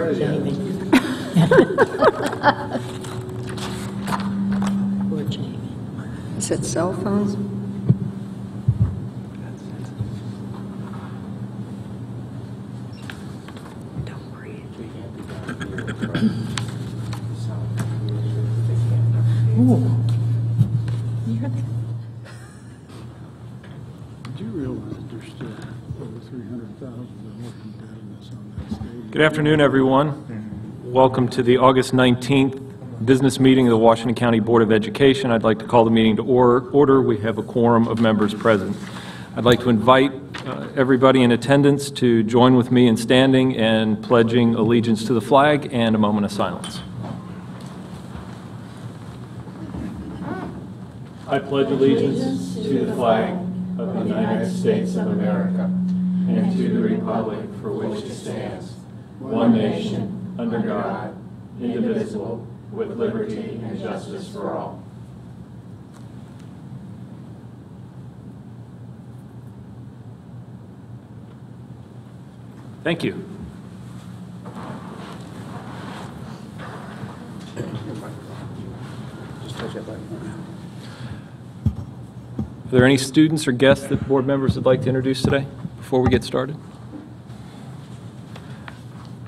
started yet. Poor Jamie. Is it cell phones? Don't breathe. Ooh. You heard that? Did you realize there's still over 300,000 working indebtedness on that stadium? Good afternoon, everyone. Welcome to the August 19th business meeting of the Washington County Board of Education. I'd like to call the meeting to order. We have a quorum of members present. I'd like to invite everybody in attendance to join with me in standing and pledging allegiance to the flag and a moment of silence. I pledge allegiance to the flag of the United States of America and to the republic for which it stands, one nation, under God, indivisible, with liberty and justice for all. Thank you. Just touch that button. Are there any students or guests that board members would like to introduce today before we get started?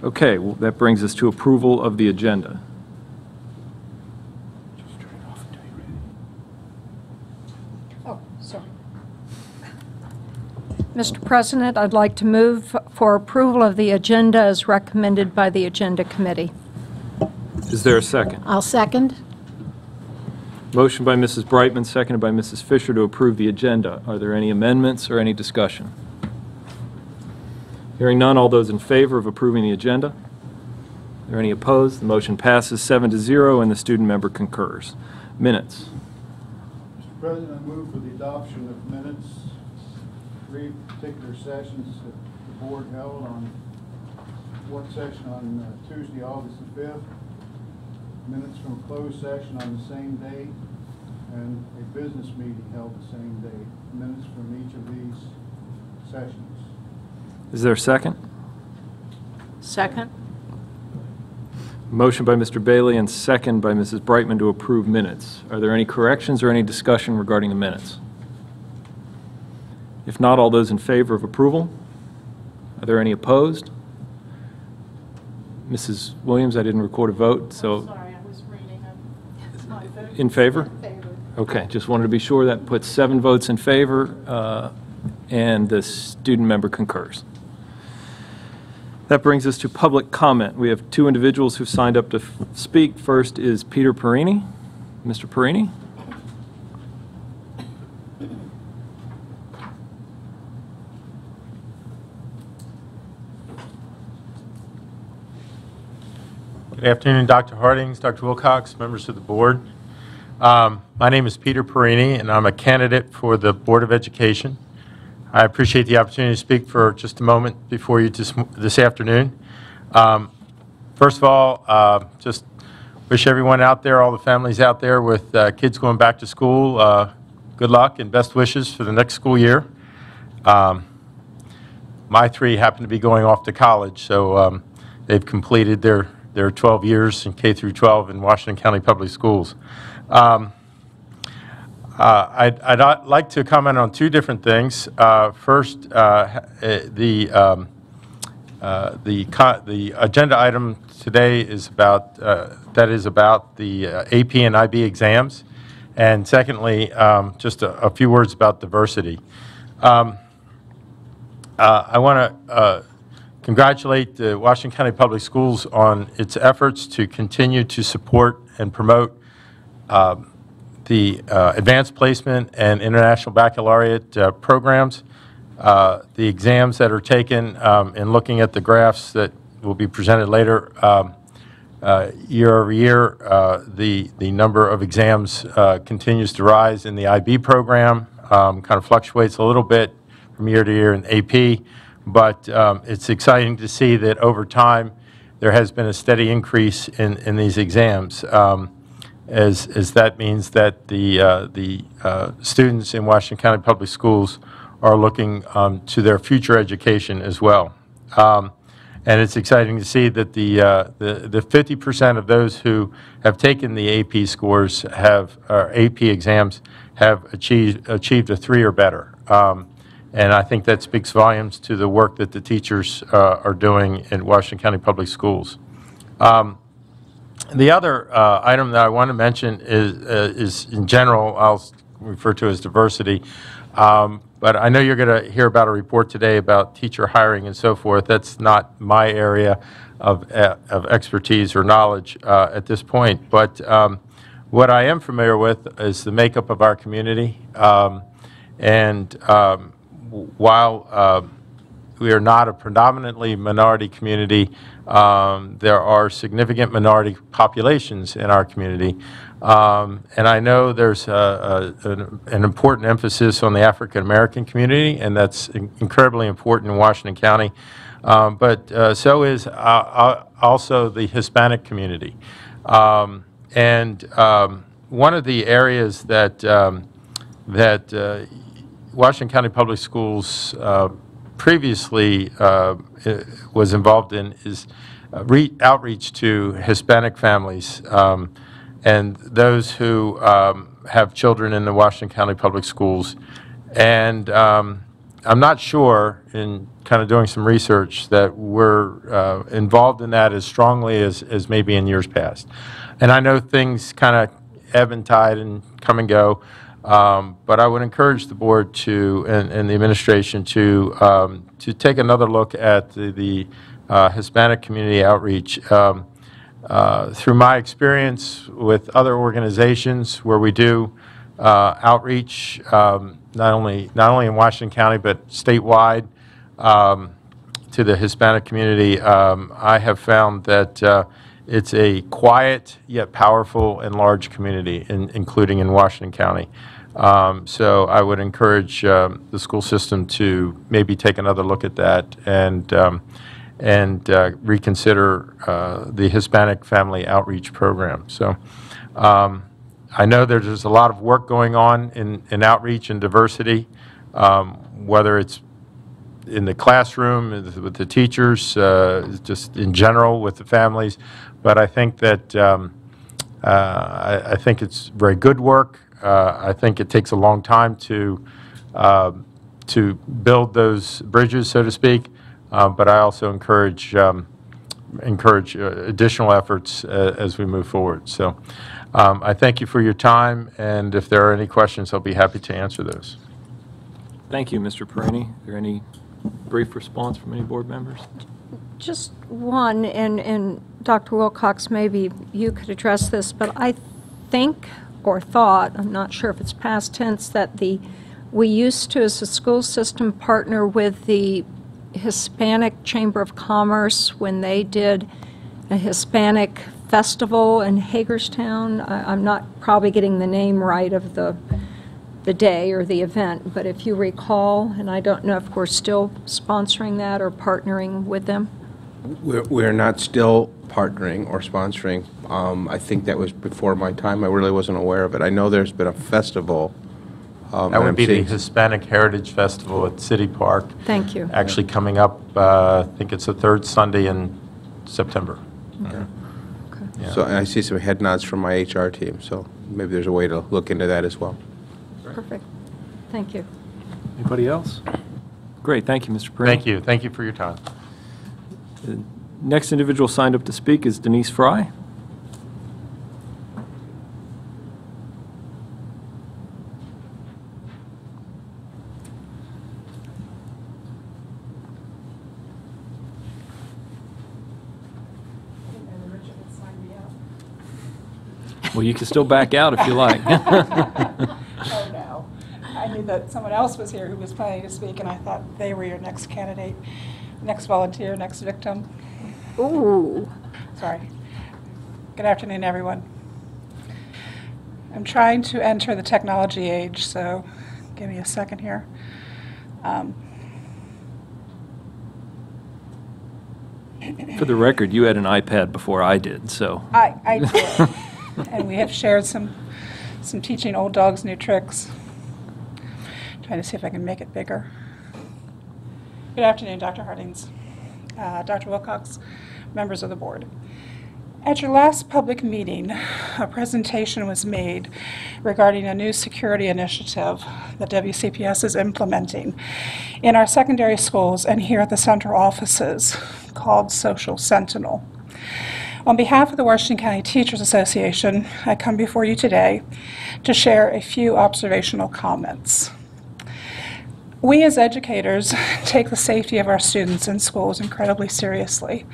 Okay, well, that brings us to approval of the agenda. Just turn it off until you're ready. Oh, sorry. Mr. President, I'd like to move for approval of the agenda as recommended by the Agenda Committee. Is there a second? I'll second. Motion by Mrs. Brightman, seconded by Mrs. Fisher to approve the agenda. Are there any amendments or any discussion? Hearing none, all those in favor of approving the agenda? Are there any opposed? The motion passes 7-0 and the student member concurs. Minutes. Mr. President, I move for the adoption of minutes, 3 particular sessions that the board held on work session on Tuesday, August the 5th, minutes from a closed session on the same day, and a business meeting held the same day, minutes from each of these sessions. Is there a second? Second. Motion by Mr. Bailey and second by Mrs. Brightman to approve minutes. Are there any corrections or any discussion regarding the minutes? If not, all those in favor of approval? Are there any opposed? Mrs. Williams, I didn't record a vote, so... Sorry, I was reading my vote. In favor? In favor. Okay, just wanted to be sure. That puts 7 votes in favor, and the student member concurs. That brings us to public comment. We have 2 individuals who've signed up to speak. First is Peter Perini. Mr. Perini? Good afternoon, Dr. Hardings, Dr. Wilcox, members of the board. My name is Peter Perini, and I'm a candidate for the Board of Education. I appreciate the opportunity to speak for just a moment before you this afternoon. First of all, just wish everyone out there, all the families out there with kids going back to school, good luck and best wishes for the next school year. My 3 happen to be going off to college, so they've completed their 12 years in K through 12 in Washington County Public Schools. I'd like to comment on 2 different things. First, the agenda item today is about the AP and IB exams, and secondly, just a few words about diversity. I want to congratulate the Washington County Public Schools on its efforts to continue to support and promote the advanced placement and international baccalaureate programs. The exams that are taken, and looking at the graphs that will be presented later, year over year, the number of exams continues to rise in the IB program, kind of fluctuates a little bit from year to year in AP, but it's exciting to see that over time there has been a steady increase in these exams, as that means that the students in Washington County Public Schools are looking to their future education as well. And it's exciting to see that the 50% of those who have taken the AP scores or AP exams have achieved a 3 or better. And I think that speaks volumes to the work that the teachers are doing in Washington County Public Schools. The other item that I want to mention is in general, I'll refer to as diversity. But I know you're going to hear about a report today about teacher hiring and so forth. That's not my area of expertise or knowledge at this point. But what I am familiar with is the makeup of our community. While we are not a predominantly minority community, there are significant minority populations in our community. And I know there's an important emphasis on the African American community, and that's incredibly important in Washington County. But so is also the Hispanic community. One of the areas that Washington County Public Schools previously was involved in is outreach to Hispanic families and those who have children in the Washington County Public Schools. And I'm not sure, in kind of doing some research, that we're involved in that as strongly as maybe in years past. And I know things kind of ebb and tide and come and go, but I would encourage the board to and the administration to take another look at the Hispanic community outreach. Through my experience with other organizations where we do outreach, not only in Washington County but statewide to the Hispanic community, I have found that it's a quiet yet powerful and large community, including in Washington County. So I would encourage the school system to maybe take another look at that and reconsider the Hispanic Family Outreach Program. So I know there's a lot of work going on in outreach and diversity, whether it's in the classroom with the teachers, just in general with the families. But I think that I think it's very good work. I think it takes a long time to build those bridges, so to speak. But I also encourage additional efforts as we move forward. So I thank you for your time, and if there are any questions, I'll be happy to answer those. Thank you, Mr. Perini. Is there any brief response from any board members? Just one, and Dr. Wilcox, maybe you could address this, but I think or thought, I'm not sure if it's past tense, that we used to, as a school system, partner with the Hispanic Chamber of Commerce when they did a Hispanic festival in Hagerstown. I'm not probably getting the name right of the day or the event, but if you recall, and I don't know if we're still sponsoring that or partnering with them. We're not still partnering or sponsoring. I think that was before my time. I really wasn't aware of it. I know there's been a festival. That would be the Hispanic Heritage Festival at City Park. Thank you. Actually coming up, I think it's the third Sunday in September. Okay. Yeah. So I see some head nods from my HR team, so maybe there's a way to look into that as well. Perfect. Thank you. Anybody else? Great, thank you, Mr. Perini. Thank you. Thank you for your time. The next individual signed up to speak is Denise Fry. Well, you can still back out if you like. Oh, no. I knew that someone else was here who was planning to speak, and I thought they were your next candidate, next volunteer, next victim. Ooh. Sorry. Good afternoon, everyone. I'm trying to enter the technology age, so give me a second here. For the record, you had an iPad before I did, so. I did. And we have shared some teaching old dogs new tricks. Trying to see if I can make it bigger. Good afternoon, Dr. Hardings. Dr. Wilcox, members of the board. At your last public meeting, a presentation was made regarding a new security initiative that WCPS is implementing in our secondary schools and here at the central offices called Social Sentinel. On behalf of the Washington County Teachers Association, I come before you today to share a few observational comments. We as educators take the safety of our students in schools incredibly seriously,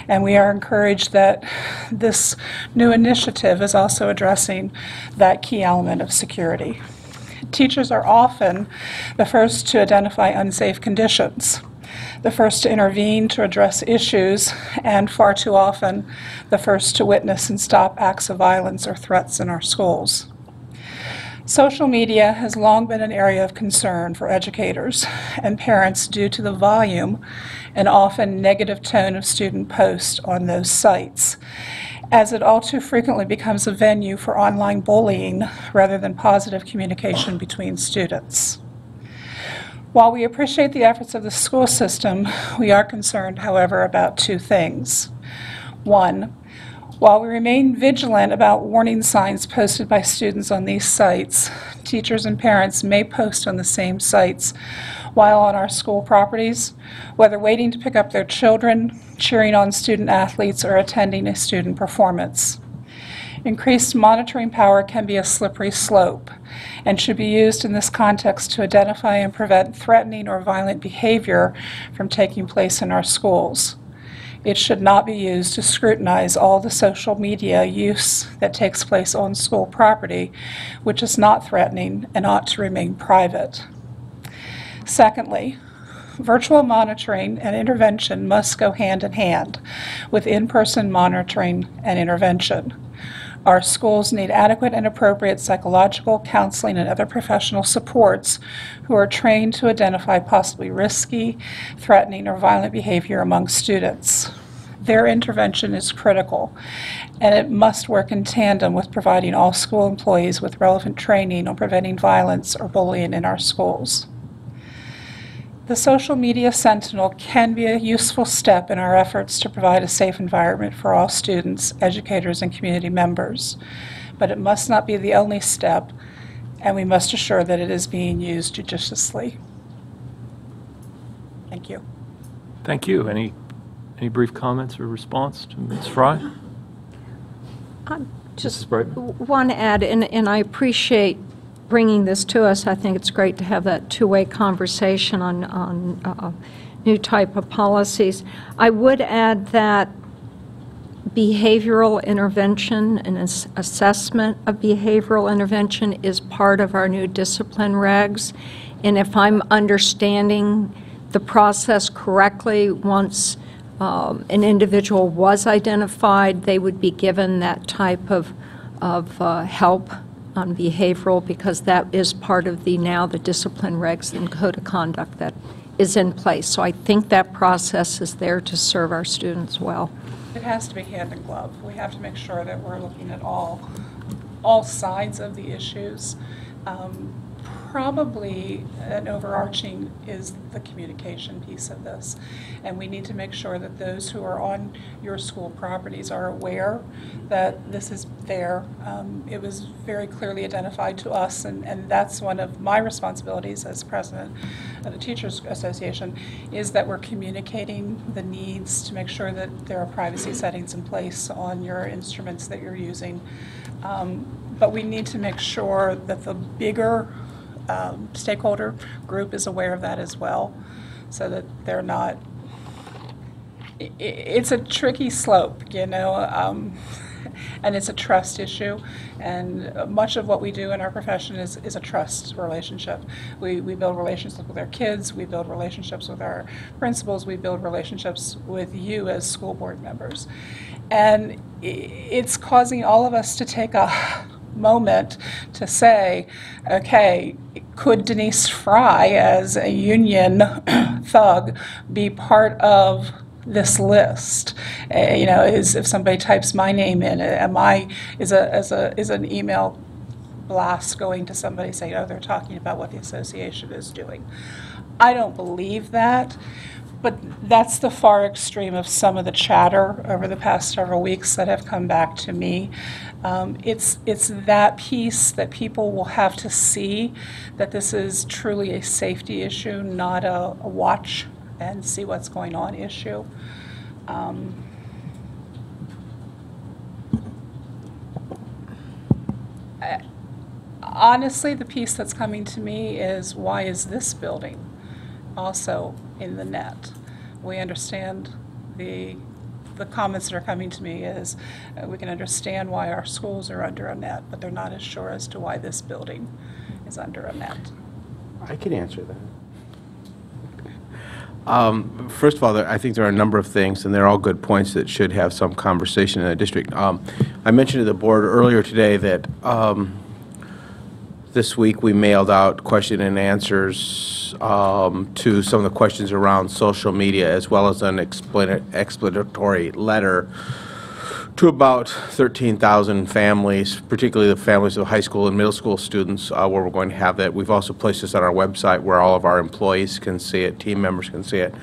and we are encouraged that this new initiative is also addressing that key element of security. Teachers are often the first to identify unsafe conditions, the first to intervene to address issues, and far too often the first to witness and stop acts of violence or threats in our schools. Social media has long been an area of concern for educators and parents due to the volume and often negative tone of student posts on those sites, as it all too frequently becomes a venue for online bullying rather than positive communication between students. While we appreciate the efforts of the school system, we are concerned, however, about two things. One, while we remain vigilant about warning signs posted by students on these sites, teachers and parents may post on the same sites while on our school properties, whether waiting to pick up their children, cheering on student athletes, or attending a student performance. Increased monitoring power can be a slippery slope and should be used in this context to identify and prevent threatening or violent behavior from taking place in our schools. It should not be used to scrutinize all the social media use that takes place on school property, which is not threatening and ought to remain private. Secondly, virtual monitoring and intervention must go hand in hand with in-person monitoring and intervention. Our schools need adequate and appropriate psychological, counseling, and other professional supports who are trained to identify possibly risky, threatening, or violent behavior among students. Their intervention is critical, and it must work in tandem with providing all school employees with relevant training on preventing violence or bullying in our schools. The Social Media Sentinel can be a useful step in our efforts to provide a safe environment for all students, educators, and community members. But it must not be the only step, and we must assure that it is being used judiciously. Thank you. Thank you. Any brief comments or response to Ms. Fry? Just Mrs. Brightman? one add, and I appreciate bringing this to us. I think it's great to have that two-way conversation on new type of policies. I would add that behavioral intervention and assessment of behavioral intervention is part of our new discipline regs. And if I'm understanding the process correctly, once an individual was identified, they would be given that type of help on behavioral, because that is part of the discipline regs and code of conduct that is in place. So I think that process is there to serve our students well. It has to be hand in glove. We have to make sure that we're looking at all sides of the issues. Probably an overarching is the communication piece of this. And we need to make sure that those who are on your school properties are aware that this is there. It was very clearly identified to us, and that's one of my responsibilities as president of the Teachers Association, is that we're communicating the needs to make sure that there are privacy settings in place on your instruments that you're using. But we need to make sure that the bigger stakeholder group is aware of that as well, so that they're not. It's a tricky slope, you know, and it's a trust issue, and much of what we do in our profession is a trust relationship. We build relationships with our kids, we build relationships with our principals, we build relationships with you as school board members, and it's causing all of us to take a moment to say, okay, could Denise Fry, as a union thug, be part of this list? You know, if somebody types my name in, is an email blast going to somebody saying, oh, they're talking about what the association is doing? I don't believe that, But that's the far extreme of some of the chatter over the past several weeks that have come back to me. It's that piece that people will have to see that this is truly a safety issue, not a watch and see what's going on issue. Honestly, the piece that's coming to me is, why is this building also in the net? We understand the comments that are coming to me is, we can understand why our schools are under a net, but they're not as sure as to why this building is under a net. I can answer that. First of all, I think there are a number of things, and they're all good points that should have some conversation in the district. I mentioned to the board earlier today that this week we mailed out question and answers to some of the questions around social media, as well as an explanatory letter to about 13,000 families, particularly the families of high school and middle school students, where we're going to have that. We've also placed this on our website where all of our employees can see it, team members can see it,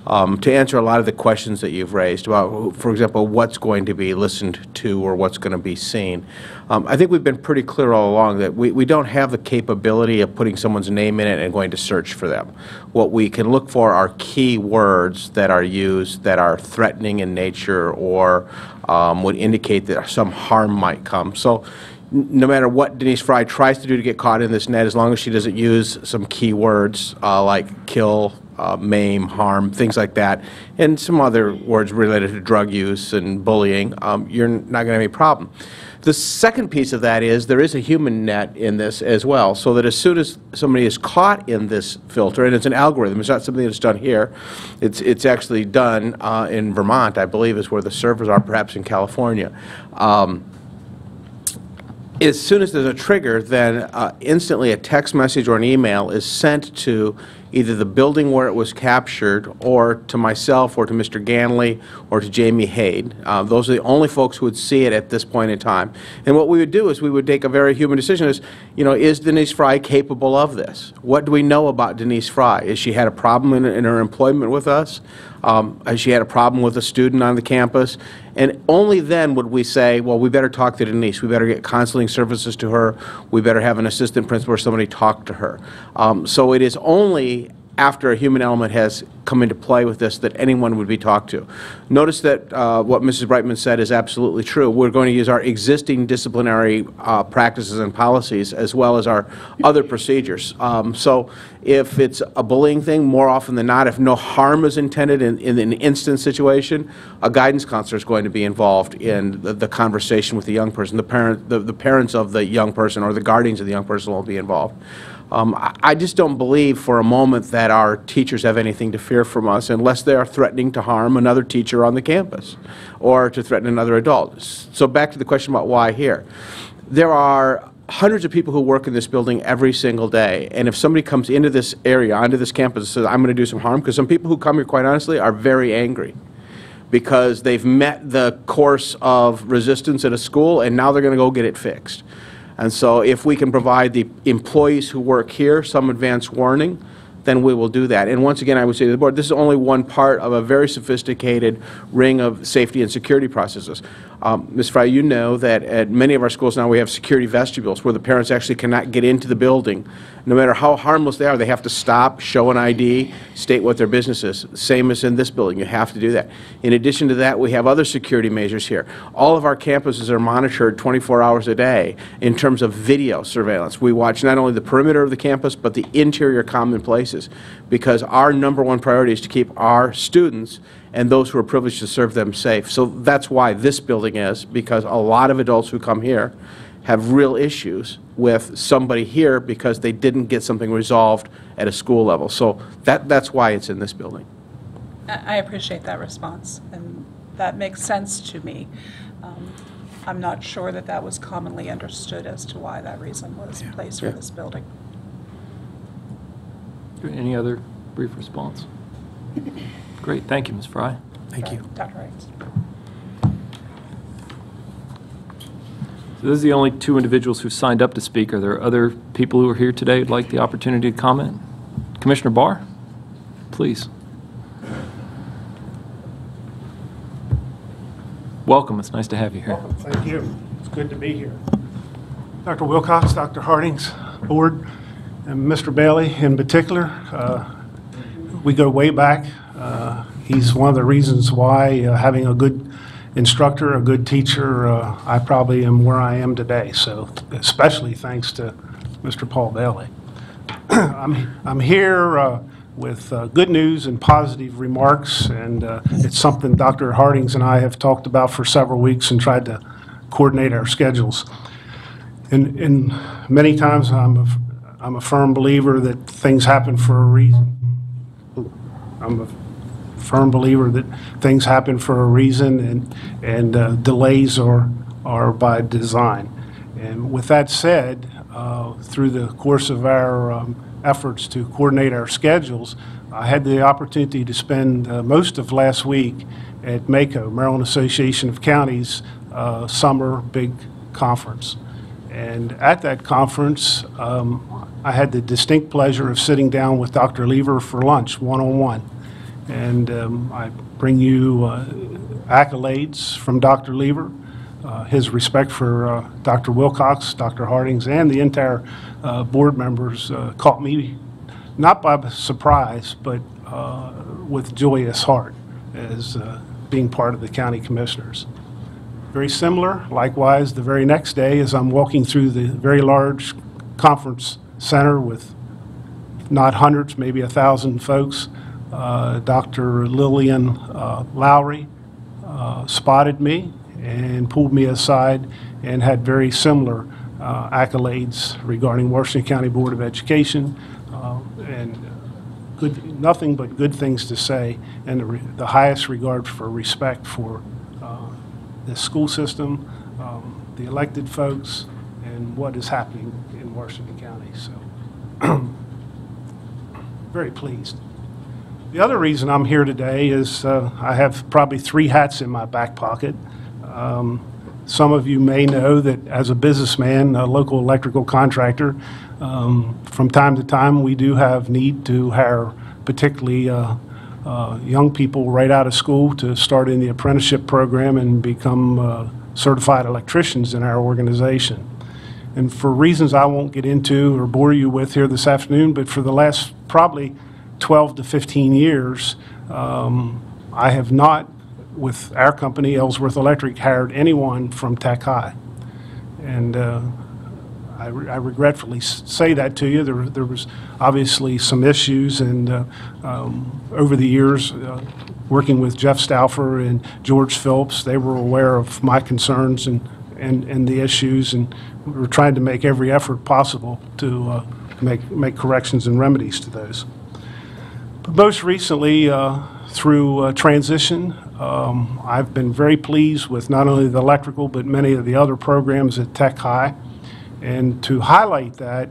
to answer a lot of the questions that you've raised about, for example, what's going to be listened to or what's going to be seen. I think we've been pretty clear all along that we don't have the capability of putting someone's name in it and going to search for them. What we can look for are key words that are used that are threatening in nature or would indicate that some harm might come. So no matter what Denise Fry tries to do to get caught in this net, as long as she doesn't use some key words like kill, maim, harm, things like that, and some other words related to drug use and bullying, you're not going to have any problem. The second piece of that is there is a human net in this as well, so that as soon as somebody is caught in this filter, and it's an algorithm, it's not something that's done here, it's actually done in Vermont, I believe is where the servers are, perhaps in California. As soon as there's a trigger, then instantly a text message or an email is sent to either the building where it was captured or to myself or to Mr. Ganley or to Jamie Haid. Those are the only folks who would see it at this point in time. And what we would do is we would take a very human decision is, you know, is Denise Fry capable of this? What do we know about Denise Fry? Has she had a problem in her employment with us? Has she had a problem with a student on the campus? And only then would we say, well, we better talk to Denise. We better get counseling services to her. We better have an assistant principal or somebody talk to her. So it is only after a human element has come into play with this that anyone would be talked to. Notice that what Mrs. Brightman said is absolutely true. We're going to use our existing disciplinary practices and policies as well as our other procedures. So if it's a bullying thing, more often than not, if no harm is intended in an instant situation, a guidance counselor is going to be involved in the conversation with the young person. The parents of the young person or the guardians of the young person will be involved. I just don't believe for a moment that our teachers have anything to fear from us unless they are threatening to harm another teacher on the campus or to threaten another adult. So back to the question about why here. There are hundreds of people who work in this building every single day, and if somebody comes into this area, onto this campus and says, I'm going to do some harm, because some people who come here, quite honestly, are very angry because they've met the course of resistance at a school and now they're going to go get it fixed. And so if we can provide the employees who work here some advance warning, then we will do that. And once again, I would say to the board, this is only one part of a very sophisticated ring of safety and security processes. Ms. Fry, you know that at many of our schools now we have security vestibules where the parents actually cannot get into the building. No matter how harmless they are, they have to stop, show an ID, state what their business is. Same as in this building, you have to do that. In addition to that, we have other security measures here. All of our campuses are monitored 24 hours a day in terms of video surveillance. We watch not only the perimeter of the campus, but the interior common places, because our #1 priority is to keep our students and those who are privileged to serve them safe. So that's why this building is, because a lot of adults who come here have real issues with somebody here because they didn't get something resolved at a school level. So that's why it's in this building. I appreciate that response, and that makes sense to me. I'm not sure that that was commonly understood as to why that reason was placed for this building. Any other brief response? Great. Thank you, Ms. Fry. Thank you. Dr. Wright. So those are the only two individuals who signed up to speak. Are there other people who are here today who'd like the opportunity to comment? Commissioner Barr, please. Welcome. It's nice to have you here. Thank you. It's good to be here. Dr. Wilcox, Dr. Harding's board, and Mr. Bailey in particular, we go way back. He's one of the reasons why having a good instructor, a good teacher, I probably am where I am today. So especially thanks to Mr. Paul Bailey. I'm here with good news and positive remarks, and it's something Dr. Hardings and I have talked about for several weeks and tried to coordinate our schedules. And many times I'm a firm believer that things happen for a reason. I'm a firm believer that things happen for a reason, and delays are by design. And with that said, through the course of our efforts to coordinate our schedules, I had the opportunity to spend most of last week at MACo, Maryland Association of Counties, summer big conference. And at that conference, I had the distinct pleasure of sitting down with Dr. Lever for lunch, one-on-one. And I bring you accolades from Dr. Lever, his respect for Dr. Wilcox, Dr. Hardings, and the entire board members caught me not by surprise, but with joyous heart as being part of the county commissioners. Very similar, likewise, the very next day as I'm walking through the very large conference center with not hundreds, maybe 1,000 folks, Dr. Lillian Lowry spotted me and pulled me aside and had very similar accolades regarding Washington County Board of Education, and nothing but good things to say, and the highest regard for respect for the school system, the elected folks, and what is happening in Washington County. So very pleased. The other reason I'm here today is I have probably 3 hats in my back pocket. Some of you may know that as a businessman, a local electrical contractor, from time to time we do have need to hire particularly young people right out of school to start in the apprenticeship program and become certified electricians in our organization. And for reasons I won't get into or bore you with here this afternoon, but for the last probably 12 to 15 years, I have not, with our company, Ellsworth Electric, hired anyone from Tech High. And I regretfully say that to you. There was obviously some issues, and over the years, working with Jeff Stauffer and George Phillips, they were aware of my concerns and the issues, and we were trying to make every effort possible to make corrections and remedies to those. But most recently, through transition, I've been very pleased with not only the electrical, but many of the other programs at Tech High. And to highlight that,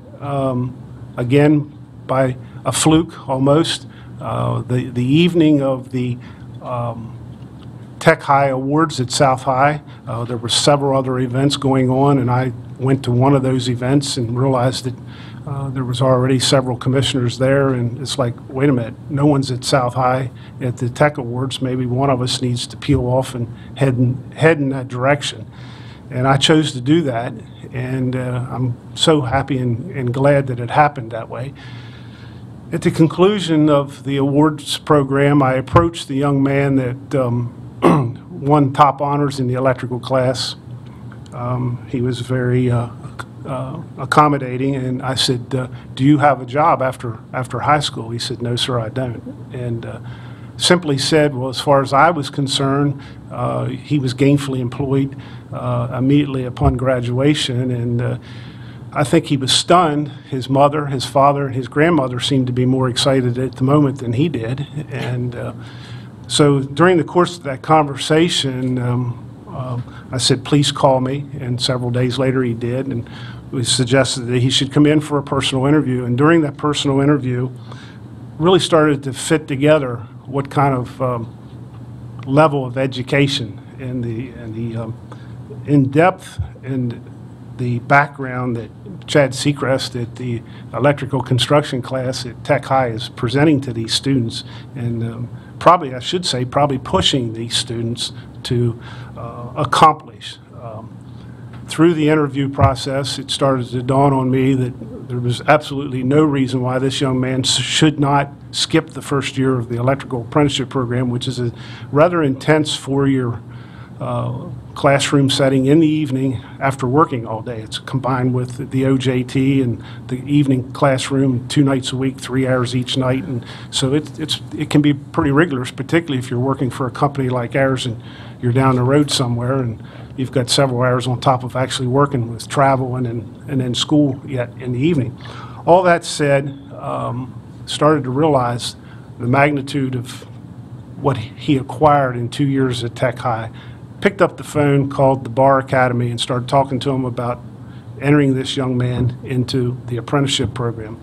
again, by a fluke almost, the evening of the Tech High Awards at South High, there were several other events going on, and I went to one of those events and realized that there was already several commissioners there, and it's like, wait a minute, no one's at South High at the Tech Awards. Maybe one of us needs to peel off and head in that direction. And I chose to do that, and I'm so happy and glad that it happened that way. At the conclusion of the awards program, I approached the young man that won top honors in the electrical class. He was very accommodating, and I said, do you have a job after high school? He said, no, sir, I don't. And simply said, well, as far as I was concerned, he was gainfully employed immediately upon graduation, and I think he was stunned. His mother, his father, and his grandmother seemed to be more excited at the moment than he did. And so during the course of that conversation, I said, please call me, and several days later he did, and we suggested that he should come in for a personal interview. And during that personal interview, really started to fit together what kind of level of education and the in-depth and the background that Chad Seacrest at the electrical construction class at Tech High is presenting to these students, and probably, I should say, probably pushing these students to accomplish. Through the interview process, it started to dawn on me that there was absolutely no reason why this young man should not skip the first year of the electrical apprenticeship program, which is a rather intense 4-year classroom setting in the evening after working all day. It's combined with the OJT and the evening classroom 2 nights a week, 3 hours each night. And so it can be pretty rigorous, particularly if you're working for a company like ours and you're down the road somewhere and you've got several hours on top of actually working with travel and then school yet in the evening. All that said, started to realize the magnitude of what he acquired in 2 years at Tech High. Picked up the phone, called the Bar Academy, and started talking to him about entering this young man into the apprenticeship program.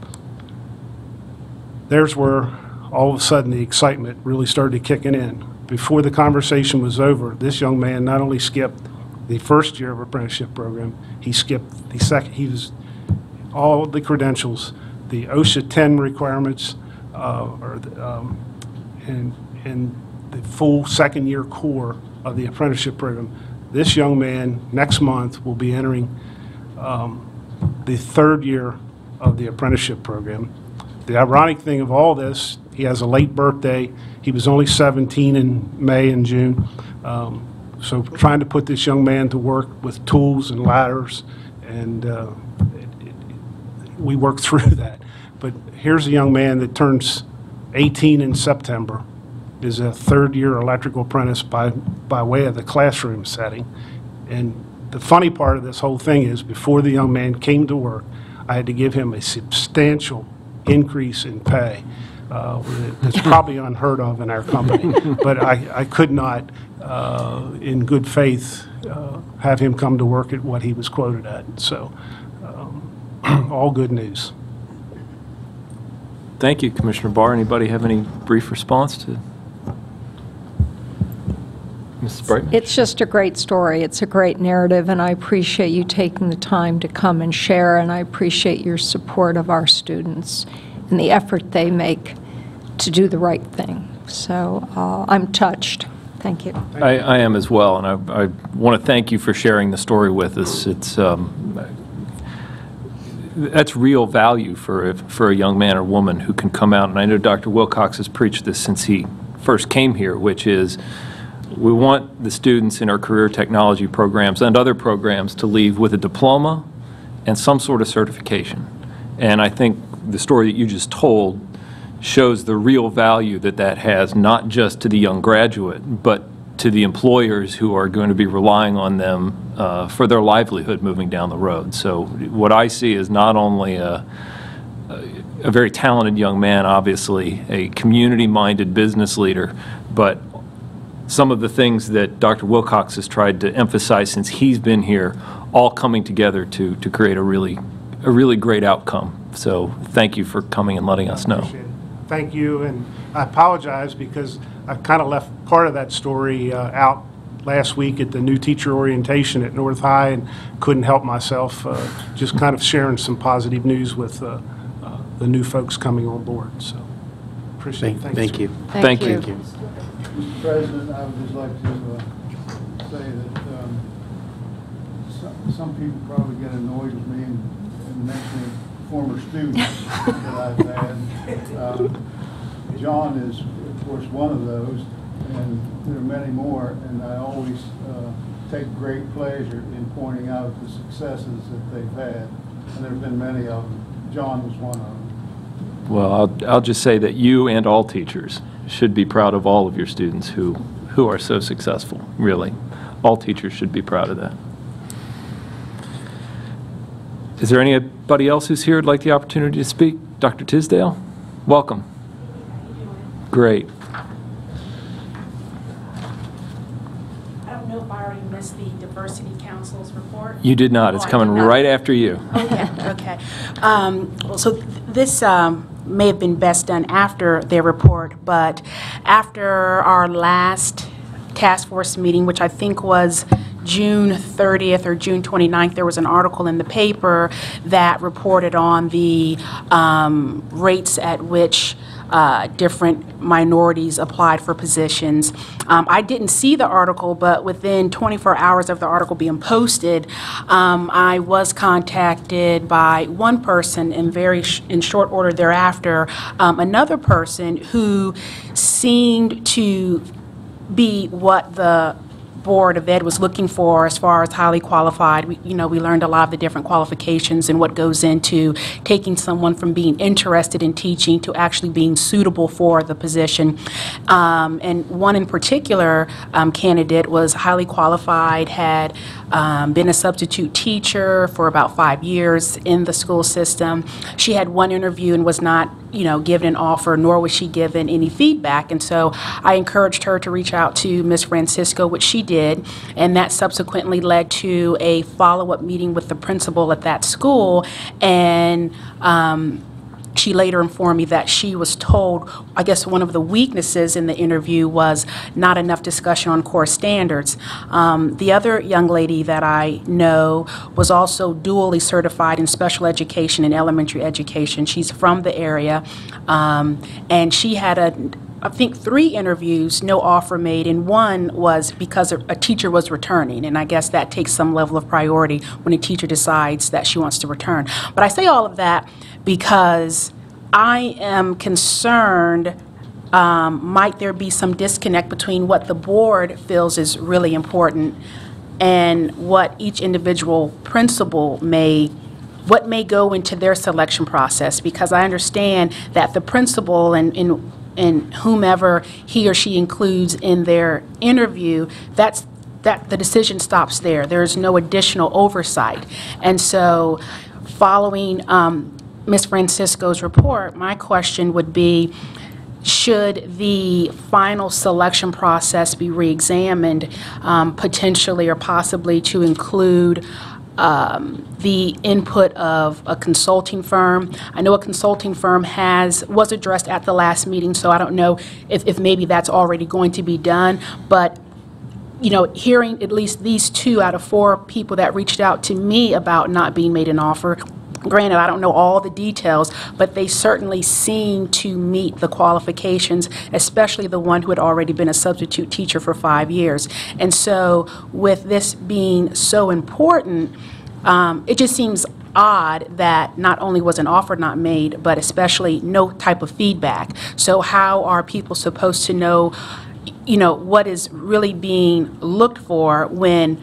There's where all of a sudden the excitement really started kicking in. Before the conversation was over, this young man not only skipped the first year of apprenticeship program, he skipped the second. He was all the credentials, the OSHA 10 requirements, and the full second year core of the apprenticeship program. This young man next month will be entering the third year of the apprenticeship program. The ironic thing of all this, he has a late birthday. He was only 17 in May and June. So trying to put this young man to work with tools and ladders, and we worked through that. But here's a young man that turns 18 in September, is a third-year electrical apprentice by way of the classroom setting. And the funny part of this whole thing is, before the young man came to work, I had to give him a substantial increase in pay. That's probably unheard of in our company, but I could not, in good faith, have him come to work at what he was quoted at. So, all good news. Thank you, Commissioner Barr. Anybody have any brief response to Mrs. Bright? It's just a great story. It's a great narrative, and I appreciate you taking the time to come and share, and I appreciate your support of our students and the effort they make to do the right thing. So I'm touched. Thank you. I am as well, and I want to thank you for sharing the story with us. It's that's real value for a young man or woman who can come out, and I know Dr. Wilcox has preached this since he first came here, which is we want the students in our career technology programs and other programs to leave with a diploma and some sort of certification. And I think the story that you just told shows the real value that that has, not just to the young graduate, but to the employers who are going to be relying on them for their livelihood moving down the road. So what I see is not only a very talented young man, obviously, a community-minded business leader, but some of the things that Dr. Wilcox has tried to emphasize since he's been here, all coming together to create a really great outcome. So thank you for coming and letting us know. Thank you, and I apologize because I kind of left part of that story out last week at the new teacher orientation at North High and couldn't help myself, just kind of sharing some positive news with the new folks coming on board. So appreciate it. Thank you. Thank you. Mr. President, I would just like to say that some people probably get annoyed with me in mentioning former students that I've had. John is, of course, one of those, and there are many more, and I always take great pleasure in pointing out the successes that they've had, and there have been many of them. John was one of them. Well, I'll just say that you and all teachers should be proud of all of your students who are so successful, really. All teachers should be proud of that. Is there anybody else who's here who'd like the opportunity to speak? Dr. Tisdale, welcome. Great. I don't know if I already missed the Diversity Council's report. You did not. It's coming right after you. Okay. Well, so this may have been best done after their report, but after our last task force meeting, which I think was June 30th or June 29th, there was an article in the paper that reported on the rates at which different minorities applied for positions. I didn't see the article, but within 24 hours of the article being posted, I was contacted by one person, and in short order thereafter, another person who seemed to be what the Board of Ed was looking for as far as highly qualified. We learned a lot of the different qualifications and what goes into taking someone from being interested in teaching to actually being suitable for the position. And one in particular candidate was highly qualified, had been a substitute teacher for about 5 years in the school system. She had one interview and was not given an offer, nor was she given any feedback. And so I encouraged her to reach out to Ms. Francisco, which she did, and that subsequently led to a follow-up meeting with the principal at that school. And she later informed me that she was told, I guess one of the weaknesses in the interview was not enough discussion on core standards. The other young lady that I know was also dually certified in special education and elementary education. She's from the area, and she had I think 3 interviews, no offer made, and one was because a teacher was returning, and I guess that takes some level of priority when a teacher decides that she wants to return. But I say all of that because I am concerned, might there be some disconnect between what the board feels is really important and what each individual principal may go into their selection process, because I understand that the principal and whomever he or she includes in their interview, that the decision stops there. There is no additional oversight. And so following Ms. Francisco's report, my question would be, should the final selection process be reexamined, potentially or possibly to include the input of a consulting firm? I know a consulting firm was addressed at the last meeting, so I don't know if maybe that's already going to be done, but hearing at least these 2 out of 4 people that reached out to me about not being made an offer, granted, I don't know all the details, but they certainly seem to meet the qualifications, especially the one who had already been a substitute teacher for 5 years. And so with this being so important, it just seems odd that not only was an offer not made, but especially no type of feedback. So how are people supposed to know, what is really being looked for when,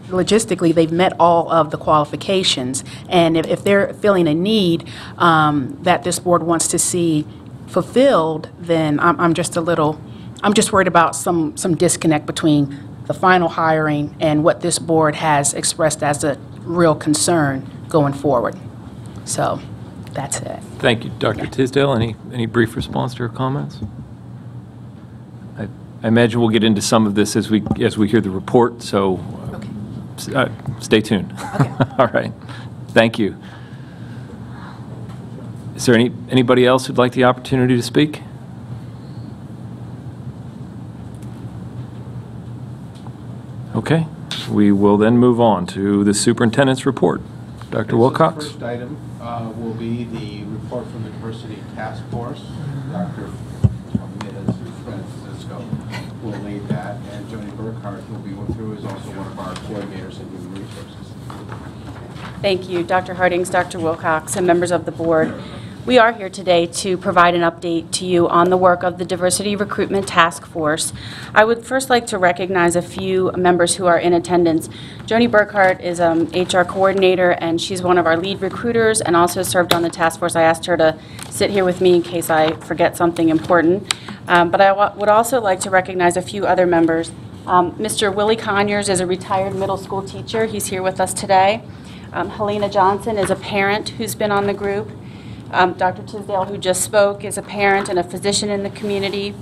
logistically, they've met all of the qualifications? And if they're feeling a need that this board wants to see fulfilled, then I'm just worried about some disconnect between the final hiring and what this board has expressed as a real concern going forward. So that's it. Thank you. Dr. Tisdale, any brief response to your comments? I imagine we'll get into some of this as we hear the report, so stay tuned. Okay. All right. Thank you. Is there anybody else who'd like the opportunity to speak? Okay. We will then move on to the superintendent's report. Dr. Wilcox? The first item will be the report from the Diversity Task Force. Dr. Ms. Francisco will lead that, and Joni Burkhart, who will be through, is also one of our coordinators in human resources. Thank you, Dr. Hardings, Dr. Wilcox, and members of the board. We are here today to provide an update to you on the work of the Diversity Recruitment Task Force. I would first like to recognize a few members who are in attendance. Joni Burkhart is HR coordinator, and she's one of our lead recruiters and also served on the task force. I asked her to sit here with me in case I forget something important. But I would also like to recognize a few other members. Mr. Willie Conyers is a retired middle school teacher. He's here with us today. Helena Johnson is a parent who's been on the group. Dr. Tisdale, who just spoke, is a parent and a physician in the community.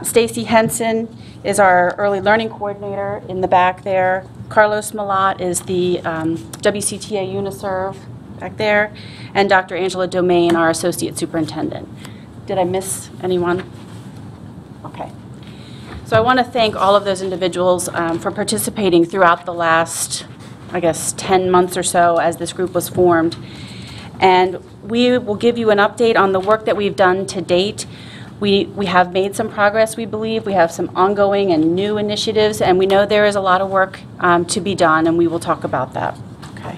Stacy Henson is our early learning coordinator in the back there. Carlos Malat is the WCTA Uniserve back there. And Dr. Angela Domain, our associate superintendent. Did I miss anyone? Okay. So I want to thank all of those individuals for participating throughout the last, I guess, 10 months or so as this group was formed. And we will give you an update on the work that we've done to date. We have made some progress, we believe. We have some ongoing and new initiatives, and we know there is a lot of work to be done, and we will talk about that. Okay.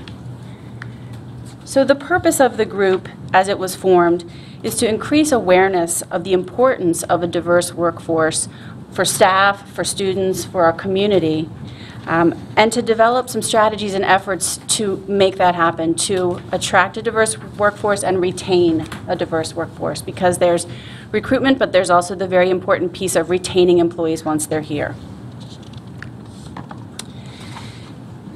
So the purpose of the group, as it was formed, is to increase awareness of the importance of a diverse workforce for staff, for students, for our community, and to develop some strategies and efforts to make that happen, to attract a diverse workforce and retain a diverse workforce, because there's recruitment, but there's also the very important piece of retaining employees once they're here.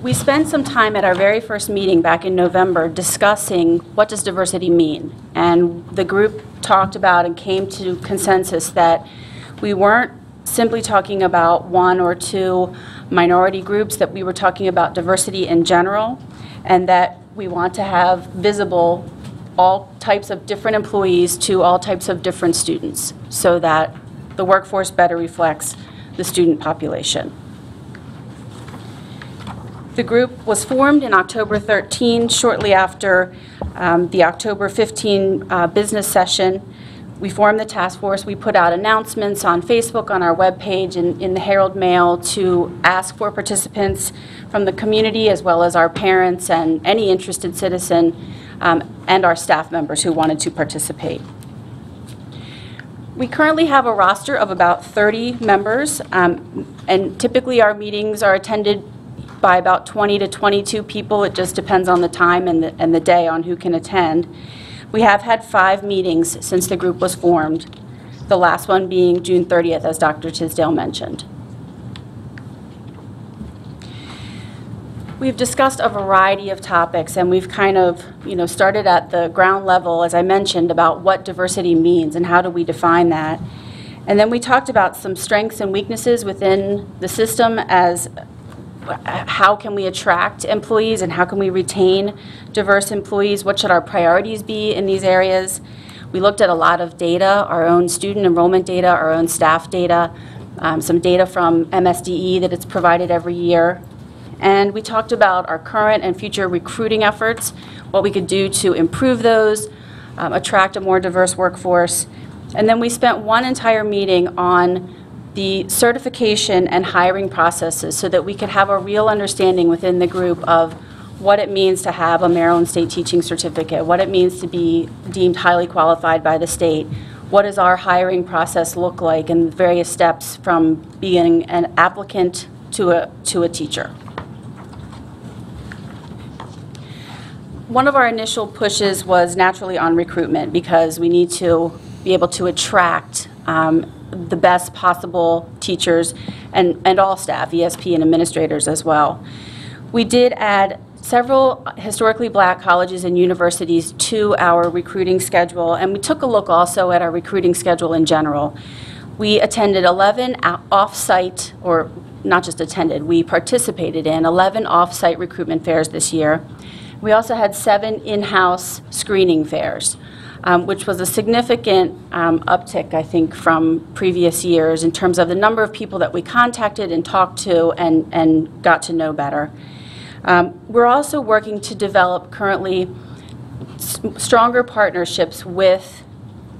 We spent some time at our very first meeting back in November discussing what does diversity mean, and the group talked about and came to consensus that we weren't simply talking about one or two minority groups, that we were talking about diversity in general, and that we want to have visible all types of different employees to all types of different students, so that the workforce better reflects the student population. The group was formed in October 13, shortly after the October 15 business session. We formed the task force. We put out announcements on Facebook, on our webpage, and in the Herald Mail to ask for participants from the community, as well as our parents and any interested citizen, and our staff members who wanted to participate. We currently have a roster of about 30 members, and typically our meetings are attended by about 20 to 22 people. It just depends on the time and the day on who can attend. We have had 5 meetings since the group was formed, the last one being June 30th, as Dr. Tisdale mentioned. We've discussed a variety of topics, and we've kind of, started at the ground level, as I mentioned, about what diversity means and how do we define that. And then we talked about some strengths and weaknesses within the system, as how can we attract employees and how can we retain diverse employees? What should our priorities be in these areas? We looked at a lot of data, our own student enrollment data, our own staff data, some data from MSDE that it's provided every year. And we talked about our current and future recruiting efforts, what we could do to improve those, attract a more diverse workforce. And then we spent one entire meeting on the certification and hiring processes so that we could have a real understanding within the group of what it means to have a Maryland State Teaching Certificate, what it means to be deemed highly qualified by the state, what does our hiring process look like, and various steps from being an applicant to a teacher. One of our initial pushes was naturally on recruitment, because we need to be able to attract the best possible teachers and all staff, ESP and administrators as well. We did add several historically black colleges and universities to our recruiting schedule, and we took a look also at our recruiting schedule in general. We attended 11 off-site, or not just attended, we participated in 11 off-site recruitment fairs this year. We also had 7 in-house screening fairs, which was a significant uptick, I think, from previous years in terms of the number of people that we contacted and talked to and got to know better. We're also working to develop currently stronger partnerships with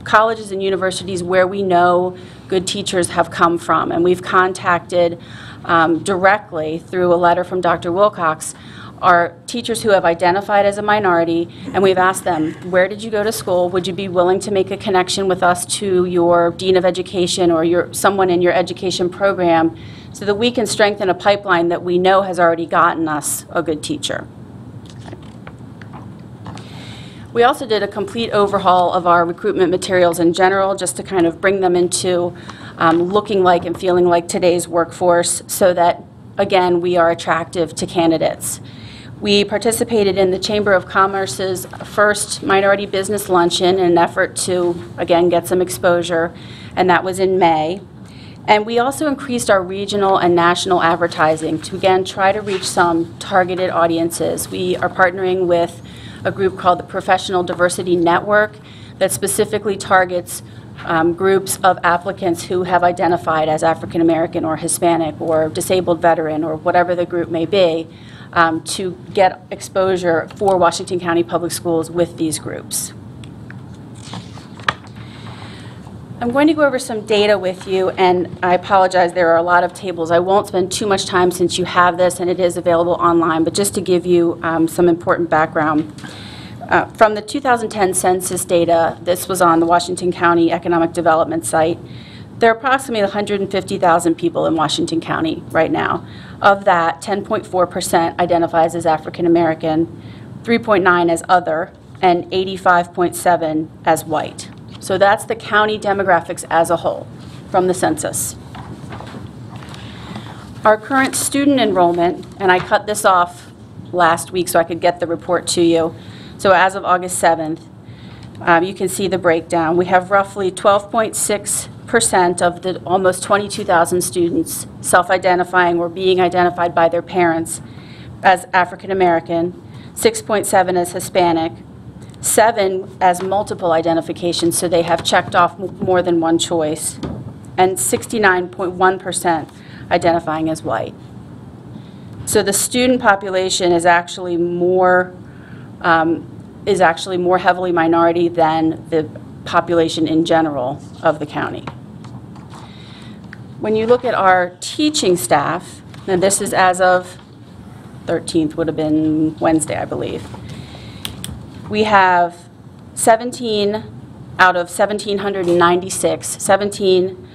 colleges and universities where we know good teachers have come from. And we've contacted directly through a letter from Dr. Wilcox are teachers who have identified as a minority, and we've asked them, where did you go to school? Would you be willing to make a connection with us to your Dean of Education or someone in your education program so that we can strengthen a pipeline that we know has already gotten us a good teacher? We also did a complete overhaul of our recruitment materials in general, just to kind of bring them into looking like and feeling like today's workforce, so that, again, we are attractive to candidates. We participated in the Chamber of Commerce's first minority business luncheon in an effort to, again, get some exposure, and that was in May. And we also increased our regional and national advertising to, again, try to reach some targeted audiences. We are partnering with a group called the Professional Diversity Network that specifically targets groups of applicants who have identified as African American or Hispanic or disabled veteran or whatever the group may be, to get exposure for Washington County Public Schools with these groups. I'm going to go over some data with you, and I apologize, there are a lot of tables. I won't spend too much time since you have this and it is available online, but just to give you some important background. From the 2010 census data, this was on the Washington County Economic Development site, there are approximately 150,000 people in Washington County right now. Of that, 10.4% identifies as African American, 3.9% as other, and 85.7% as white. So that's the county demographics as a whole from the census. Our current student enrollment, and I cut this off last week so I could get the report to you. So as of August 7th, you can see the breakdown. We have roughly 12.6% of the almost 22,000 students self-identifying or being identified by their parents as African American, 6.7% as Hispanic, 7 as multiple identifications, so they have checked off more than one choice, and 69.1% identifying as white. So the student population is actually more heavily minority than the population in general of the county. When you look at our teaching staff, and this is as of 13th, would have been Wednesday, I believe. We have 17 out of 1,796, 17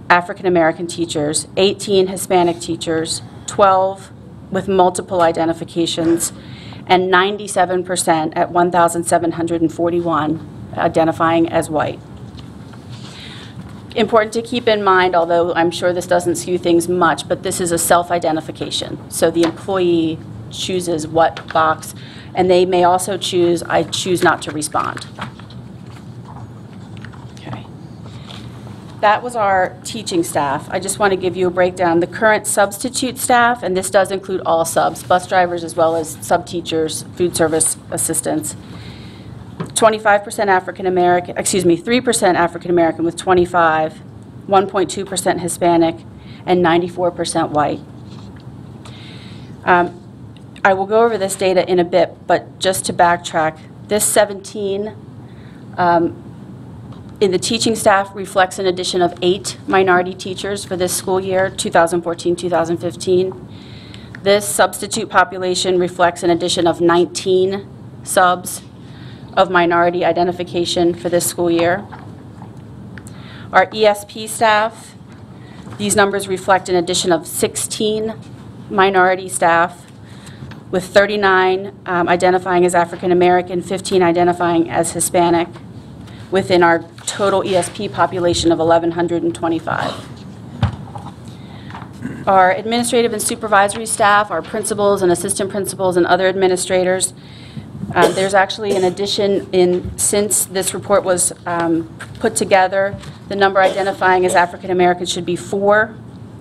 African American teachers, 18 Hispanic teachers, 12 with multiple identifications, and 97% at 1,741 identifying as white. Important to keep in mind, although I'm sure this doesn't skew things much, but this is a self-identification. So the employee chooses what box, and they may also choose, I choose not to respond. Okay. That was our teaching staff. I just want to give you a breakdown. The current substitute staff, and this does include all subs, bus drivers as well as sub-teachers, food service assistants. 25% African American, 3% African American with 25, 1.2% Hispanic, and 94% white. I will go over this data in a bit, but just to backtrack, this 17 in the teaching staff reflects an addition of 8 minority teachers for this school year, 2014-2015. This substitute population reflects an addition of 19 subs of minority identification for this school year. Our ESP staff, these numbers reflect an addition of 16 minority staff, with 39 identifying as African American, 15 identifying as Hispanic, within our total ESP population of 1,125. Our administrative and supervisory staff, our principals and assistant principals and other administrators, there's actually an addition since this report was put together, the number identifying as African American should be 4,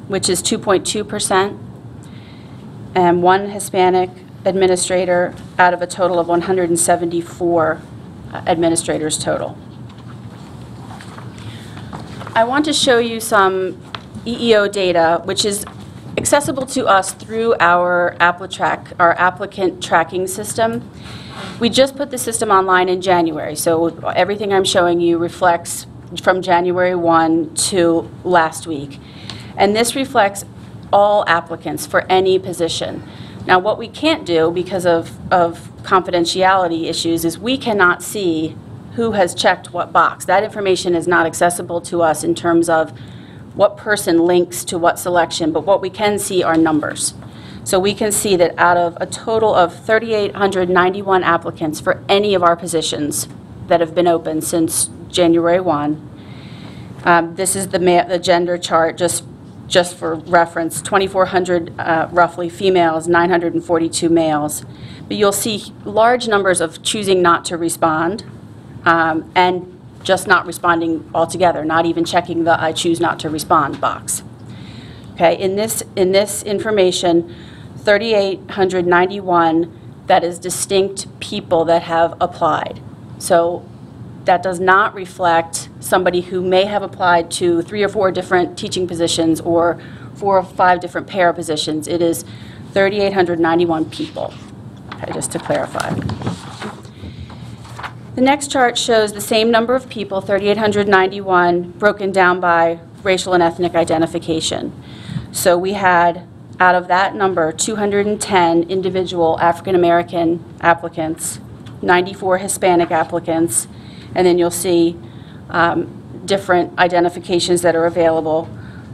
which is 2.2%. And 1 Hispanic administrator out of a total of 174 administrators total. I want to show you some EEO data, which is accessible to us through our AppleTrack, our applicant tracking system. We just put the system online in January, so everything I'm showing you reflects from January 1 to last week. And this reflects all applicants for any position. Now, what we can't do because of confidentiality issues is we cannot see who has checked what box. That information is not accessible to us in terms of what person links to what selection, but what we can see are numbers. So we can see that out of a total of 3,891 applicants for any of our positions that have been open since January 1, this is the gender chart, just for reference, 2,400 roughly females, 942 males. But you'll see large numbers of choosing not to respond and just not responding altogether, not even checking the I choose not to respond box. Okay, in this information, 3,891, that is distinct people that have applied. So that does not reflect somebody who may have applied to 3 or 4 different teaching positions or 4 or 5 different para positions. It is 3,891 people, okay, just to clarify. The next chart shows the same number of people, 3,891, broken down by racial and ethnic identification. So we had, out of that number, 210 individual African American applicants, 94 Hispanic applicants, and then you'll see different identifications that are available.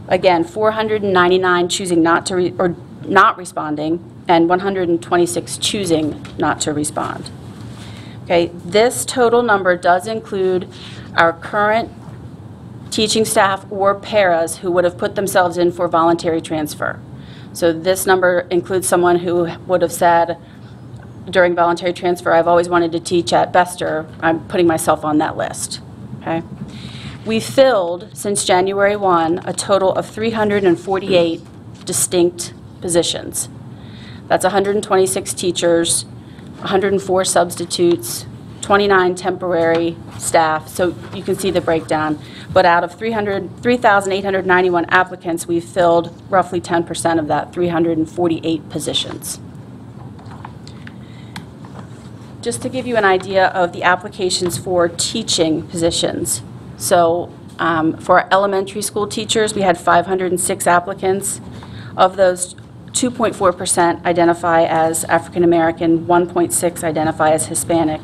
Again, 499 choosing not to or not responding, and 126 choosing not to respond. Okay, this total number does include our current teaching staff or paras who would have put themselves in for voluntary transfer. So this number includes someone who would have said during voluntary transfer, I've always wanted to teach at Bester, I'm putting myself on that list. Okay? We filled, since January 1, a total of 348 distinct positions. That's 126 teachers, 104 substitutes, 29 temporary staff, so you can see the breakdown. But out of 3,891 applicants, we've filled roughly 10% of that, 348 positions. Just to give you an idea of the applications for teaching positions. So for our elementary school teachers, we had 506 applicants. Of those, 2.4% identify as African American, 1.6% identify as Hispanic.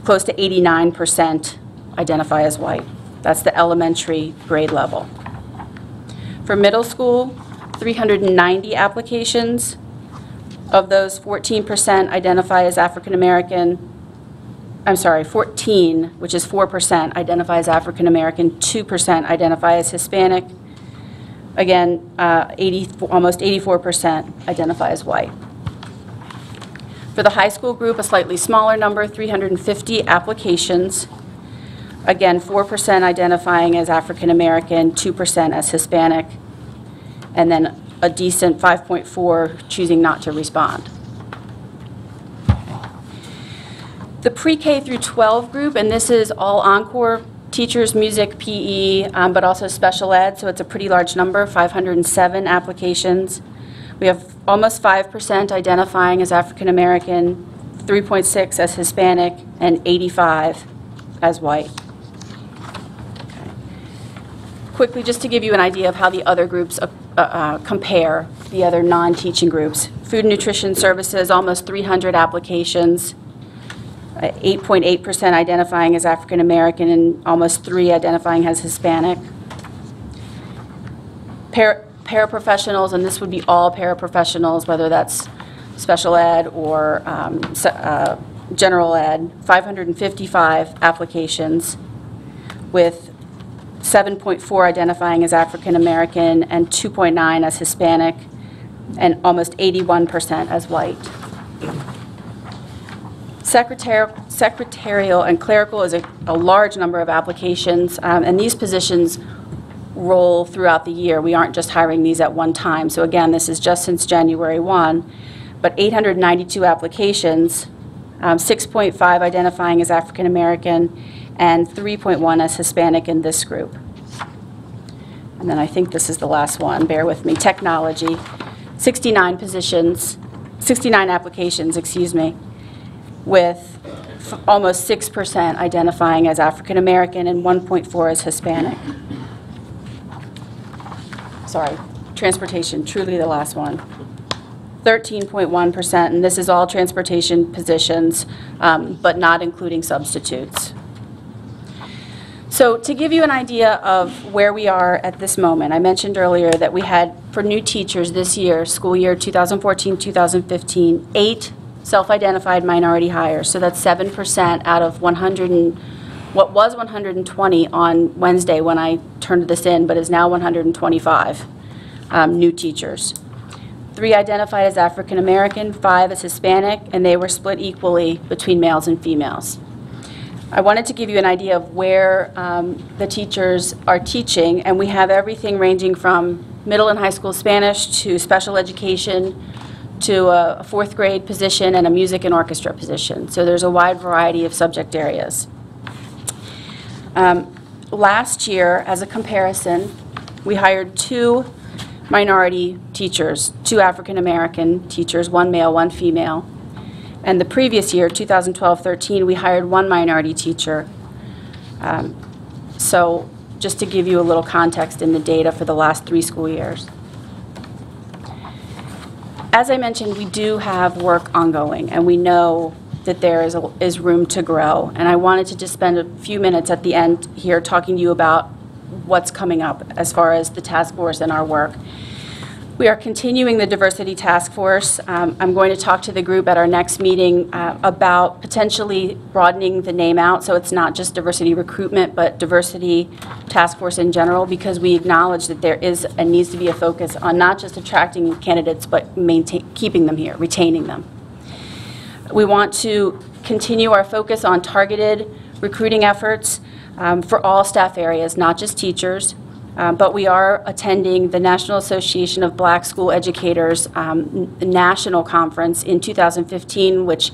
Close to 89% identify as white. That's the elementary grade level. For middle school, 390 applications. Of those, 14% identify as African American. I'm sorry, 14, which is 4%, identify as African American, 2% identify as Hispanic. Again, almost 84% identify as white. For the high school group, a slightly smaller number, 350 applications. Again, 4% identifying as African American, 2% as Hispanic, and then a decent 5.4 choosing not to respond. The pre-K through 12 group, and this is all Encore teachers, music, PE, but also special ed, so it's a pretty large number, 507 applications. We have almost 5% identifying as African American, 3.6 as Hispanic, and 85 as white. Okay. Quickly, just to give you an idea of how the other groups compare, the other non-teaching groups. Food and nutrition services, almost 300 applications. 8.8% identifying as African American and almost 3% identifying as Hispanic. Paraprofessionals, and this would be all paraprofessionals, whether that's special ed or general ed, 555 applications with 7.4% identifying as African American and 2.9% as Hispanic and almost 81% as white. Secretarial and clerical is a large number of applications, and these positions roll throughout the year. We aren't just hiring these at one time. So again, this is just since January 1, but 892 applications, 6.5 identifying as African American, and 3.1 as Hispanic in this group. And then I think this is the last one, bear with me, technology, 69 positions, 69 applications, excuse me, with almost 6% identifying as African American and 1.4 as Hispanic. Sorry, transportation, truly the last one. 13.1%, and this is all transportation positions, but not including substitutes. So to give you an idea of where we are at this moment, I mentioned earlier that we had, for new teachers this year, school year 2014-2015, 8 self-identified minority hires. So that's 7% out of 100 and what was 120 on Wednesday when I turned this in, but is now 125 new teachers. 3 identified as African American, 5 as Hispanic, and they were split equally between males and females. I wanted to give you an idea of where the teachers are teaching, and we have everything ranging from middle and high school Spanish to special education to a 4th grade position and a music and orchestra position. So there's a wide variety of subject areas. Last year, as a comparison, we hired 2 minority teachers, 2 African American teachers, 1 male, 1 female. And the previous year, 2012-13, we hired 1 minority teacher. So just to give you a little context in the data for the last 3 school years. As I mentioned, we do have work ongoing, and we know that there is room to grow. And I wanted to just spend a few minutes at the end here talking to you about what's coming up as far as the task force and our work. We are continuing the diversity task force. I'm going to talk to the group at our next meeting about potentially broadening the name out, so it's not just diversity recruitment, but diversity task force in general, because we acknowledge that there is and needs to be a focus on not just attracting candidates, but keeping them here, retaining them. We want to continue our focus on targeted recruiting efforts for all staff areas, not just teachers. But we are attending the National Association of Black School Educators National Conference in 2015, which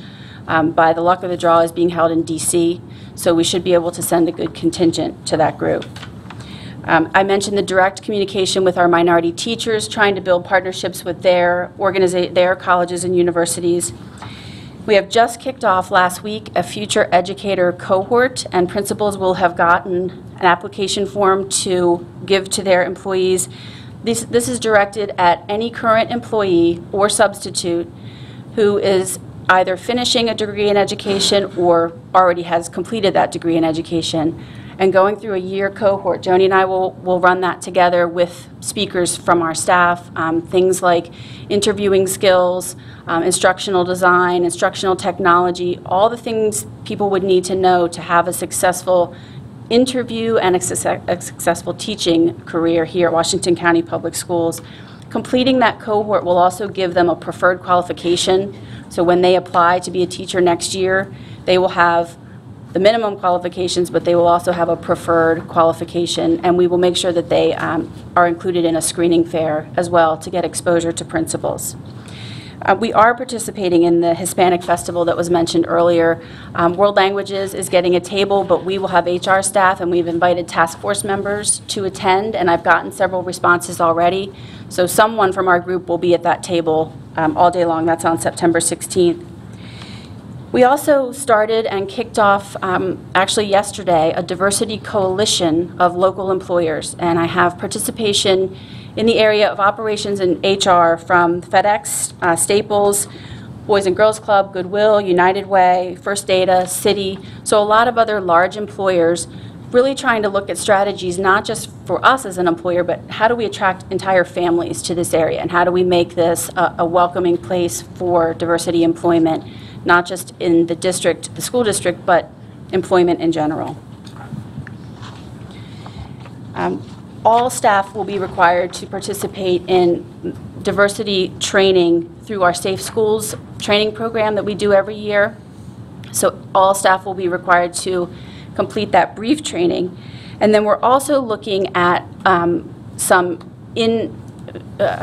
by the luck of the draw is being held in DC. So we should be able to send a good contingent to that group. I mentioned the direct communication with our minority teachers, trying to build partnerships with their colleges and universities. We have just kicked off last week a future educator cohort, and principals will have gotten an application form to give to their employees. This is directed at any current employee or substitute who is either finishing a degree in education or already has completed that degree in education, and going through a year cohort. Joni and I will run that together with speakers from our staff, things like interviewing skills, instructional design, instructional technology, all the things people would need to know to have a successful interview and a successful teaching career here at Washington County Public Schools. Completing that cohort will also give them a preferred qualification. So when they apply to be a teacher next year, they will have the minimum qualifications, but they will also have a preferred qualification, and we will make sure that they are included in a screening fair as well to get exposure to principals. We are participating in the Hispanic Festival that was mentioned earlier. World Languages is getting a table, but we will have HR staff, and we've invited task force members to attend, and I've gotten several responses already. So someone from our group will be at that table all day long. That's on September 16th. We also started and kicked off, actually yesterday, a diversity coalition of local employers, and I have participation in the area of operations and HR from FedEx, Staples, Boys and Girls Club, Goodwill, United Way, First Data, Citi, so a lot of other large employers really trying to look at strategies not just for us as an employer, but how do we attract entire families to this area, and how do we make this a welcoming place for diversity employment, not just in the district, the school district, but employment in general. All staff will be required to participate in diversity training through our Safe Schools training program that we do every year. So all staff will be required to complete that brief training. And then we're also looking at some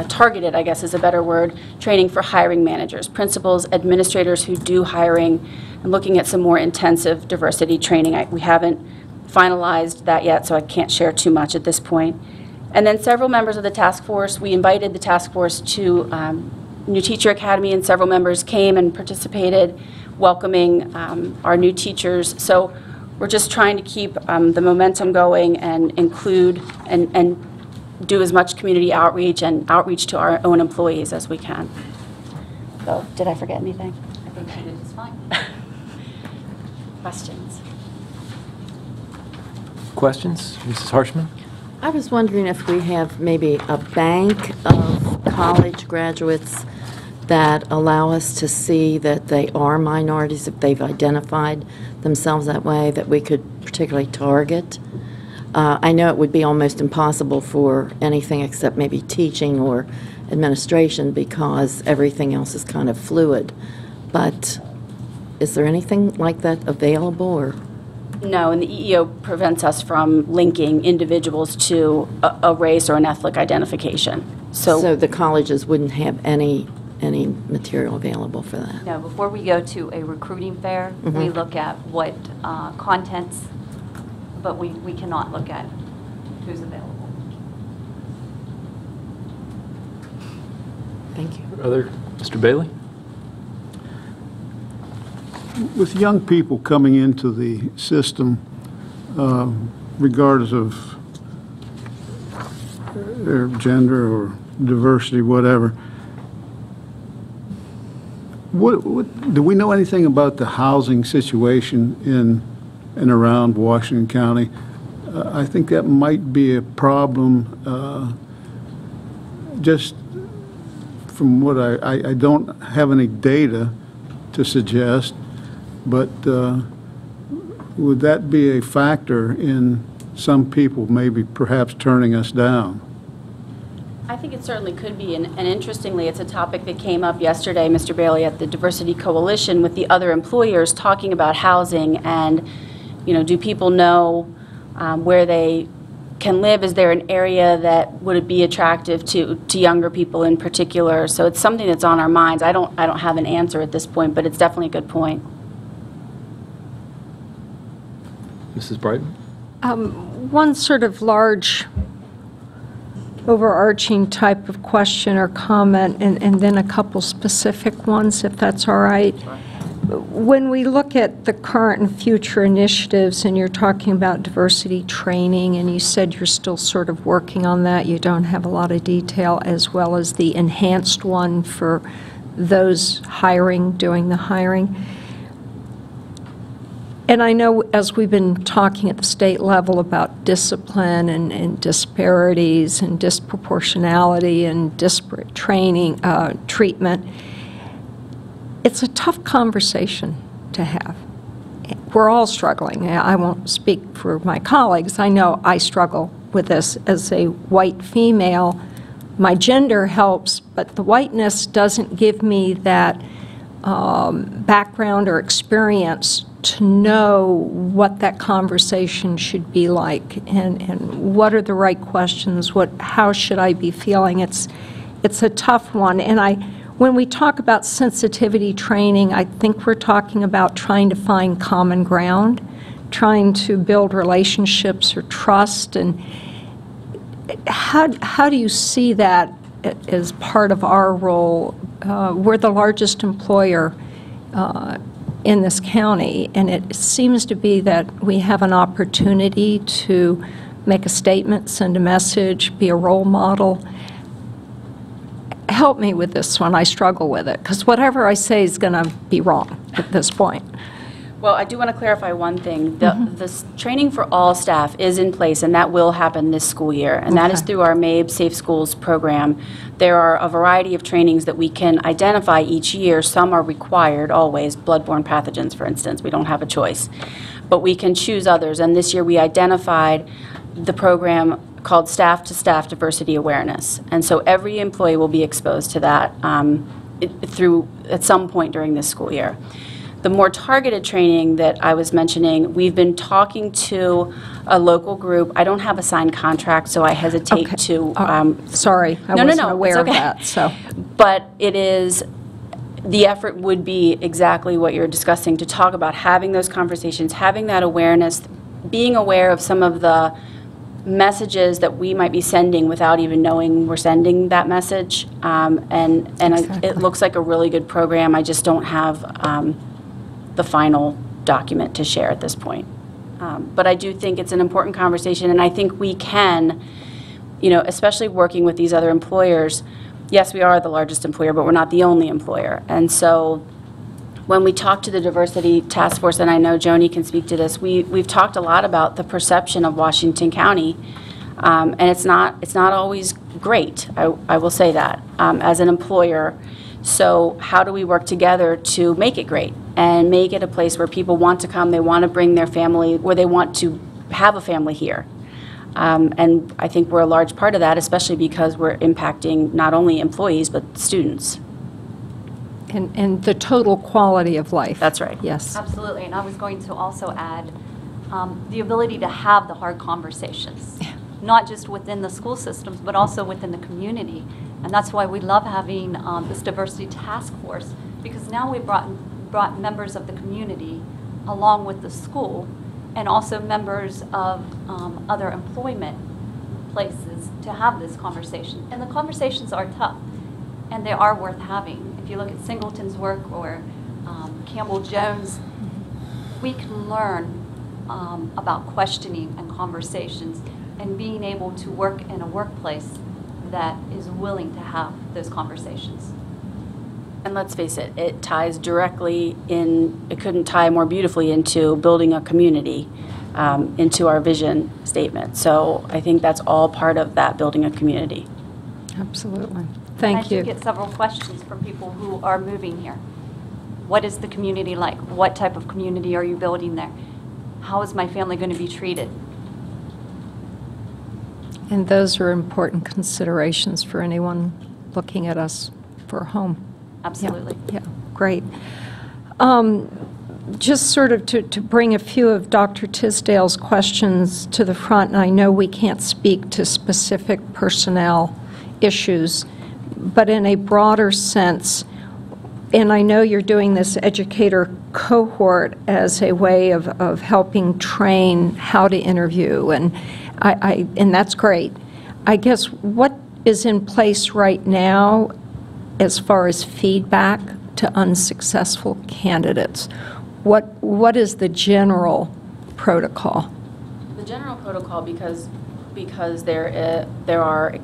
targeted, I guess is a better word, training for hiring managers, principals, administrators who do hiring, and looking at some more intensive diversity training. We haven't finalized that yet, so I can't share too much at this point. And then several members of the task force, we invited the task force to New Teacher Academy, and several members came and participated, welcoming our new teachers. So we're just trying to keep the momentum going and include and do as much community outreach and outreach to our own employees as we can. So, did I forget anything? I think you did just fine. Questions? Questions? Mrs. Harshman? I was wondering if we have maybe a bank of college graduates that allow us to see that they are minorities, if they've identified themselves that way, that we could particularly target. I know it would be almost impossible for anything except maybe teaching or administration because everything else is kind of fluid. But is there anything like that available, or? No, and the EEO prevents us from linking individuals to a race or an ethnic identification. So the colleges wouldn't have any material available for that? No, before we go to a recruiting fair, we look at what contents, but we cannot look at who's available. Thank you. Other, Mr. Bailey? With young people coming into the system, regardless of their gender or diversity, whatever, do we know anything about the housing situation in and around Washington County? I think that might be a problem. Just from what I don't have any data to suggest, but would that be a factor in some people maybe perhaps turning us down? I think it certainly could be, and interestingly, it's a topic that came up yesterday, Mr. Bailey, at the Diversity Coalition with the other employers talking about housing and, do people know where they can live? Is there an area that would it be attractive to younger people in particular? So it's something that's on our minds. I don't have an answer at this point, but it's definitely a good point. Mrs. Brighton? One sort of large overarching type of question or comment, and then a couple specific ones, if that's all right. When we look at the current and future initiatives, and you're talking about diversity training, and you said you're still sort of working on that, you don't have a lot of detail, as well as the enhanced one for those doing the hiring. And I know as we've been talking at the state level about discipline and disparities and disproportionality and disparate treatment, it's a tough conversation to have. We're all struggling. I won't speak for my colleagues. I know I struggle with this as a white female. My gender helps, but the whiteness doesn't give me that background or experience to know what that conversation should be like and what are the right questions, how should I be feeling. It's a tough one. And when we talk about sensitivity training, I think we're talking about trying to find common ground, trying to build relationships or trust. And how do you see that as part of our role? We're the largest employer in this county, and it seems to be that we have an opportunity to make a statement, send a message, be a role model. Help me with this one. I struggle with it, because whatever I say is going to be wrong at this point. Well, I do want to clarify one thing. The training for all staff is in place, and that will happen this school year, and that is through our MABE Safe Schools program. There are a variety of trainings that we can identify each year. Some are required always, bloodborne pathogens, for instance. We don't have a choice. But we can choose others, and this year we identified the program called Staff to Staff Diversity Awareness. And so every employee will be exposed to that at some point during this school year. The more targeted training that I was mentioning, we've been talking to a local group. I don't have a signed contract, so I hesitate to... Sorry, I wasn't aware of that. So. But it is, the effort would be exactly what you're discussing, to talk about having those conversations, having that awareness, being aware of some of the messages that we might be sending without even knowing we're sending that message. Exactly. It looks like a really good program. I just don't have the final document to share at this point. But I do think it's an important conversation, and I think we can, especially working with these other employers, yes, we are the largest employer, but we're not the only employer. And so when we talk to the Diversity Task Force, and I know Joni can speak to this, we've talked a lot about the perception of Washington County, and it's not always great, I will say that, as an employer. So how do we work together to make it great and make it a place where people want to come, they want to bring their family, where they want to have a family here? And I think we're a large part of that, especially because we're impacting not only employees, but students. And the total quality of life. That's right. Yes. Absolutely. And I was going to also add the ability to have the hard conversations, not just within the school systems, but also within the community. And that's why we love having this diversity task force, because now we've brought members of the community along with the school, and also members of other employment places to have this conversation. And the conversations are tough. and they are worth having. If you look at Singleton's work or Campbell Jones, we can learn about questioning and conversations and being able to work in a workplace that is willing to have those conversations. And let's face it, it ties directly in, it couldn't tie more beautifully into building a community, into our vision statement. So I think that's all part of that, building a community. Absolutely. Thank you. I do get several questions from people who are moving here. What is the community like? What type of community are you building there? How is my family going to be treated? And those are important considerations for anyone looking at us for a home. Absolutely. Yeah, great. Just sort of to bring a few of Dr. Tisdale's questions to the front, and I know we can't speak to specific personnel issues, but in a broader sense, and I know you're doing this educator cohort as a way of helping train how to interview, and and that's great. I guess what is in place right now as far as feedback to unsuccessful candidates? What is the general protocol? The general protocol, because there are,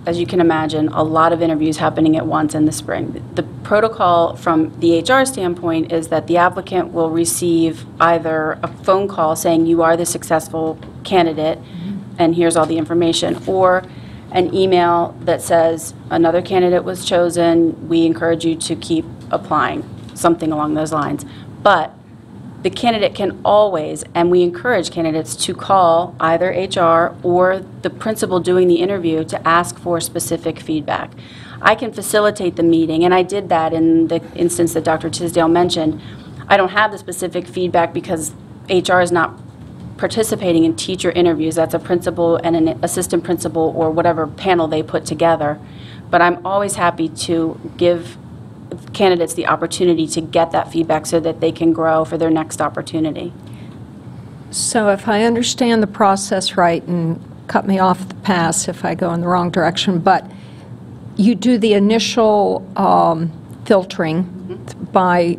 as you can imagine, a lot of interviews happening at once in the spring. The protocol from the HR standpoint is that the applicant will receive either a phone call saying you are the successful candidate and here's all the information, or an email that says another candidate was chosen, we encourage you to keep applying, something along those lines. But the candidate can always, and we encourage candidates to call either HR or the principal doing the interview to ask for specific feedback. I can facilitate the meeting, and I did that in the instance that Dr. Tisdale mentioned. I don't have the specific feedback because HR is not participating in teacher interviews. That's a principal and an assistant principal or whatever panel they put together. But I'm always happy to give candidates the opportunity to get that feedback so that they can grow for their next opportunity. So if I understand the process right, and cut me off the pass if I go in the wrong direction, but you do the initial filtering by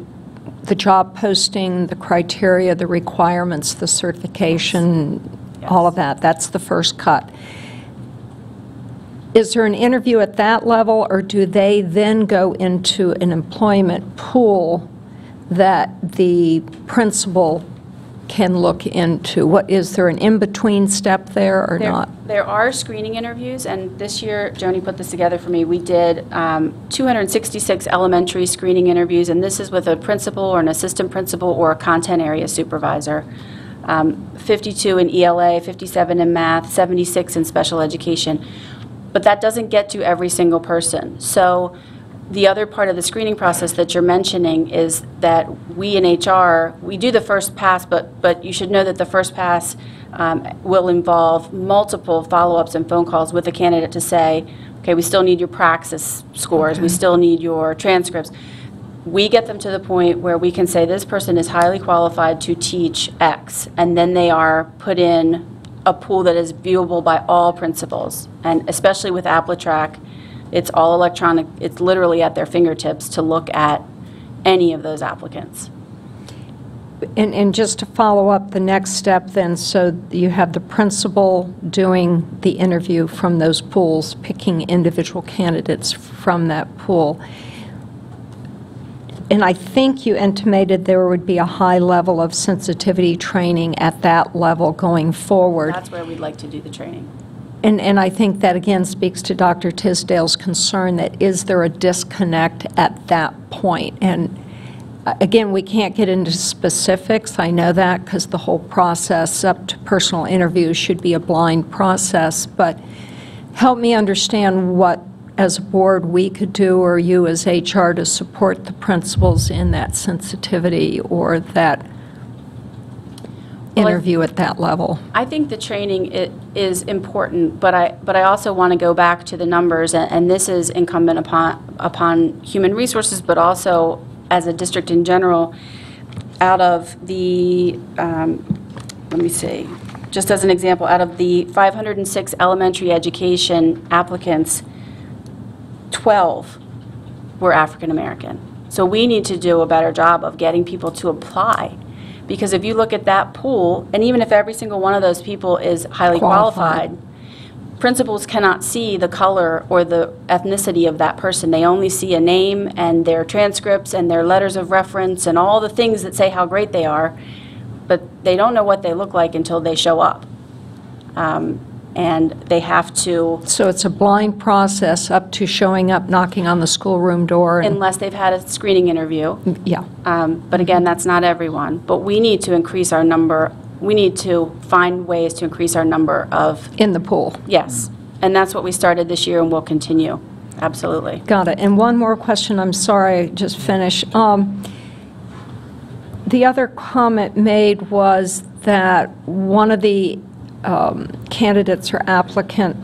the job posting, the criteria, the requirements, the certification, all of that. That's the first cut. Is there an interview at that level, or do they then go into an employment pool that the principal can look into? What, is there an in-between step there or not? There are screening interviews, and this year, Joni put this together for me. We did 266 elementary screening interviews, and this is with a principal or an assistant principal or a content area supervisor. 52 in ELA, 57 in math, 76 in special education. But that doesn't get to every single person. So the other part of the screening process that you're mentioning is that we in HR, we do the first pass, but you should know that the first pass will involve multiple follow-ups and phone calls with the candidate to say, okay, we still need your praxis scores, we still need your transcripts. We get them to the point where we can say this person is highly qualified to teach X, and then they are put in a pool that is viewable by all principals, and especially with AppleTrack, it's all electronic. It's literally at their fingertips to look at any of those applicants. And just to follow up the next step then, so you have the principal doing the interview from those pools, picking individual candidates from that pool. And I think you intimated there would be a high level of sensitivity training at that level going forward. That's where we'd like to do the training. And I think that, again, speaks to Dr. Tisdale's concern that is there a disconnect at that point? And again, we can't get into specifics. I know that because the whole process up to personal interviews should be a blind process. But help me understand what, as a board, we could do, or you as HR, to support the principals in that sensitivity or that interview at that level. I think the training is important, but I also want to go back to the numbers, and this is incumbent upon human resources, but also as a district in general. Out of the, let me see, just as an example, out of the 506 elementary education applicants, 12 were African American. So we need to do a better job of getting people to apply. Because if you look at that pool, and even if every single one of those people is highly qualified, principals cannot see the color or the ethnicity of that person. They only see a name and their transcripts and their letters of reference and all the things that say how great they are, but they don't know what they look like until they show up. And they have to... So it's a blind process up to showing up, knocking on the schoolroom door. Unless they've had a screening interview. Yeah. But again, that's not everyone. But we need to increase our number. We need to find ways to increase our number of... In the pool. Yes. And that's what we started this year and will continue. Absolutely. Got it. And one more question, I'm sorry, I just finished. The other comment made was that one of the candidates or applicant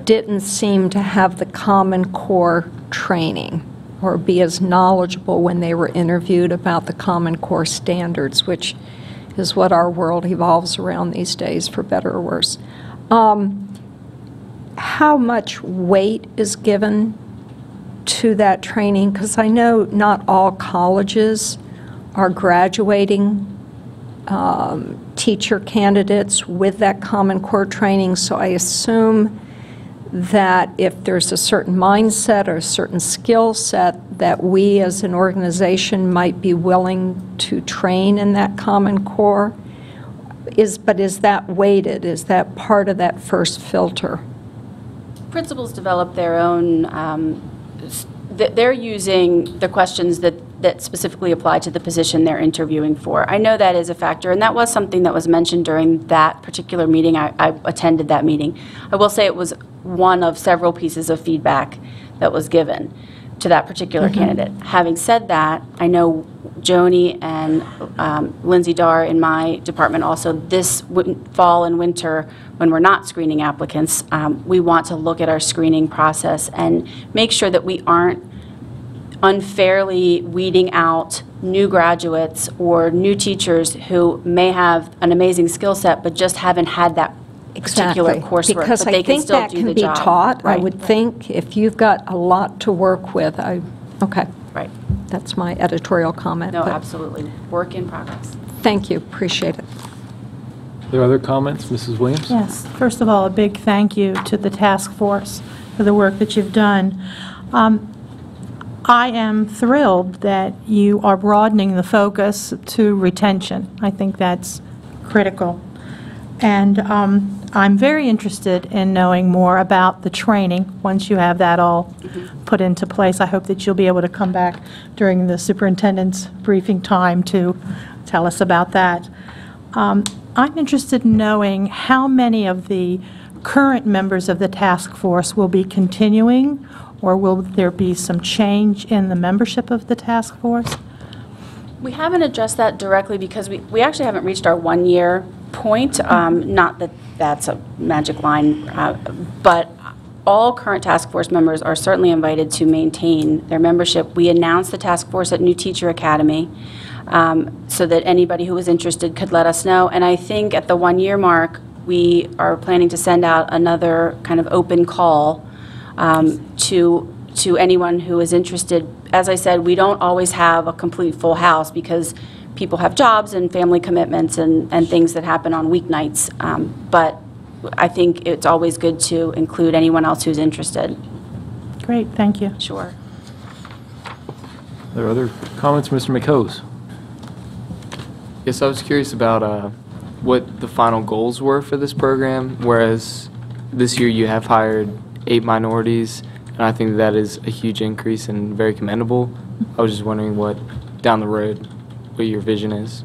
didn't seem to have the Common Core training or be as knowledgeable when they were interviewed about the Common Core standards, which is what our world evolves around these days, for better or worse. How much weight is given to that training? Because I know not all colleges are graduating teacher candidates with that Common Core training, so I assume that if there's a certain mindset or a certain skill set that we as an organization might be willing to train in that Common Core. But is that weighted? Is that part of that first filter? Principals develop their own, they're using the questions that specifically apply to the position they're interviewing for. I know that is a factor, and that was something that was mentioned during that particular meeting. I attended that meeting. I will say it was one of several pieces of feedback that was given to that particular candidate. Having said that, I know Joni and Lindsay Darr in my department also, this fall and winter, when we're not screening applicants, we want to look at our screening process and make sure that we aren't unfairly weeding out new graduates or new teachers who may have an amazing skill set but just haven't had that particular coursework. Because but they I think can still that do can the be job. taught. I Right. would think if you've got a lot to work with, okay. Right. That's my editorial comment. No, but absolutely. Work in progress. Thank you, appreciate it. Are there other comments, Mrs. Williams? Yes. First of all, a big thank you to the task force for the work that you've done. I am thrilled that you are broadening the focus to retention. I think that's critical. And I'm very interested in knowing more about the training once you have that all put into place. I hope that you'll be able to come back during the superintendent's briefing time to tell us about that. I'm interested in knowing how many of the current members of the task force will be continuing, or will there be some change in the membership of the task force? We haven't addressed that directly because we actually haven't reached our one-year point. Not that that's a magic line, but all current task force members are certainly invited to maintain their membership. We announced the task force at New Teacher Academy so that anybody who was interested could let us know. And I think at the one-year mark, we are planning to send out another kind of open call to anyone who is interested. As I said, we don't always have a complete full house because people have jobs and family commitments and things that happen on weeknights. But I think it's always good to include anyone else who's interested. Great, thank you. Sure. Are there other comments, Mr. McHose? Yes, I was curious about what the final goals were for this program, whereas this year you have hired 8 minorities, and I think that is a huge increase and very commendable. I was just wondering what, down the road, what your vision is.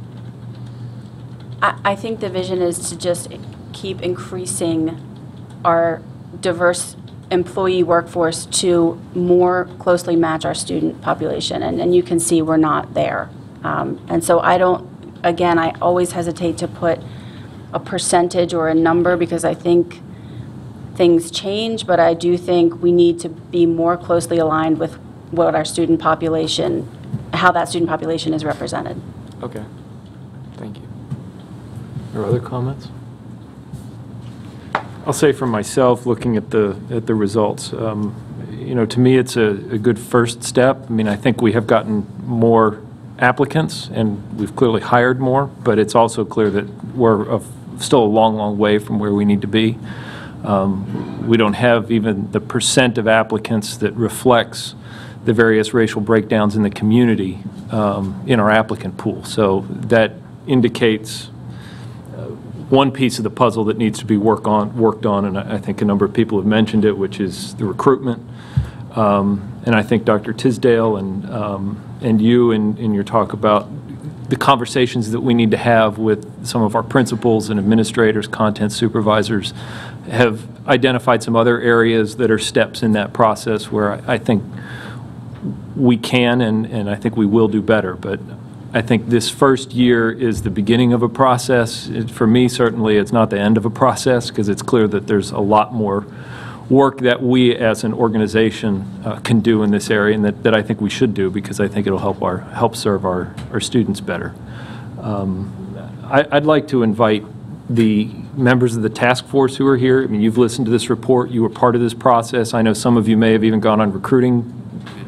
I think the vision is to just keep increasing our diverse employee workforce to more closely match our student population, and you can see we're not there. And so I always hesitate to put a percentage or a number because I think things change, but I do think we need to be more closely aligned with what our student population, how that student population is represented. Okay. Thank you. Are there other comments? I'll say for myself, looking at the results, to me, it's a good first step. I mean, I think we have gotten more applicants, and we've clearly hired more, but it's also clear that we're still a long, long way from where we need to be. We don't have even the percent of applicants that reflects the various racial breakdowns in the community in our applicant pool. So that indicates one piece of the puzzle that needs to be worked on, and I think a number of people have mentioned it, which is the recruitment. And I think Dr. Tisdale and you in your talk about the conversations that we need to have with some of our principals and administrators, content supervisors, have identified some other areas that are steps in that process where I think we can and I think we will do better. But I think this first year is the beginning of a process. For me, certainly, it's not the end of a process, because it's clear that there's a lot more work that we as an organization can do in this area, and that I think we should do, because I think it'll help serve our students better. I'd like to invite the members of the task force who are here. I mean, you've listened to this report. You were part of this process. I know some of you may have even gone on recruiting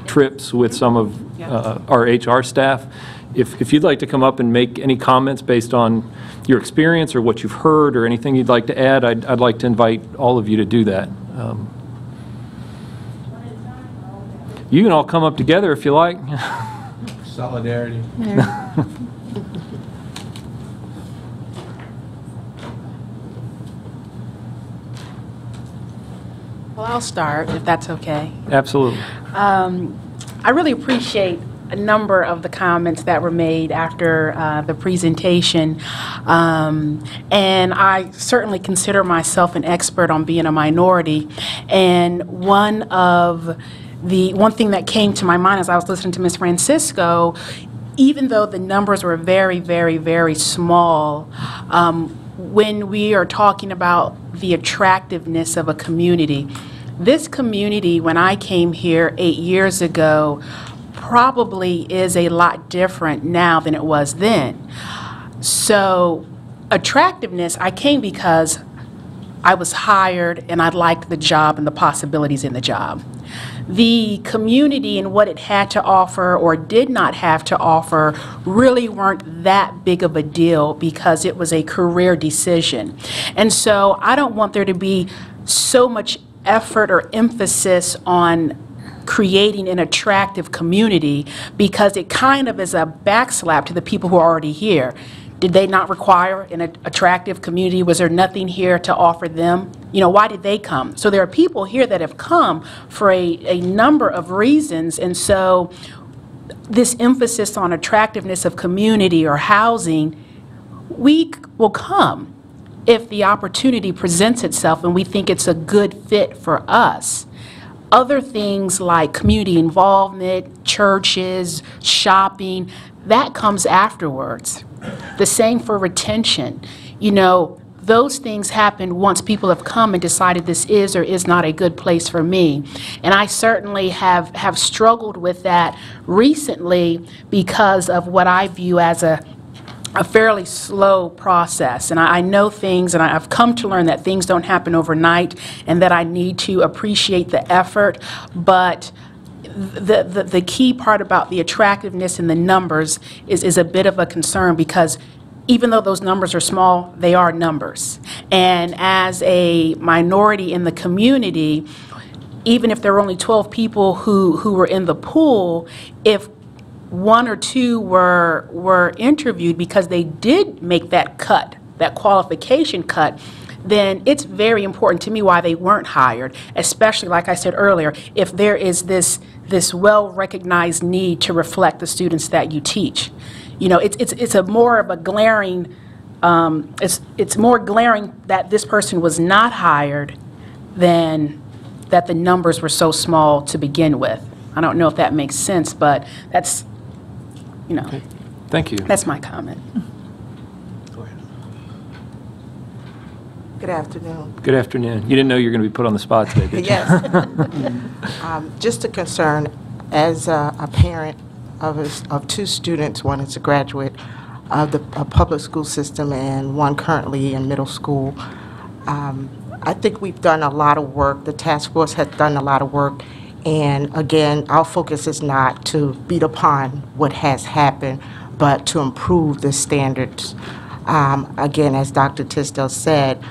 trips with some of our HR staff. If you'd like to come up and make any comments based on your experience or what you've heard or anything you'd like to add, I'd like to invite all of you to do that. You can all come up together if you like. Solidarity. Well, I'll start, if that's okay. Absolutely. I really appreciate a number of the comments that were made after the presentation. And I certainly consider myself an expert on being a minority. And one thing that came to my mind as I was listening to Ms. Francisco, even though the numbers were very, very, very small, when we are talking about the attractiveness of a community, this community, when I came here 8 years ago, probably is a lot different now than it was then. So attractiveness, I came because I was hired and I liked the job and the possibilities in the job. The community and what it had to offer or did not have to offer really weren't that big of a deal, because it was a career decision. And so I don't want there to be so much effort or emphasis on creating an attractive community, because it kind of is a backslap to the people who are already here. Did they not require an attractive community? Was there nothing here to offer them? You know, why did they come? So there are people here that have come for a number of reasons, and so this emphasis on attractiveness of community or housing, we will come if the opportunity presents itself and we think it's a good fit for us. Other things like community involvement, churches, shopping, that comes afterwards. The same for retention. You know, those things happen once people have come and decided this is or is not a good place for me. And I certainly have struggled with that recently because of what I view as a fairly slow process. And I know things, and I've come to learn that things don't happen overnight and that I need to appreciate the effort. But the key part about the attractiveness and the numbers is a bit of a concern, because even though those numbers are small, they are numbers. And as a minority in the community, even if there were only 12 people who were in the pool, if one or two were interviewed because they did make that cut, that qualification cut, then it's very important to me why they weren't hired, especially, like I said earlier, if there is this well-recognized need to reflect the students that you teach. You know, it's a more of a glaring, it's more glaring that this person was not hired than that the numbers were so small to begin with. I don't know if that makes sense, but that's, you know. Okay. Thank you. That's my comment. Good afternoon. Good afternoon. You didn't know you were going to be put on the spot today, did you? Yes. Just a concern, as a parent of two students, one is a graduate of the public school system and one currently in middle school. I think we've done a lot of work, the task force has done a lot of work And again, our focus is not to beat upon what has happened, but to improve the standards. Again, as Dr. Tisdale said,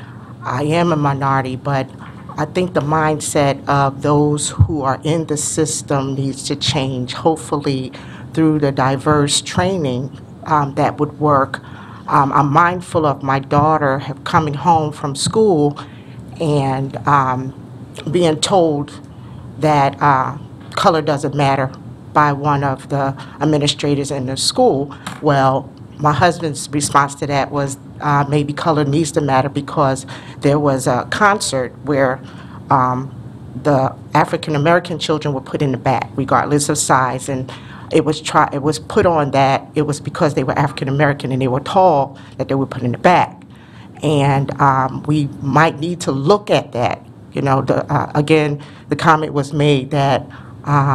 I am a minority, but I think the mindset of those who are in the system needs to change, hopefully through the diverse training that would work. I'm mindful of my daughter coming home from school and being told that color doesn't matter by one of the administrators in the school. Well, my husband's response to that was maybe color needs to matter because there was a concert where the African American children were put in the back, regardless of size, and it was put on that it was because they were African American and they were tall that they were put in the back, and we might need to look at that. You know, again, the comment was made that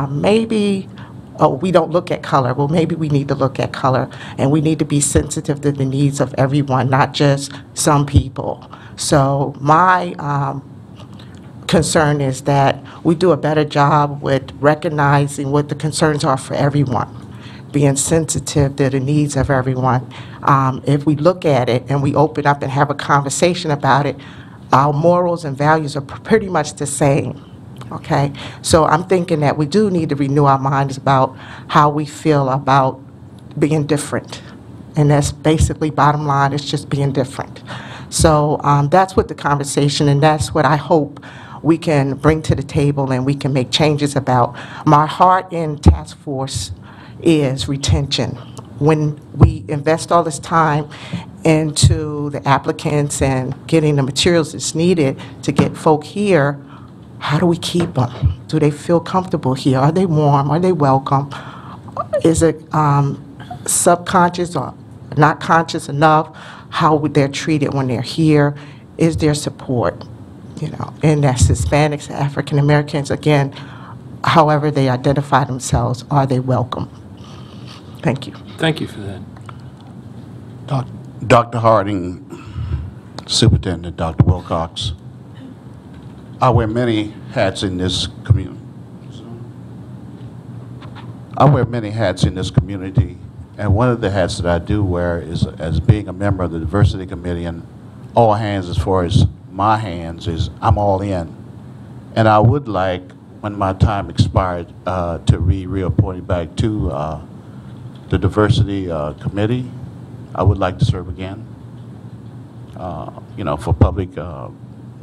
maybe. Oh, we don't look at color. Well, maybe we need to look at color, and we need to be sensitive to the needs of everyone, not just some people. So my concern is that we do a better job with recognizing what the concerns are for everyone, being sensitive to the needs of everyone. If we look at it and we open up and have a conversation about it, our morals and values are pretty much the same. Okay, so I'm thinking that we do need to renew our minds about how we feel about being different. And that's basically bottom line, it's just being different. So that's what the conversation, and that's what I hope we can bring to the table and we can make changes about. My heart in task force is retention. When we invest all this time into the applicants and getting the materials that's needed to get folk here, how do we keep them? Do they feel comfortable here? Are they warm? Are they welcome? Is it subconscious or not conscious enough how they're treated when they're here? Is there support? You know, and that's Hispanics, African Americans, again, however they identify themselves, are they welcome? Thank you. Thank you for that. Dr. Harding, Superintendent Dr. Wilcox. I wear many hats in this community. And one of the hats that I do wear is as being a member of the Diversity Committee, and all hands as far as my hands is I'm all in. And I would like, when my time expired, to be reappointed back to the Diversity Committee. I would like to serve again. You know, for public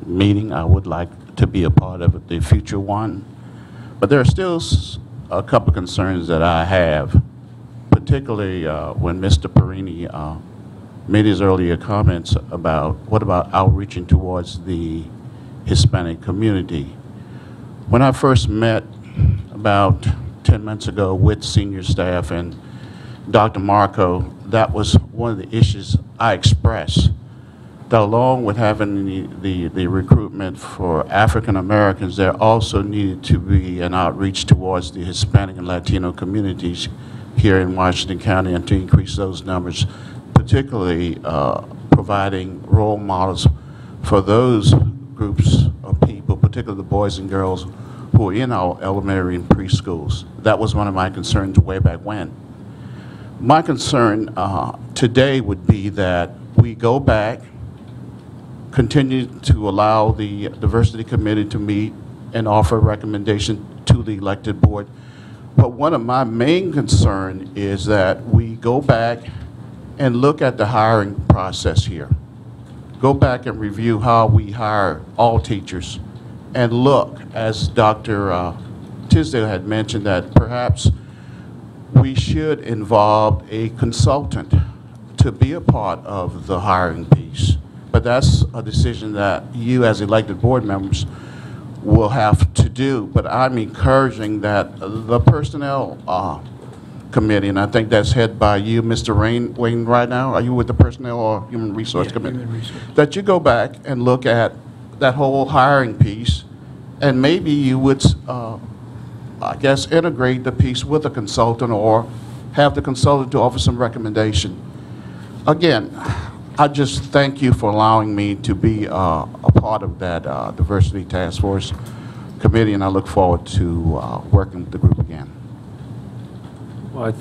meeting, I would like to be a part of the future one. But there are still a couple of concerns that I have, particularly when Mr. Perini made his earlier comments about what about outreaching towards the Hispanic community. When I first met about 10 months ago with senior staff and Dr. Marco, that was one of the issues I expressed, that along with having the recruitment for African Americans, there also needed to be an outreach towards the Hispanic and Latino communities here in Washington County, and to increase those numbers, particularly providing role models for those groups of people, particularly the boys and girls who are in our elementary and preschools. That was one of my concerns way back when. My concern today would be that we go back, continue to allow the Diversity Committee to meet and offer a recommendation to the elected board. But one of my main concerns is that we go back and look at the hiring process here. Go back and review how we hire all teachers, and look, as Dr. Tisdale had mentioned, that perhaps we should involve a consultant to be a part of the hiring piece. But that's a decision that you as elected board members will have to do. But I'm encouraging that the personnel committee, and I think that's headed by you, Mr. Wayne, right now. Are you with the personnel or human resource committee? Human resource. That you go back and look at that whole hiring piece, and maybe you would, I guess, integrate the piece with a consultant, or have the consultant to offer some recommendation. Again, I just thank you for allowing me to be a part of that diversity task force. committee, and I look forward to working with the group again. Well,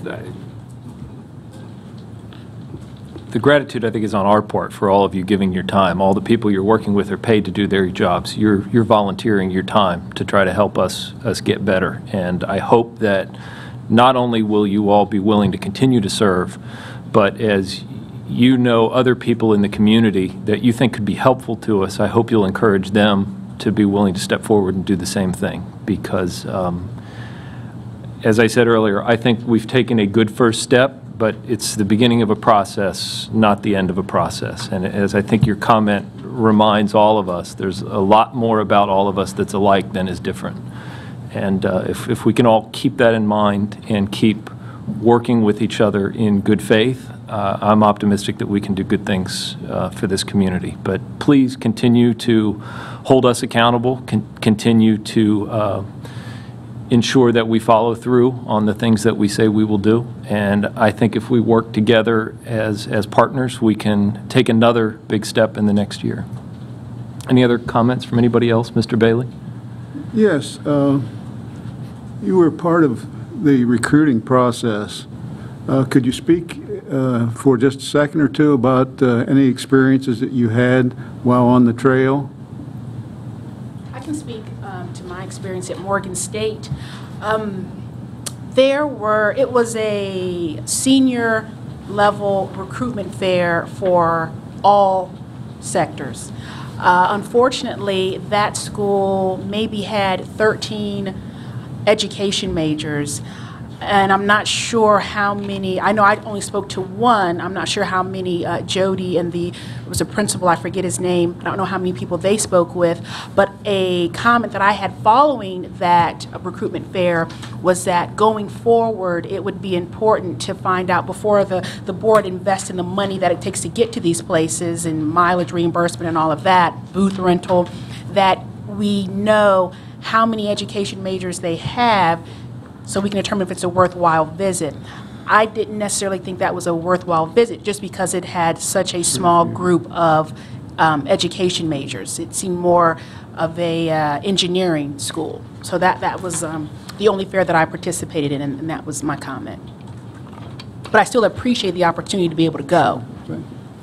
the gratitude, I think, is on our part for all of you giving your time. All the people you're working with are paid to do their jobs. You're volunteering your time to try to help us get better. And I hope that not only will you all be willing to continue to serve, but as you know other people in the community that you think could be helpful to us, I hope you'll encourage them to be willing to step forward and do the same thing. Because, as I said earlier, I think we've taken a good first step, but it's the beginning of a process, not the end of a process. And as I think your comment reminds all of us, there's a lot more about all of us that's alike than is different. And if we can all keep that in mind and keep working with each other in good faith, I'm optimistic that we can do good things for this community. But please continue to hold us accountable, continue to ensure that we follow through on the things that we say we will do. And I think if we work together as partners, we can take another big step in the next year. Any other comments from anybody else? Mr. Bailey? Yes. You were part of the recruiting process. Could you speak for just a second or two about any experiences that you had while on the trail? I can speak to my experience at Morgan State. It was a senior level recruitment fair for all sectors. Unfortunately, that school maybe had 13 education majors. And I'm not sure how many, I know I only spoke to one, I'm not sure how many Jody and it was a principal, I forget his name, I don't know how many people they spoke with, but a comment that I had following that recruitment fair was that going forward, it would be important to find out before the board invests in the money that it takes to get to these places and mileage reimbursement and all of that, booth rental, that we know how many education majors they have so we can determine if it's a worthwhile visit. I didn't necessarily think that was a worthwhile visit just because it had such a small group of education majors. It seemed more of a engineering school. So that was the only fair that I participated in, and that was my comment. But I still appreciate the opportunity to be able to go.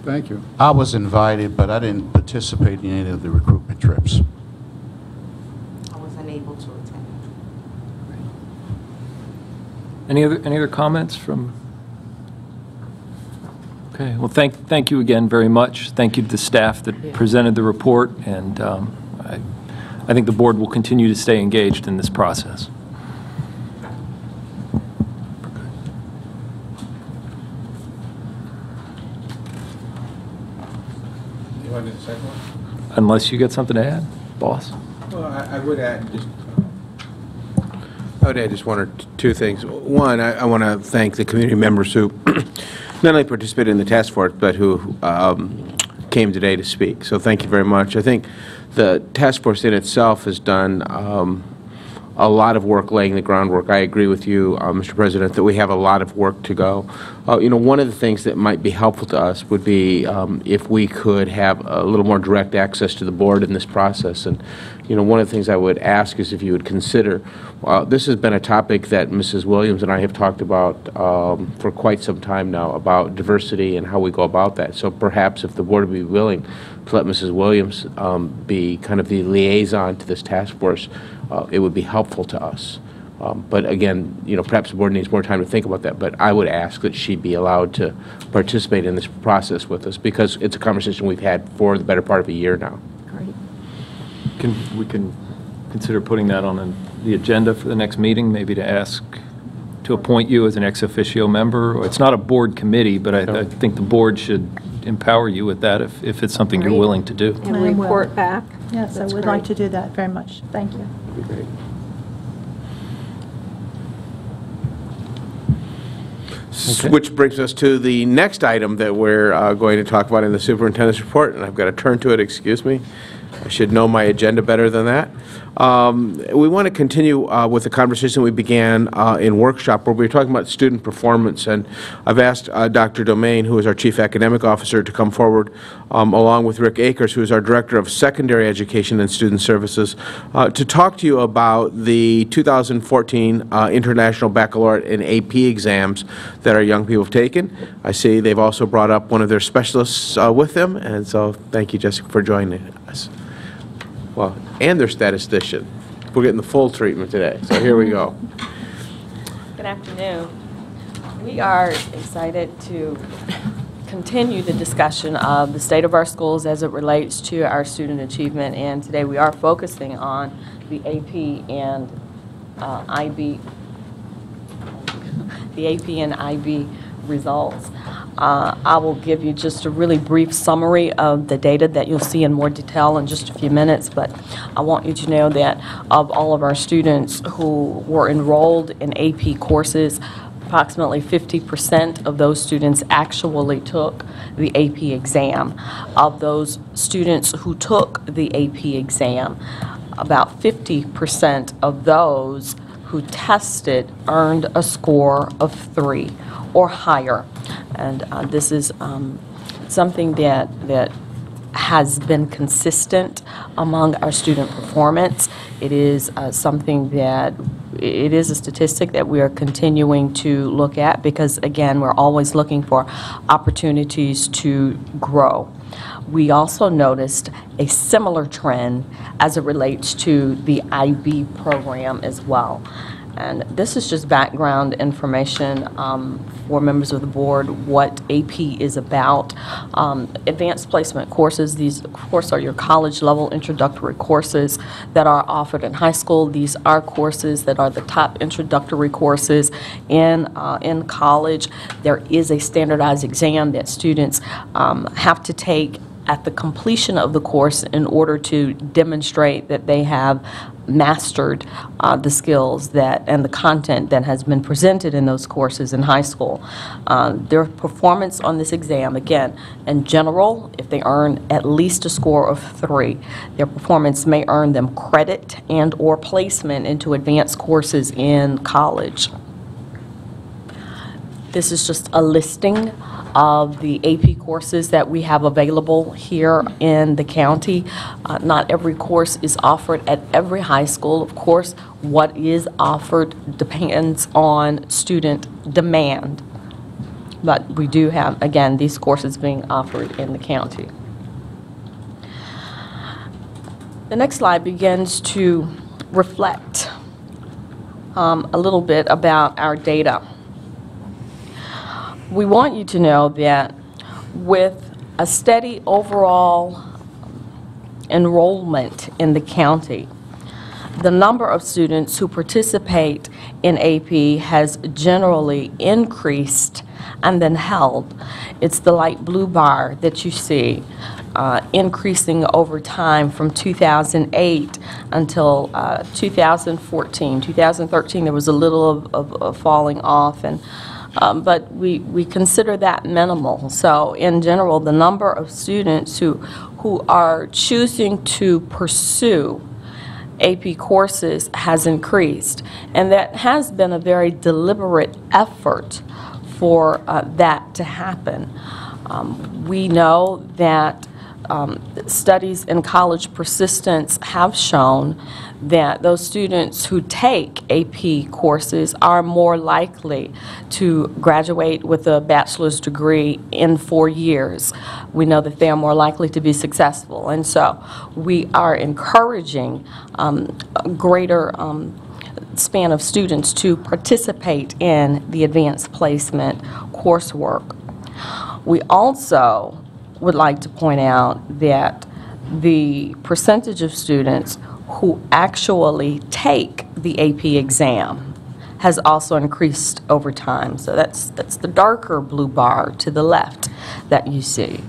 Thank you. I was invited, but I didn't participate in any of the recruitment trips. I was unable to attend. Any other comments from? Okay. Well, thank you again very much. Thank you to the staff that presented the report, and I think the board will continue to stay engaged in this process. You want to do the second one? Unless you got something to add, boss. Well, I would add just one or two things. One, I want to thank the community members who not only participated in the task force, but who came today to speak. So thank you very much. I think the task force in itself has done a lot of work laying the groundwork. I agree with you, Mr. President, that we have a lot of work to go. You know, one of the things that might be helpful to us would be if we could have a little more direct access to the board in this process. And, you know, one of the things I would ask is if you would consider, this has been a topic that Mrs. Williams and I have talked about for quite some time now, about diversity and how we go about that. So perhaps if the board would be willing to let Mrs. Williams be kind of the liaison to this task force, it would be helpful to us. But again, you know, perhaps the board needs more time to think about that. But I would ask that she be allowed to participate in this process with us, because it's a conversation we've had for the better part of a year now. Great. We can consider putting that on the agenda for the next meeting, maybe to ask to appoint you as an ex officio member. It's not a board committee, but I think the board should empower you with that if it's something you're willing to do. And report back. Yes, I would like to do that very much. Thank you. That'd be great. Okay. Which brings us to the next item that we're going to talk about in the superintendent's report, and I've got to turn to it, excuse me. I should know my agenda better than that. We want to continue with the conversation we began in workshop where we were talking about student performance, and I've asked Dr. Domain, who is our Chief Academic Officer, to come forward along with Rick Akers, who is our Director of Secondary Education and Student Services, to talk to you about the 2014 International Baccalaureate and AP exams that our young people have taken. I see they've also brought up one of their specialists with them, and so thank you, Jessica, for joining us. Well, and their statistician. We're getting the full treatment today, so here we go. Good afternoon. We are excited to continue the discussion of the state of our schools as it relates to our student achievement, and today we are focusing on the AP and IB, the AP and IB results. I will give you just a really brief summary of the data that you'll see in more detail in just a few minutes, but I want you to know that of all of our students who were enrolled in AP courses, approximately 50% of those students actually took the AP exam. Of those students who took the AP exam, about 50% of those who tested earned a score of 3 or higher. And this is something that has been consistent among our student performance. It is something that it is a statistic that we are continuing to look at because, again, we're always looking for opportunities to grow. We also noticed a similar trend as it relates to the IB program as well. And this is just background information for members of the board, what AP is about. Advanced placement courses, these of course are your college level introductory courses that are offered in high school. These are courses that are the top introductory courses in college. There is a standardized exam that students have to take at the completion of the course in order to demonstrate that they have mastered the skills that and the content that has been presented in those courses in high school. Their performance on this exam, again, in general, if they earn at least a score of 3, their performance may earn them credit and or placement into advanced courses in college. This is just a listing of the AP courses that we have available here in the county. Not every course is offered at every high school. Of course, what is offered depends on student demand. But we do have, again, these courses being offered in the county. The next slide begins to reflect a little bit about our data. We want you to know that with a steady overall enrollment in the county, the number of students who participate in AP has generally increased and then held. It's the light blue bar that you see increasing over time from 2008 until 2014. 2013 there was a little of falling off, and but we consider that minimal. So in general, the number of students who are choosing to pursue AP courses has increased, and that has been a very deliberate effort for that to happen. We know that studies in college persistence have shown that those students who take AP courses are more likely to graduate with a bachelor's degree in 4 years. We know that they are more likely to be successful, and so we are encouraging a greater span of students to participate in the advanced placement coursework. We also would like to point out that the percentage of students who actually take the AP exam has also increased over time. So that's the darker blue bar to the left that you see.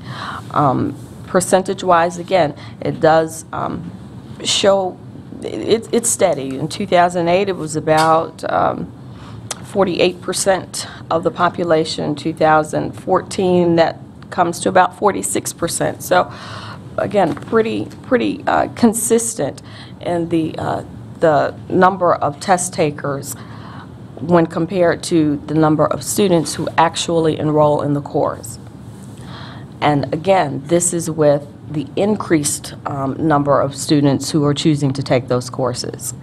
Percentage-wise, again, it does show it's steady. In 2008, it was about 48% of the population. In 2014, that comes to about 46%. So again, pretty consistent in the number of test takers when compared to the number of students who actually enroll in the course. And again, this is with the increased number of students who are choosing to take those courses.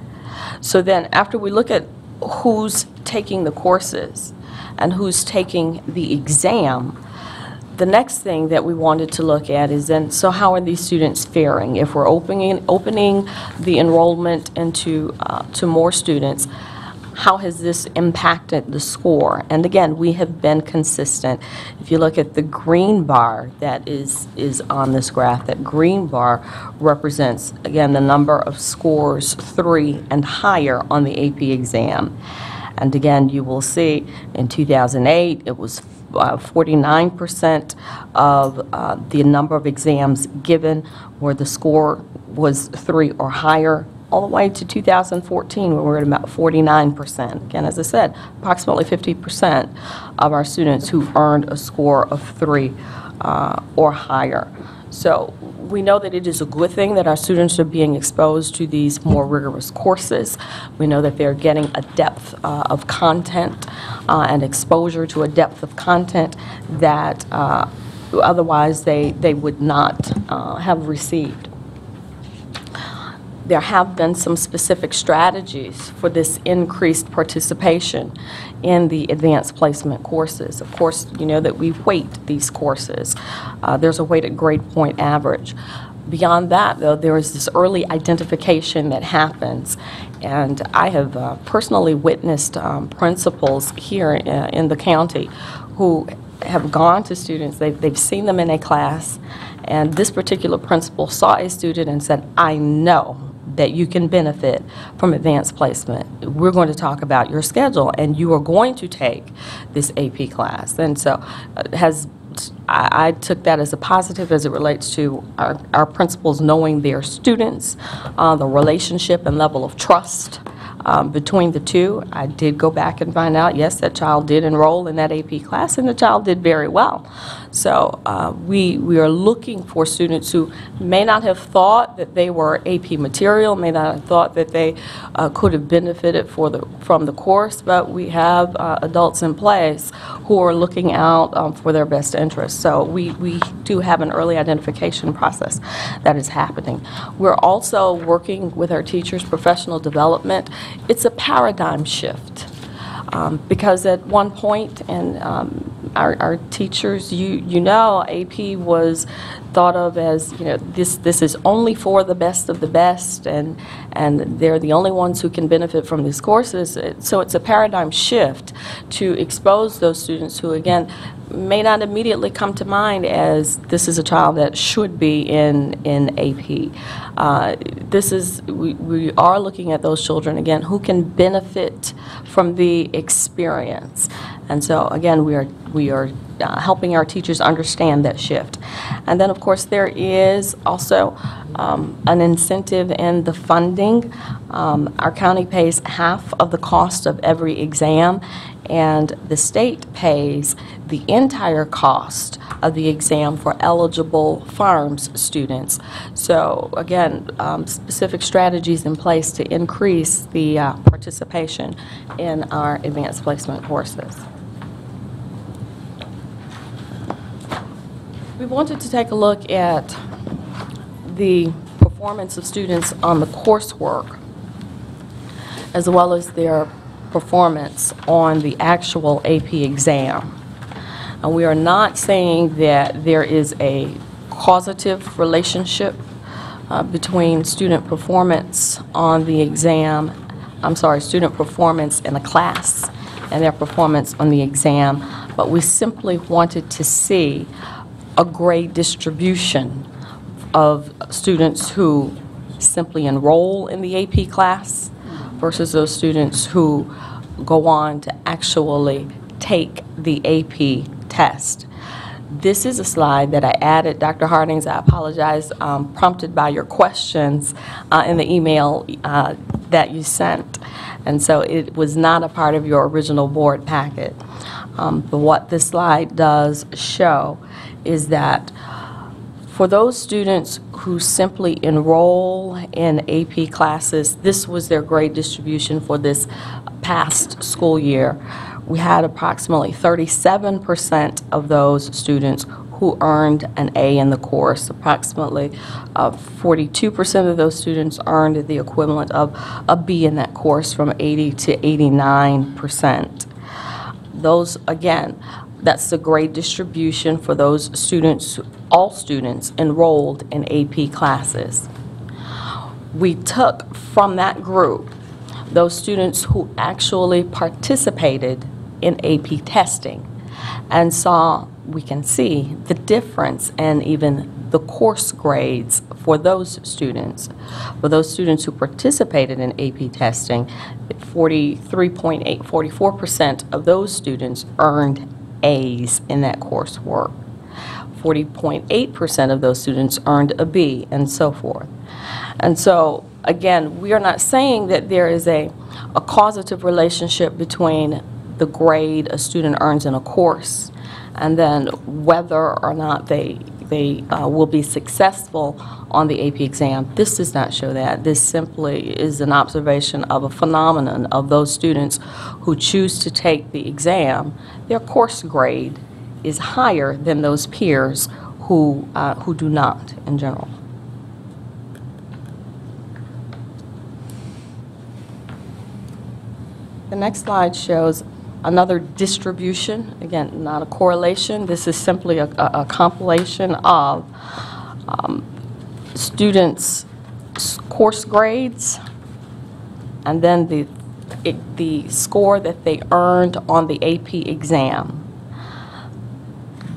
So then after we look at who's taking the courses and who's taking the exam, the next thing that we wanted to look at is then, so how are these students faring? If we're opening the enrollment into to more students, how has this impacted the score? And again, we have been consistent. If you look at the green bar that is on this graph, that green bar represents, again, the number of scores 3 and higher on the AP exam. And again, you will see in 2008, it was 49% of the number of exams given where the score was 3 or higher, all the way to 2014, where we're at about 49%. Again, as I said, approximately 50% of our students who earned a score of 3 or higher. So we know that it is a good thing that our students are being exposed to these more rigorous courses. We know that they're getting a depth of content and exposure to a depth of content that otherwise they would not have received. There have been some specific strategies for this increased participation in the advanced placement courses. Of course, you know that we weight these courses. There's a weighted grade point average. Beyond that, though, there is this early identification that happens. And I have personally witnessed principals here in the county who have gone to students, they've seen them in a class, and this particular principal saw a student and said, I know that you can benefit from advanced placement. We're going to talk about your schedule, and you are going to take this AP class. And so I took that as a positive as it relates to our principals knowing their students, the relationship and level of trust between the two. I did go back and find out, yes, that child did enroll in that AP class, and the child did very well. So we are looking for students who may not have thought that they were AP material, may not have thought that they could have benefited from the course, but we have adults in place who are looking out for their best interests. So we do have an early identification process that is happening. We're also working with our teachers' professional development. It's a paradigm shift. Because at one point, and our teachers, you know, AP was thought of as, you know, this is only for the best of the best, and they're the only ones who can benefit from these courses. So it's a paradigm shift to expose those students who, again, may not immediately come to mind as this is a child that should be in AP. We are looking at those children, again, who can benefit from the experience. And so, again, we are helping our teachers understand that shift. And then, of course, there is also an incentive in the funding. Our county pays half of the cost of every exam, and the state pays the entire cost of the exam for eligible FARMS students. So again, specific strategies in place to increase the participation in our advanced placement courses. We wanted to take a look at the performance of students on the coursework as well as their performance on the actual AP exam. And we are not saying that there is a causative relationship between student performance on the exam, student performance in a class and their performance on the exam, but we simply wanted to see a grade distribution of students who simply enroll in the AP class versus those students who go on to actually take the AP test. This is a slide that I added, Dr. Hardings, I apologize, prompted by your questions in the email that you sent. And so it was not a part of your original board packet. But what this slide does show is that For those students who simply enroll in AP classes, this was their grade distribution for this past school year. We had approximately 37% of those students who earned an A in the course. Approximately 42% of those students earned the equivalent of a B in that course, from 80 to 89%. Those, again, that's the grade distribution for those students, all students enrolled in AP classes. We took from that group those students who actually participated in AP testing and saw, we can see the difference in even the course grades for those students. For those students who participated in AP testing, 44% of those students earned A's in that coursework. 40.8% of those students earned a B, and so forth. And so, again, we are not saying that there is a causative relationship between the grade a student earns in a course and then whether or not they will be successful on the AP exam. This does not show that. This simply is an observation of a phenomenon of those students who choose to take the exam. Their course grade is higher than those peers who do not in general. The next slide shows another distribution. Again, not a correlation. This is simply a compilation of students' course grades and then the score that they earned on the AP exam.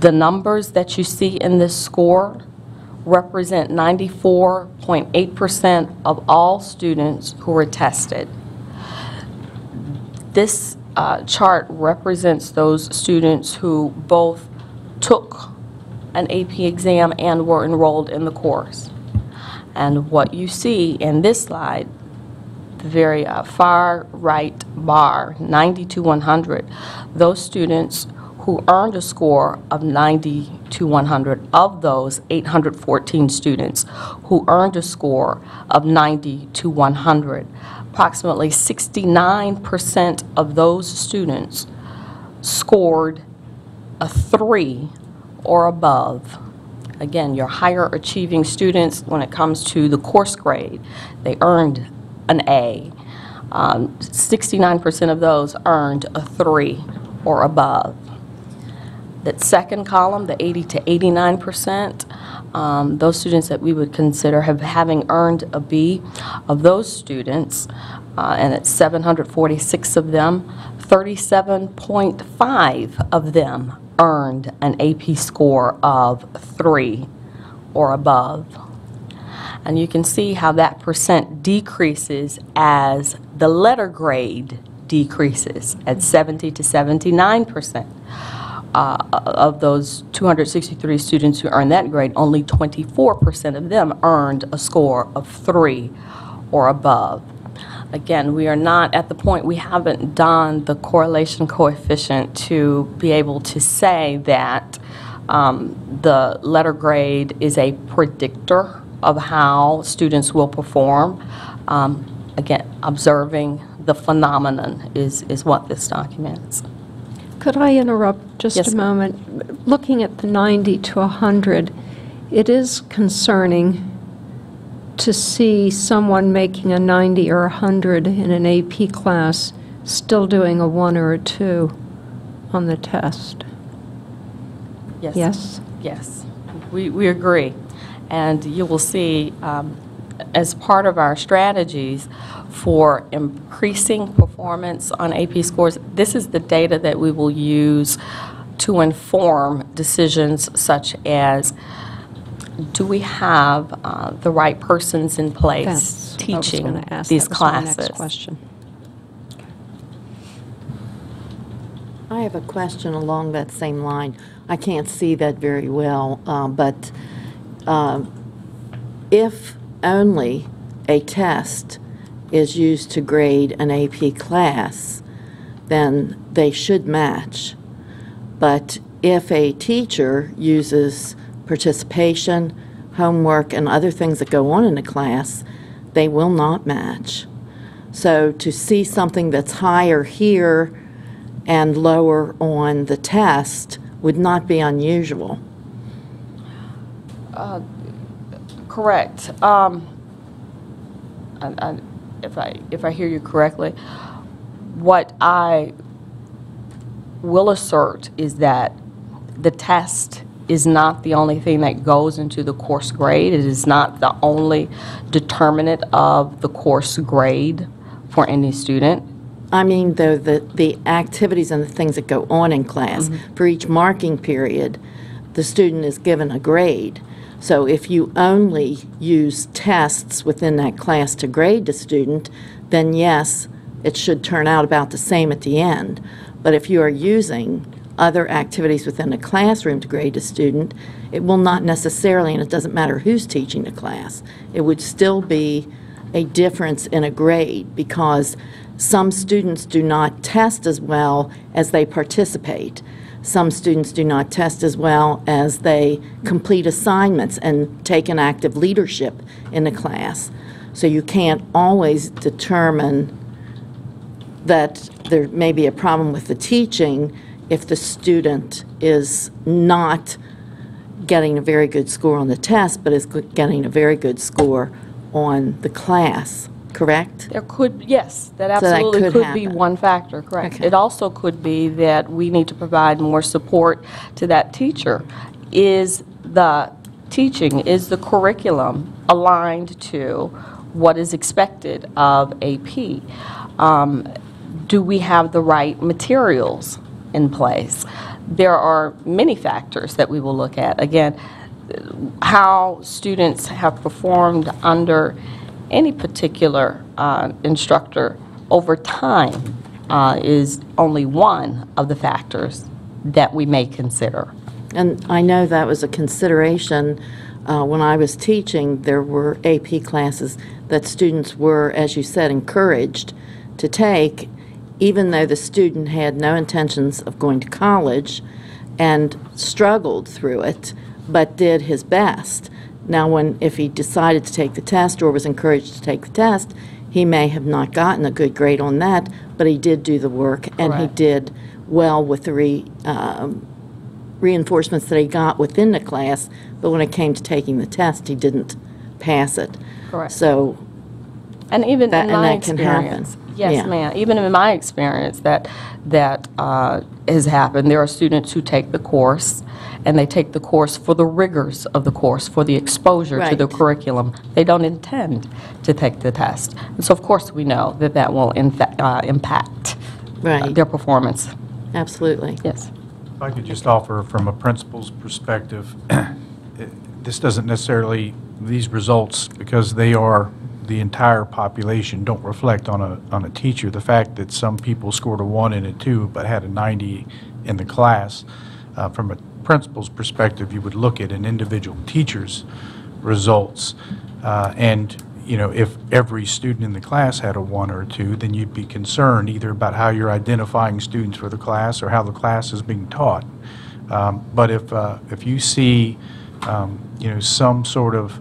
The numbers that you see in this score represent 94.8% of all students who were tested. This chart represents those students who both took an AP exam and were enrolled in the course. And what you see in this slide, the very far right bar, 90 to 100, those students who earned a score of 90 to 100, of those 814 students who earned a score of 90 to 100, approximately 69% of those students scored a 3 or above. Again, your higher achieving students, when it comes to the course grade, they earned an A. 69% of those earned a 3 or above. That second column, the 80 to 89%, those students that we would consider having earned a B, of those students, and it's 746 of them, 37.5 of them earned an AP score of 3 or above. And you can see how that percent decreases as the letter grade decreases at 70 to 79%. Of those 263 students who earned that grade, only 24% of them earned a score of 3 or above. Again, we are not at the point, we haven't done the correlation coefficient to be able to say that the letter grade is a predictor of how students will perform. Again, observing the phenomenon is what this documents. Could I interrupt just Yes, a moment? Looking at the 90 to 100, it is concerning to see someone making a 90 or 100 in an AP class still doing a 1 or a 2 on the test. Yes. Yes? Yes, we agree. And you will see, as part of our strategies for increasing performance on AP scores, this is the data that we will use to inform decisions such as, do we have the right persons in place teaching these classes? Next question. I have a question along that same line. I can't see that very well, but if only a test is used to grade an AP class, then they should match. But if a teacher uses participation, homework, and other things that go on in the class, they will not match. So to see something that's higher here and lower on the test would not be unusual. Correct. If I hear you correctly, what I will assert is that the test is not the only thing that goes into the course grade. It is not the only determinant of the course grade for any student. I mean, though, the activities and the things that go on in class, for each marking period, the student is given a grade. So if you only use tests within that class to grade the student, then yes, it should turn out about the same at the end. But if you are using other activities within the classroom to grade a student, it will not necessarily, and it doesn't matter who's teaching the class, it would still be a difference in a grade, because some students do not test as well as they participate. Some students do not test as well as they complete assignments and take an active leadership in the class. So you can't always determine that there may be a problem with the teaching if the student is not getting a very good score on the test, but is getting a very good score on the class, correct? There could, yes, that So that absolutely could could be happen. one factor, correct. Okay. It also could be that we need to provide more support to that teacher. Is the teaching, is the curriculum aligned to what is expected of AP? Do we have the right materials in place? There are many factors that we will look at. Again, how students have performed under any particular instructor over time is only one of the factors that we may consider. And I know that was a consideration when I was teaching. There were AP classes that students were, as you said, encouraged to take, even though the student had no intentions of going to college and struggled through it, but did his best. Now, if he decided to take the test or was encouraged to take the test, he may have not gotten a good grade on that, but he did do the work, and he Correct. did well with the reinforcements that he got within the class, but when it came to taking the test, he didn't pass it. Correct. So, And even That- in and my that can happen. experience, yes, Yeah. ma'am, even in my experience, that has happened. There are students who take the course, and they take the course for the rigors of the course, for the exposure to the Right. curriculum. They don't intend to take the test. And so, of course, we know that that will impact right, their performance. absolutely. Yes. If I could just offer from a principal's perspective, this doesn't necessarily, these results, because they are the entire population, don't reflect on a teacher. The fact that some people scored a 1 and a 2 but had a 90 in the class, from a principal's perspective, you would look at an individual teacher's results, and you know, if every student in the class had a 1 or a 2, then you'd be concerned either about how you're identifying students for the class or how the class is being taught. But if you see, you know, some sort of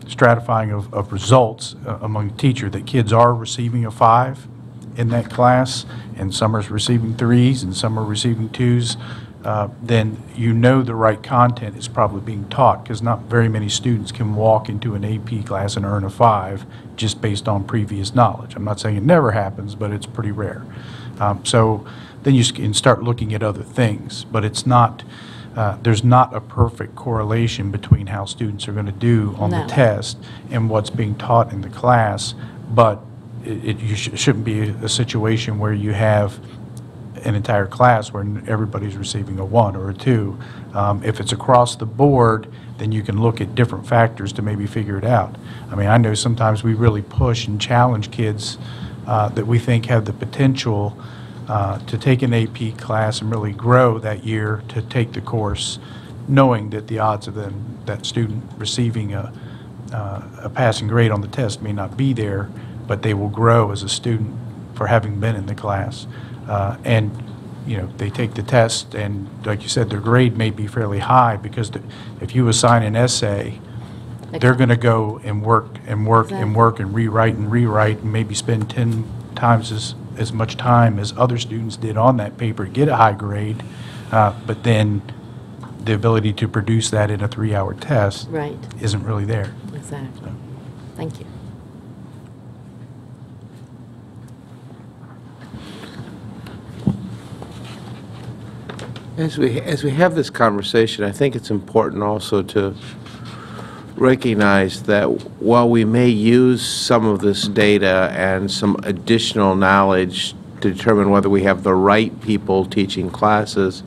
stratifying of results among the teacher, that kids are receiving a 5 in that class, and some are receiving 3s and some are receiving 2s, then you know the right content is probably being taught, because not very many students can walk into an AP class and earn a 5 just based on previous knowledge. I'm not saying it never happens, but it's pretty rare. So then you can start looking at other things, but it's not, there's not a perfect correlation between how students are going to do on the No. test and what's being taught in the class, but it shouldn't be a situation where you have an entire class where everybody's receiving a 1 or a 2. If it's across the board, then you can look at different factors to maybe figure it out. I mean, I know sometimes we really push and challenge kids that we think have the potential to take an AP class and really grow that year to take the course, knowing that the odds of them, that student receiving a passing grade on the test may not be there, but they will grow as a student for having been in the class. And they take the test, and like you said, their grade may be fairly high, because if you assign an essay, they're going to go and work and work and work and rewrite and maybe spend 10 times as much time as other students did on that paper to get a high grade, but then the ability to produce that in a 3-hour test isn't really there. Exactly. Thank you. As we have this conversation, I think it's important also to recognize that while we may use some of this data and some additional knowledge to determine whether we have the right people teaching classes,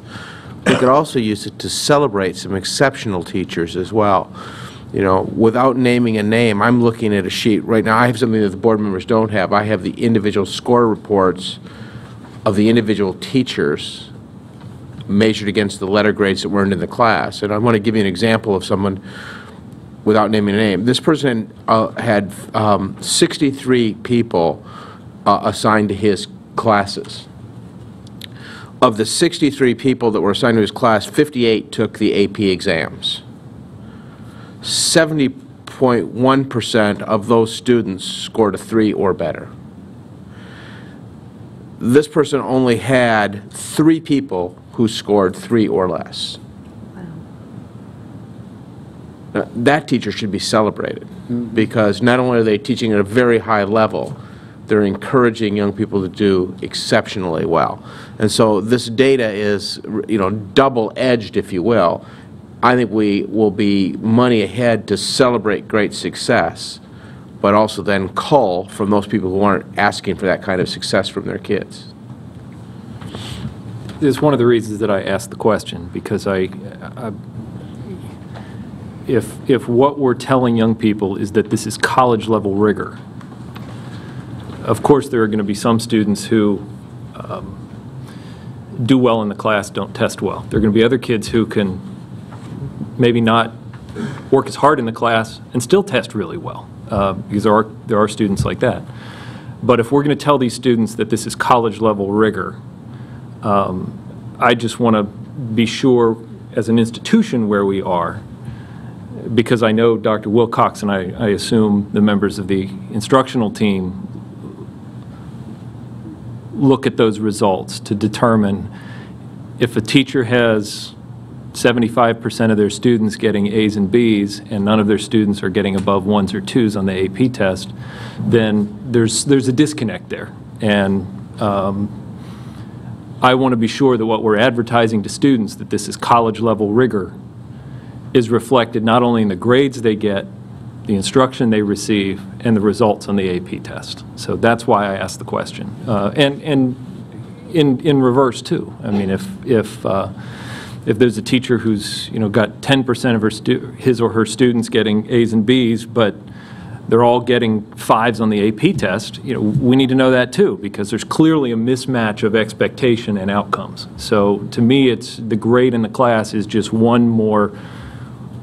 we could also use it to celebrate some exceptional teachers as well. Without naming a name, I'm looking at a sheet right now. I have something that the board members don't have. I have the individual score reports of the individual teachers measured against the letter grades that were earned in the class. And I want to give you an example of someone without naming a name. This person had 63 people assigned to his classes. Of the 63 people that were assigned to his class, 58 took the AP exams. 70.1% of those students scored a 3 or better. This person only had 3 people who scored 3 or less. Now, that teacher should be celebrated, because not only are they teaching at a very high level, they're encouraging young people to do exceptionally well. And so this data is, double-edged, if you will. I think we will be money ahead to celebrate great success, but also then cull from those people who aren't asking for that kind of success from their kids. It's one of the reasons that I asked the question, because if what we're telling young people is that this is college-level rigor, of course there are going to be some students who do well in the class, don't test well. There are going to be other kids who can maybe not work as hard in the class and still test really well, because there are students like that. But if we're going to tell these students that this is college-level rigor, I just want to be sure, as an institution where we are, because I know Dr. Wilcox and I assume the members of the instructional team look at those results to determine if a teacher has 75% of their students getting A's and B's and none of their students are getting above 1s or 2s on the AP test, then there's a disconnect there. And I want to be sure that what we're advertising to students, that this is college-level rigor, is reflected not only in the grades they get, the instruction they receive, and the results on the AP test. So that's why I asked the question. And in reverse, too. I mean, if there's a teacher who's got 10% of his or her students getting A's and B's, but they're all getting 5s on the AP test, we need to know that too, because there's clearly a mismatch of expectation and outcomes. So to me, it's the grade in the class is just one more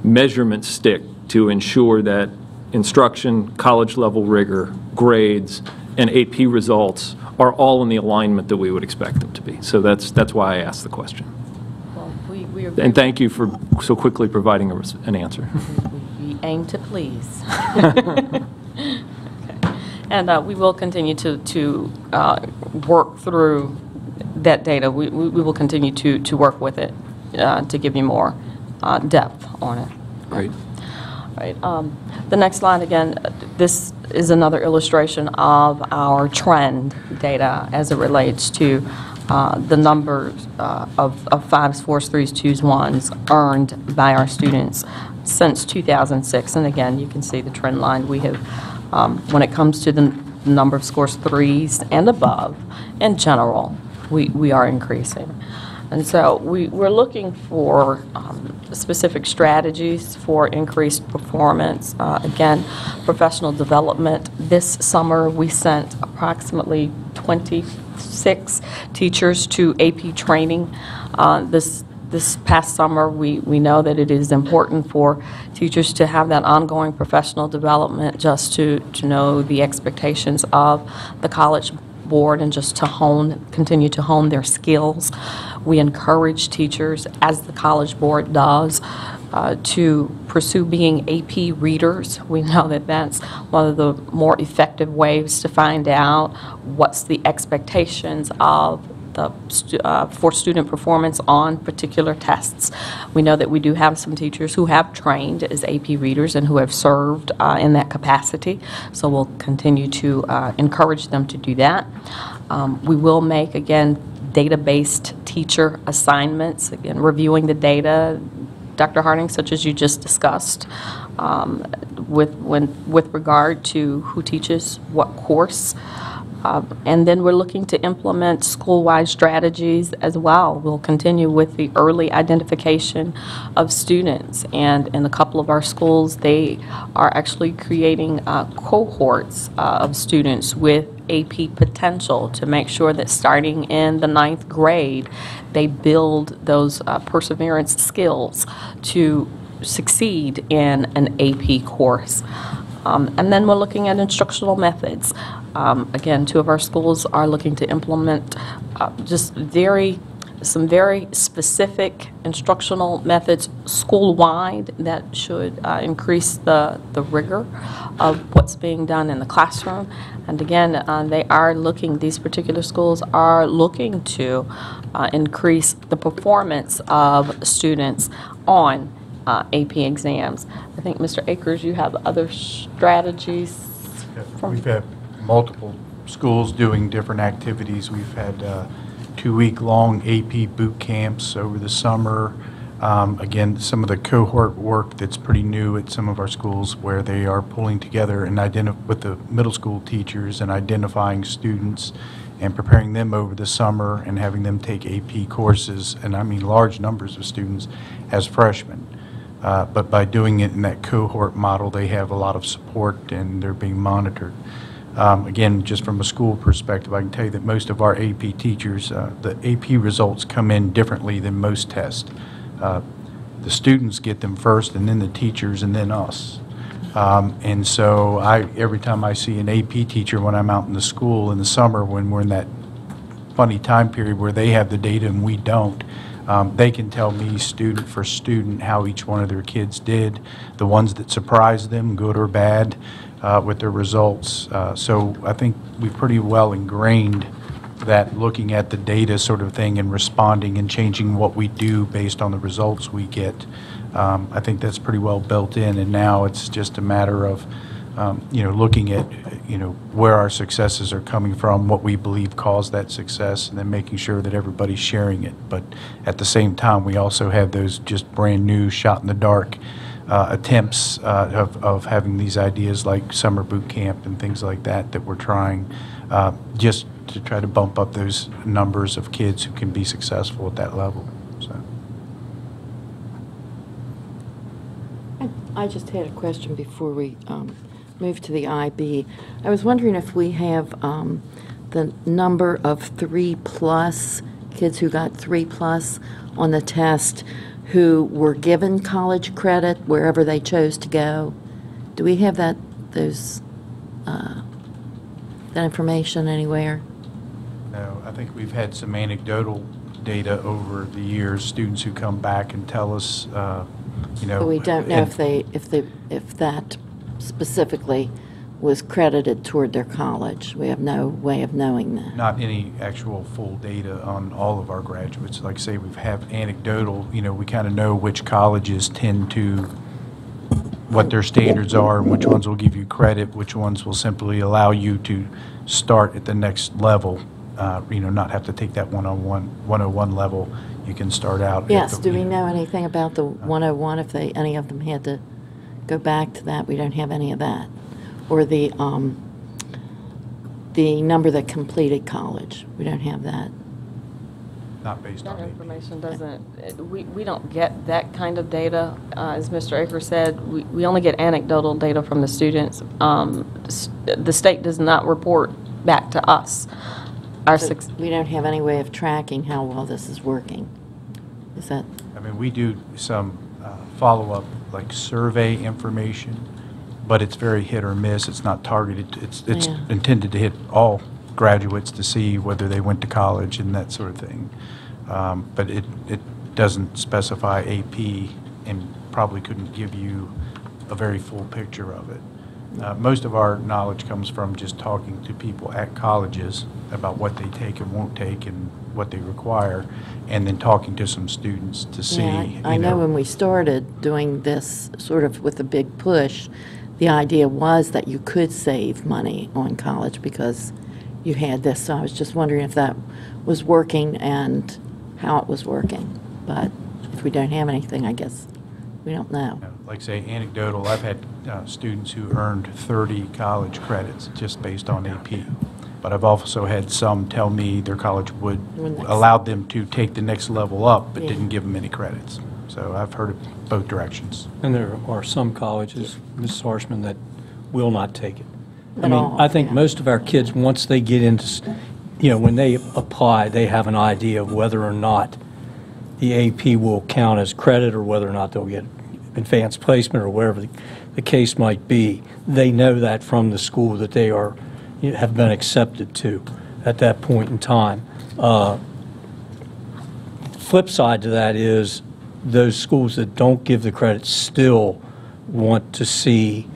measurement stick to ensure that instruction, college-level rigor, grades, and AP results are all in the alignment that we would expect them to be. So that's why I asked the question. Well, we are and thank you for so quickly providing an answer. We aim to please. Okay. And we will continue to work through that data. We will continue to work with it to give you more depth on it. Great. Right. The next slide, again, this is another illustration of our trend data as it relates to the numbers of 5s, 4s, 3s, 2s, 1s earned by our students since 2006. And again, you can see the trend line. We have, when it comes to the number of scores 3s and above, in general, we are increasing. And so we're looking for specific strategies for increased performance. Again, professional development. This summer, we sent approximately 26 teachers to AP training. This past summer, we know that it is important for teachers to have that ongoing professional development, just to know the expectations of the college board and just to continue to hone their skills. We encourage teachers, as the College Board does, to pursue being AP readers. We know that that's one of the more effective ways to find out what's the expectations of for student performance on particular tests. We know that we do have some teachers who have trained as AP readers and who have served in that capacity, so we'll continue to encourage them to do that. We will make, again, data-based teacher assignments, again, reviewing the data, Dr. Harding, such as you just discussed, with regard to who teaches what course. And then we're looking to implement school-wide strategies as well. We'll continue with the early identification of students. And in a couple of our schools, they are actually creating cohorts of students with AP potential to make sure that starting in the 9th grade, they build those perseverance skills to succeed in an AP course. And then we're looking at instructional methods. Again, 2 of our schools are looking to implement some very specific instructional methods school-wide that should increase the rigor of what's being done in the classroom. And again, these particular schools are looking to increase the performance of students on AP exams. I think, Mr. Akers, you have other strategies? We've had multiple schools doing different activities. We've had 2-week-long AP boot camps over the summer. Again, some of the cohort work that's pretty new at some of our schools, where they are pulling together and with the middle school teachers and identifying students and preparing them over the summer and having them take AP courses, and I mean large numbers of students as freshmen. But by doing it in that cohort model, they have a lot of support and they're being monitored. Again, just from a school perspective, I can tell you that most of our AP teachers, the AP results come in differently than most tests. The students get them first, and then the teachers, and then us. And so every time I see an AP teacher when I'm out in the school in the summer, when we're in that funny time period where they have the data and we don't, they can tell me student for student how each one of their kids did, the ones that surprised them, good or bad, with their results. So I think we've pretty well ingrained that looking at the data sort of thing and responding and changing what we do based on the results we get. I think that's pretty well built in, and now it's just a matter of looking at where our successes are coming from, what we believe caused that success, and then making sure that everybody's sharing it. But at the same time, we also have those just brand new shot in the dark attempts of having these ideas like summer boot camp and things like that we're trying just to try to bump up those numbers of kids who can be successful at that level. So. I just had a question before we move to the IB. I was wondering if we have the number of 3+ kids who got 3+ on the test who were given college credit wherever they chose to go. Do we have that information anywhere? No, I think we've had some anecdotal data over the years, students who come back and tell us, But we don't know if that specifically was credited toward their college. We have no way of knowing that. Not any actual full data on all of our graduates. Like I say, we have anecdotal, we kind of know which colleges tend to, what their standards are, and which ones will give you credit, which ones will simply allow you to start at the next level, not have to take that 101 level. You can start out. Yes, do we know anything about the 101, if any of them had to go back to that? We don't have any of that. Or the number that completed college, we don't have that. Not based on that information we don't get that kind of data. As Mr. Akers said, we only get anecdotal data from the students. The state does not report back to us. We don't have any way of tracking how well this is working. Is that? I mean, we do some follow-up, like survey information, but it's very hit or miss. It's not targeted. It's intended to hit all graduates to see whether they went to college and that sort of thing. But it doesn't specify AP and probably couldn't give you a very full picture of it. Most of our knowledge comes from just talking to people at colleges about what they take and won't take and what they require, and then talking to some students to see. Yeah, I know when we started doing this sort of with a big push, the idea was that you could save money on college because you had this. So I was just wondering if that was working and how it was working. But if we don't have anything, I guess we don't know. Like say anecdotal, I've had students who earned 30 college credits just based on AP. But I've also had some tell me their college would allowed them to take the next level up, but didn't give them any credits. So I've heard it both directions. And there are some colleges, Mrs. Harshman, that will not take it. I At mean, all, I think most of our kids, once they get into, when they apply, they have an idea of whether or not the AP will count as credit or whether or not they'll get advanced placement or whatever the case might be. They know that from the school that they have been accepted to at that point in time. Flip side to that is those schools that don't give the credit still want to see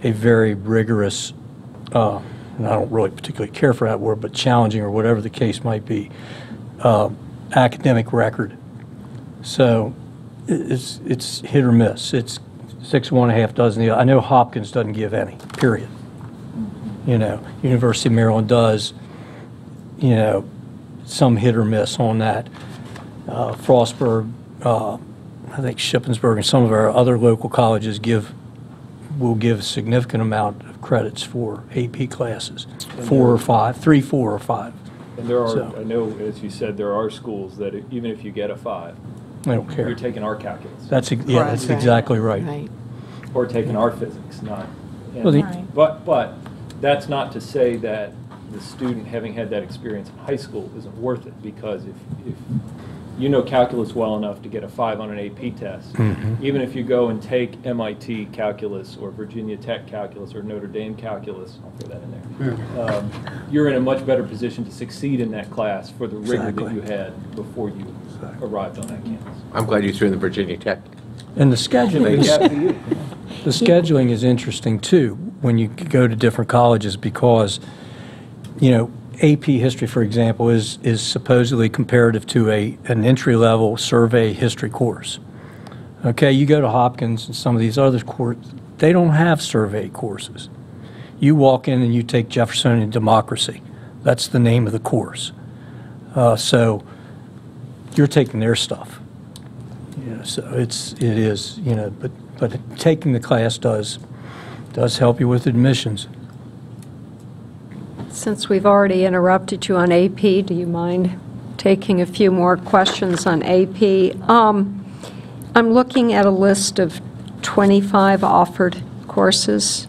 a very rigorous, and I don't really particularly care for that word, but challenging or whatever the case might be, academic record. So it's hit or miss. It's 6 of one, half dozen the other. I know Hopkins doesn't give any, period. University of Maryland does, some hit or miss on that. Frostburg, I think Shippensburg and some of our other local colleges will give a significant amount of credits for AP classes, 4 or 5, 3, 4 or 5. And there are, So, I know, as you said, there are schools that even if you get a 5, I don't care. you're taking our calculus. That's exactly right. Right. Or taking our physics, not. Well, the- But that's not to say that the student, having had that experience in high school, isn't worth it, because if you know calculus well enough to get a 5 on an AP test, even if you go and take MIT calculus or Virginia Tech calculus or Notre Dame calculus, I'll throw that in there, you're in a much better position to succeed in that class for the rigor that you had before you arrived on that campus. I'm glad you threw in the Virginia Tech. And the scheduling the scheduling is interesting too when you go to different colleges because, AP history, for example, is supposedly comparative to an entry-level survey history course. Okay, you go to Hopkins and some of these other courses, they don't have survey courses. You walk in and you take Jeffersonian Democracy. That's the name of the course. So you're taking their stuff. So it is, but taking the class does help you with admissions. Since we've already interrupted you on AP, do you mind taking a few more questions on AP? I'm looking at a list of 25 offered courses.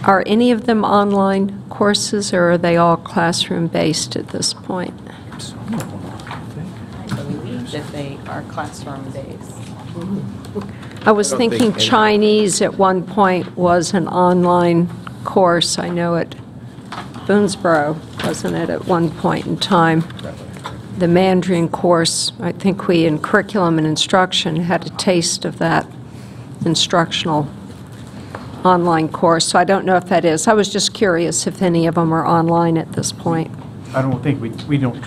Are any of them online courses, or are they all classroom-based at this point? I believe that they are classroom-based. I was thinking Chinese at one point was an online course. I know at Boonesboro, wasn't it, at one point in time? The Mandarin course, I think we in curriculum and instruction had a taste of that instructional online course. So I don't know if that is. I was just curious if any of them are online at this point. I don't think we don't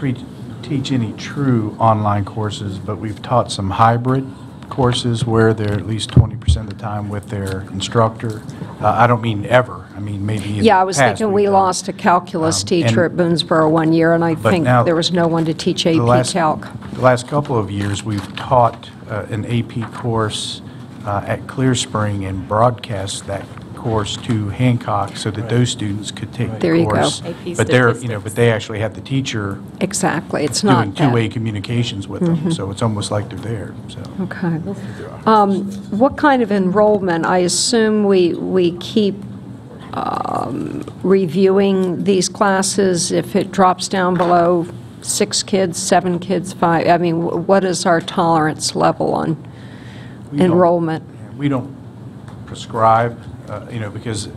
teach any true online courses, but we've taught some hybrid courses where they're at least 20% of the time with their instructor. I don't mean ever. I mean maybe in Yeah, the I was past thinking we've we done. lost a calculus teacher at and- Boonesboro one year, and I But think now- there was no one to teach AP Calc. The last couple of years, we've taught an AP course at Clear Spring and broadcast that course to Hancock so that those students could take There the you go. course. AP But they're, statistics. but they actually have the teacher Exactly, it's doing not that. two-way communications with them, Mhm. so it's almost like they're there, so. Okay. What kind of enrollment? I assume we keep reviewing these classes if it drops down below 6 kids, 7 kids, 5. I mean, what is our tolerance level on We don't- enrollment? We don't prescribe, because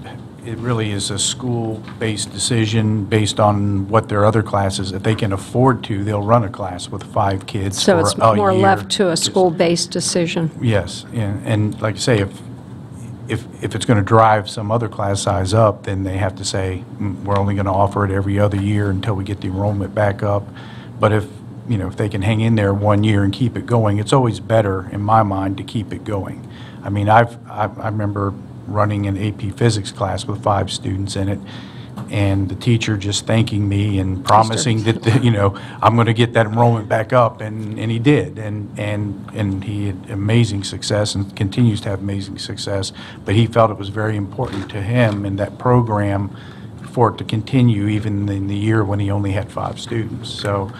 it really is a school-based decision based on what their other classes, if they can afford to, they'll run a class with 5 kids for a So year. it's more left to a school-based decision. Yes, and like I say, if it's going to drive some other class size up, then they have to say, we're only going to offer it every other year until we get the enrollment back up. But if they can hang in there 1 year and keep it going, it's always better, in my mind, to keep it going. I mean, I remember running an AP Physics class with 5 students in it, and the teacher just thanking me and promising that, I'm going to get that enrollment back up, and he did, and he had amazing success and continues to have amazing success, but he felt it was very important to him in that program for it to continue even in the year when he only had 5 students. So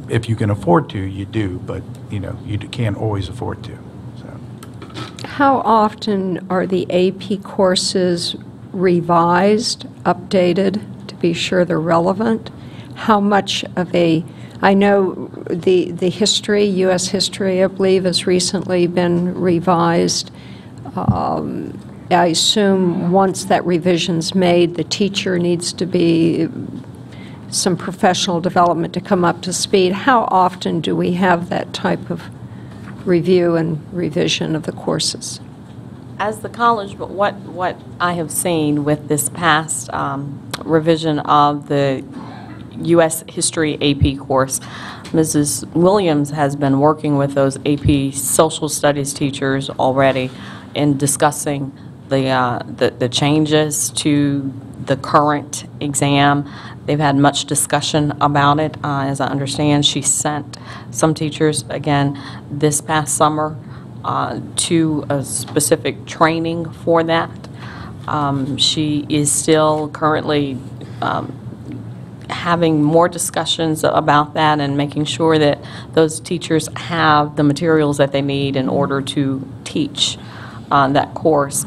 if you can afford to, you do, but you can't always afford to. How often are the AP courses revised, updated, to be sure they're relevant? How much of I know the history, U.S. history, I believe, has recently been revised. I assume once that revision's made, the teacher needs to be some professional development to come up to speed. How often do we have that type of review and revision of the courses? As the college, but what I have seen with this past revision of the U.S. History AP course, Mrs. Williams has been working with those AP Social Studies teachers already in discussing the changes to the current exam. They've had much discussion about it. As I understand, she sent some teachers, again, this past summer to a specific training for that. She is still currently having more discussions about that and making sure that those teachers have the materials that they need in order to teach that course.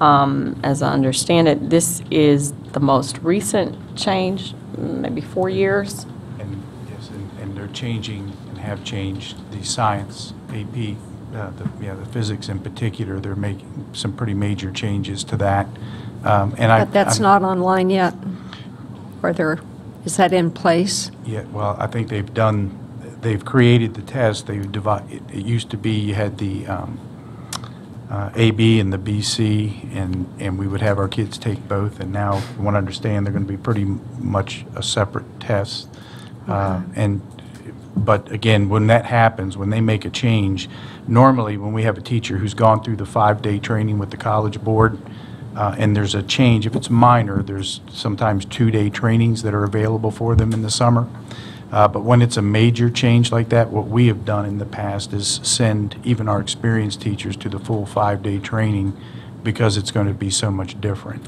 As I understand it, this is the most recent change, maybe 4 years. Yes, and they're changing and have changed the science AP, the physics in particular. They're making some pretty major changes to that. But that's not online yet? Is that in place? Yeah, well, I think they've created the test. It used to be you had the AB and the BC, and we would have our kids take both, and now, from what I understand, they're going to be pretty much a separate test. But again, when that happens, when they make a change, normally when we have a teacher who's gone through the 5-day training with the College Board, and there's a change, if it's minor, there's sometimes 2-day trainings that are available for them in the summer. But when it's a major change like that, what we have done in the past is send even our experienced teachers to the full 5-day training because it's going to be so much different.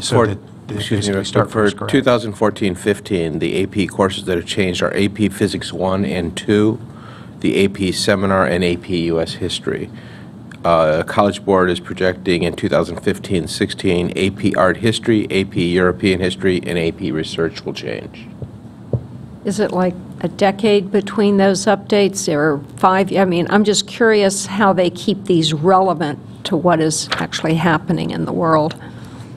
So that they basically start for from scratch. 2014-15, the AP courses that have changed are AP Physics 1 and 2, the AP Seminar, and AP U.S. History. College Board is projecting in 2015-16 AP Art History, AP European History, and AP Research will change. Is it like a decade between those updates, or 5? I mean, I'm just curious how they keep these relevant to what is actually happening in the world.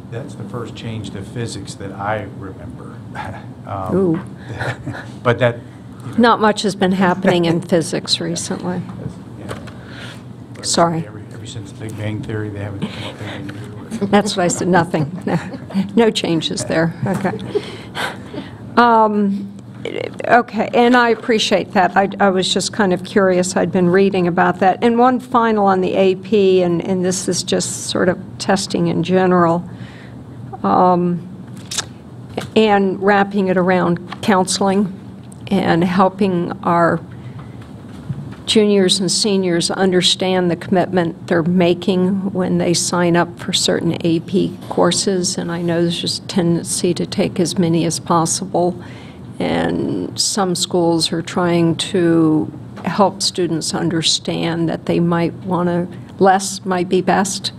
That's the first change to physics that I remember. Ooh. But that... Not much has been happening in physics recently. Sorry. Ever since Big Bang Theory, they haven't come up with anything new. That's what I said, nothing. No changes there. Okay. Okay, and I appreciate that. I was just kind of curious. I'd been reading about that. And one final on the AP, and this is just sort of testing in general, and wrapping it around counseling and helping our juniors and seniors understand the commitment they're making when they sign up for certain AP courses. And I know there's just a tendency to take as many as possible. And some schools are trying to help students understand that they might want to, less might be best.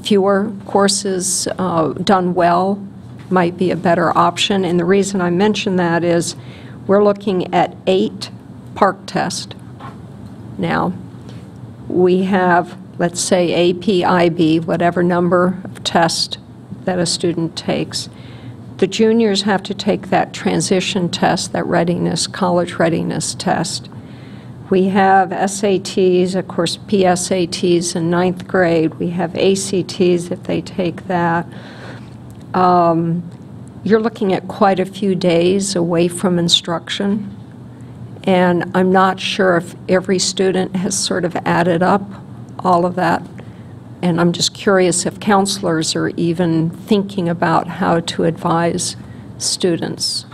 Fewer courses done well might be a better option. And the reason I mention that is we're looking at 8 PARCC tests now. We have let's say AP, IB, whatever number of tests that a student takes, the juniors have to take that transition test, that readiness, college readiness test. We have SATs, of course, PSATs in 9th grade. We have ACTs if they take that. You're looking at quite a few days away from instruction. And I'm not sure if every student has sort of added up all of that. And I'm just curious if counselors are even thinking about how to advise students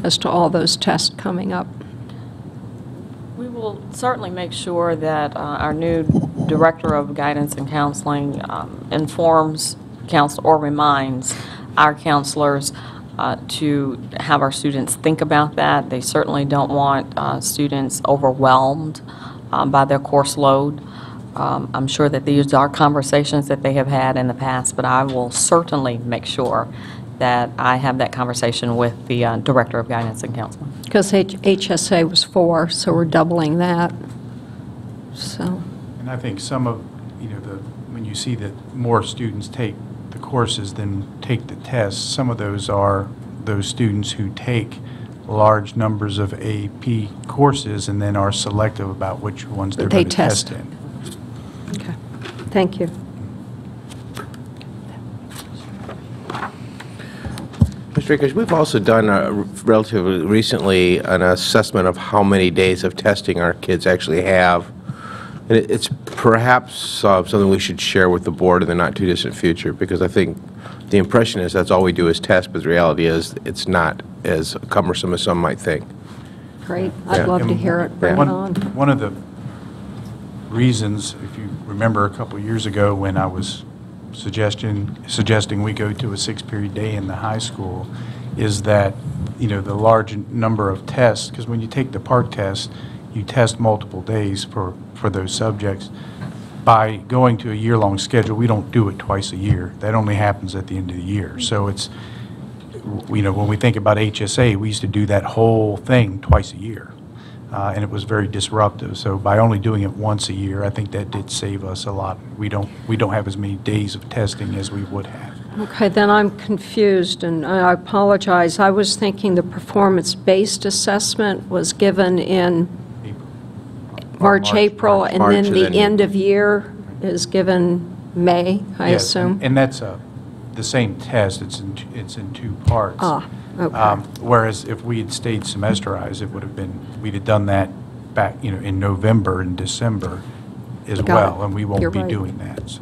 as to all those tests coming up. We will certainly make sure that our new Director of Guidance and Counseling informs or reminds our counselors to have our students think about that. They certainly don't want students overwhelmed by their course load. I'm sure that these are conversations that they have had in the past, but I will certainly make sure that I have that conversation with the Director of Guidance and Counseling. Because HSA was 4, so we're doubling that. So. And I think some of, when you see that more students take the courses than take the tests, some of those are those students who take large numbers of AP courses and then are selective about which ones they're going to test in. Okay. Thank you. Mr. Akers, we've also done relatively recently an assessment of how many days of testing our kids actually have. And it's perhaps something we should share with the board in the not-too-distant future, because I think the impression is that's all we do is test, but the reality is it's not as cumbersome as some might think. Great. I'd love to hear it. Bring it on. One of the reasons, if you remember a couple of years ago when I was suggesting we go to a 6-period day in the high school, is that, the large number of tests, because when you take the PARCC test, you test multiple days for those subjects. By going to a year-long schedule, we don't do it twice a year. That only happens at the end of the year. So it's, when we think about HSA, we used to do that whole thing twice a year. And it was very disruptive. So by only doing it once a year, I think that did save us a lot. We don't have as many days of testing as we would have. Okay, then I'm confused, and I apologize. I was thinking the performance-based assessment was given in March, April, and then the end of year is given May, I assume? And that's the same test. It's in 2 parts. Okay. Whereas if we had stayed semesterized, it would have been, we'd have done that back, in November and December as well, and we won't be doing that. So.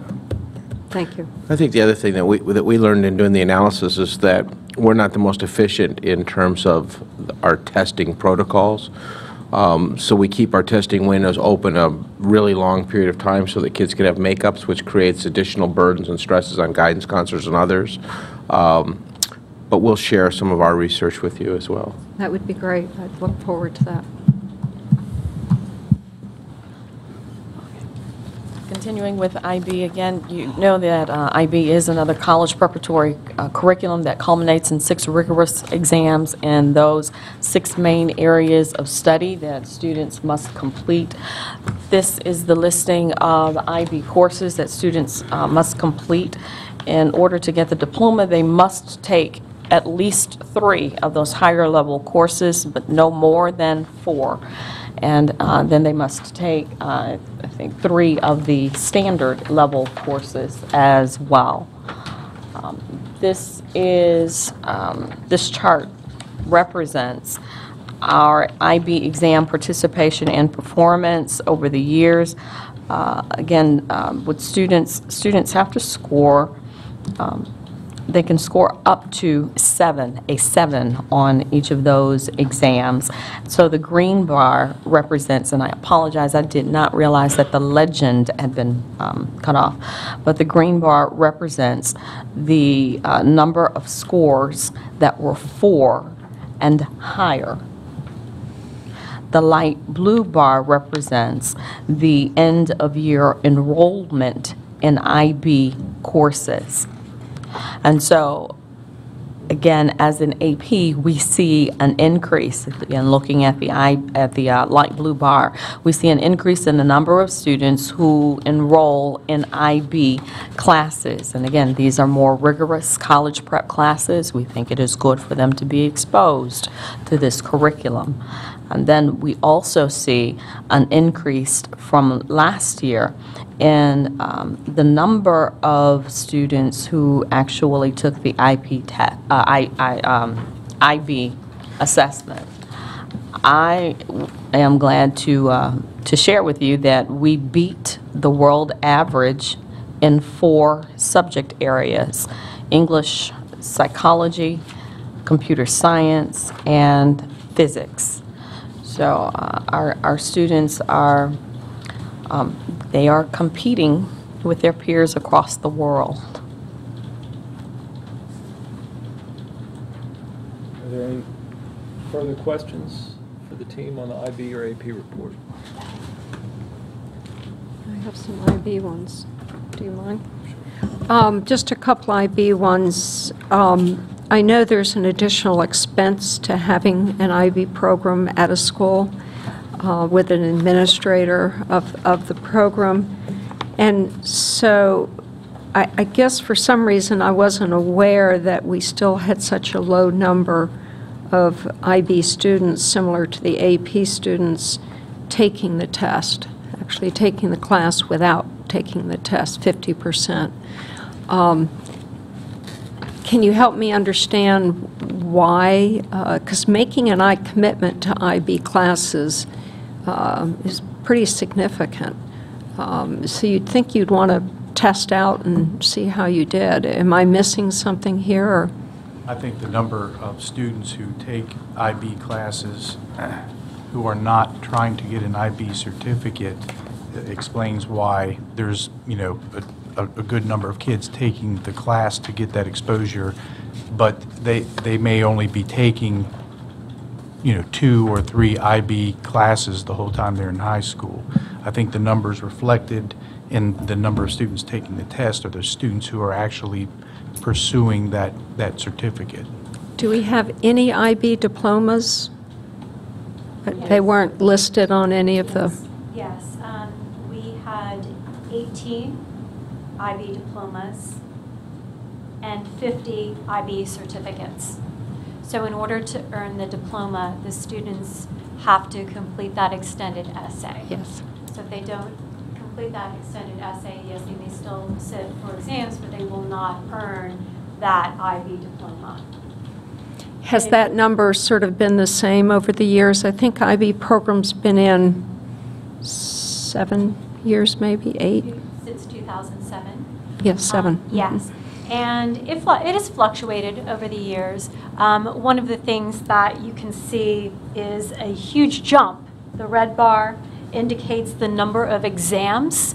Thank you. I think the other thing that we learned in doing the analysis is that we're not the most efficient in terms of our testing protocols. So we keep our testing windows open a really long period of time so that kids can have makeups, which creates additional burdens and stresses on guidance counselors and others. But we'll share some of our research with you as well. That would be great. I'd look forward to that. Continuing with IB, again, you know that IB is another college preparatory curriculum that culminates in 6 rigorous exams and those 6 main areas of study that students must complete. This is the listing of IB courses that students must complete. In order to get the diploma, they must take at least 3 of those higher level courses, but no more than 4. And then they must take, I think, 3 of the standard level courses as well. This chart represents our IB exam participation and performance over the years. Again, with students have to score. They can score up to 7 on each of those exams. So the green bar represents, and I apologize, I did not realize that the legend had been cut off, but the green bar represents the number of scores that were 4 and higher. The light blue bar represents the end of year enrollment in IB courses. And so again, as an AP, we see an increase. Again, looking at the light blue bar, we see an increase in the number of students who enroll in IB classes. And again, these are more rigorous college prep classes. We think it is good for them to be exposed to this curriculum. And then we also see an increase from last year in the number of students who actually took the IB assessment. I am glad to share with you that we beat the world average in 4 subject areas: English, psychology, computer science, and physics. So our students are they are competing with their peers across the world. Are there any further questions for the team on the IB or AP report? I have some IB ones. Do you mind? Just a couple IB ones. I know there's an additional expense to having an IB program at a school with an administrator of the program. And so I guess for some reason I wasn't aware that we still had such a low number of IB students, similar to the AP students, taking the test, actually taking the class without taking the test, 50%. Can you help me understand why? Because making an commitment to IB classes is pretty significant. So you'd think you'd want to test out and see how you did. Am I missing something here? Or? I think the number of students who take IB classes who are not trying to get an IB certificate explains why there's, a good number of kids taking the class to get that exposure, but they may only be taking, 2 or 3 IB classes the whole time they're in high school. I think the numbers reflected in the number of students taking the test are the students who are actually pursuing that certificate. Do we have any IB diplomas? Yes. They weren't listed on any of the... Yes, we had 18 IB diplomas and 50 IB certificates. So in order to earn the diploma, the students have to complete that extended essay. Yes. So if they don't complete that extended essay, yes, they may still sit for exams, but they will not earn that IB diploma. Has that number sort of been the same over the years? I think IB program's been in 7 years, maybe 8? Since 2007. Yes, 7. Yes. And it has fluctuated over the years. One of the things that you can see is a huge jump. The red bar indicates the number of exams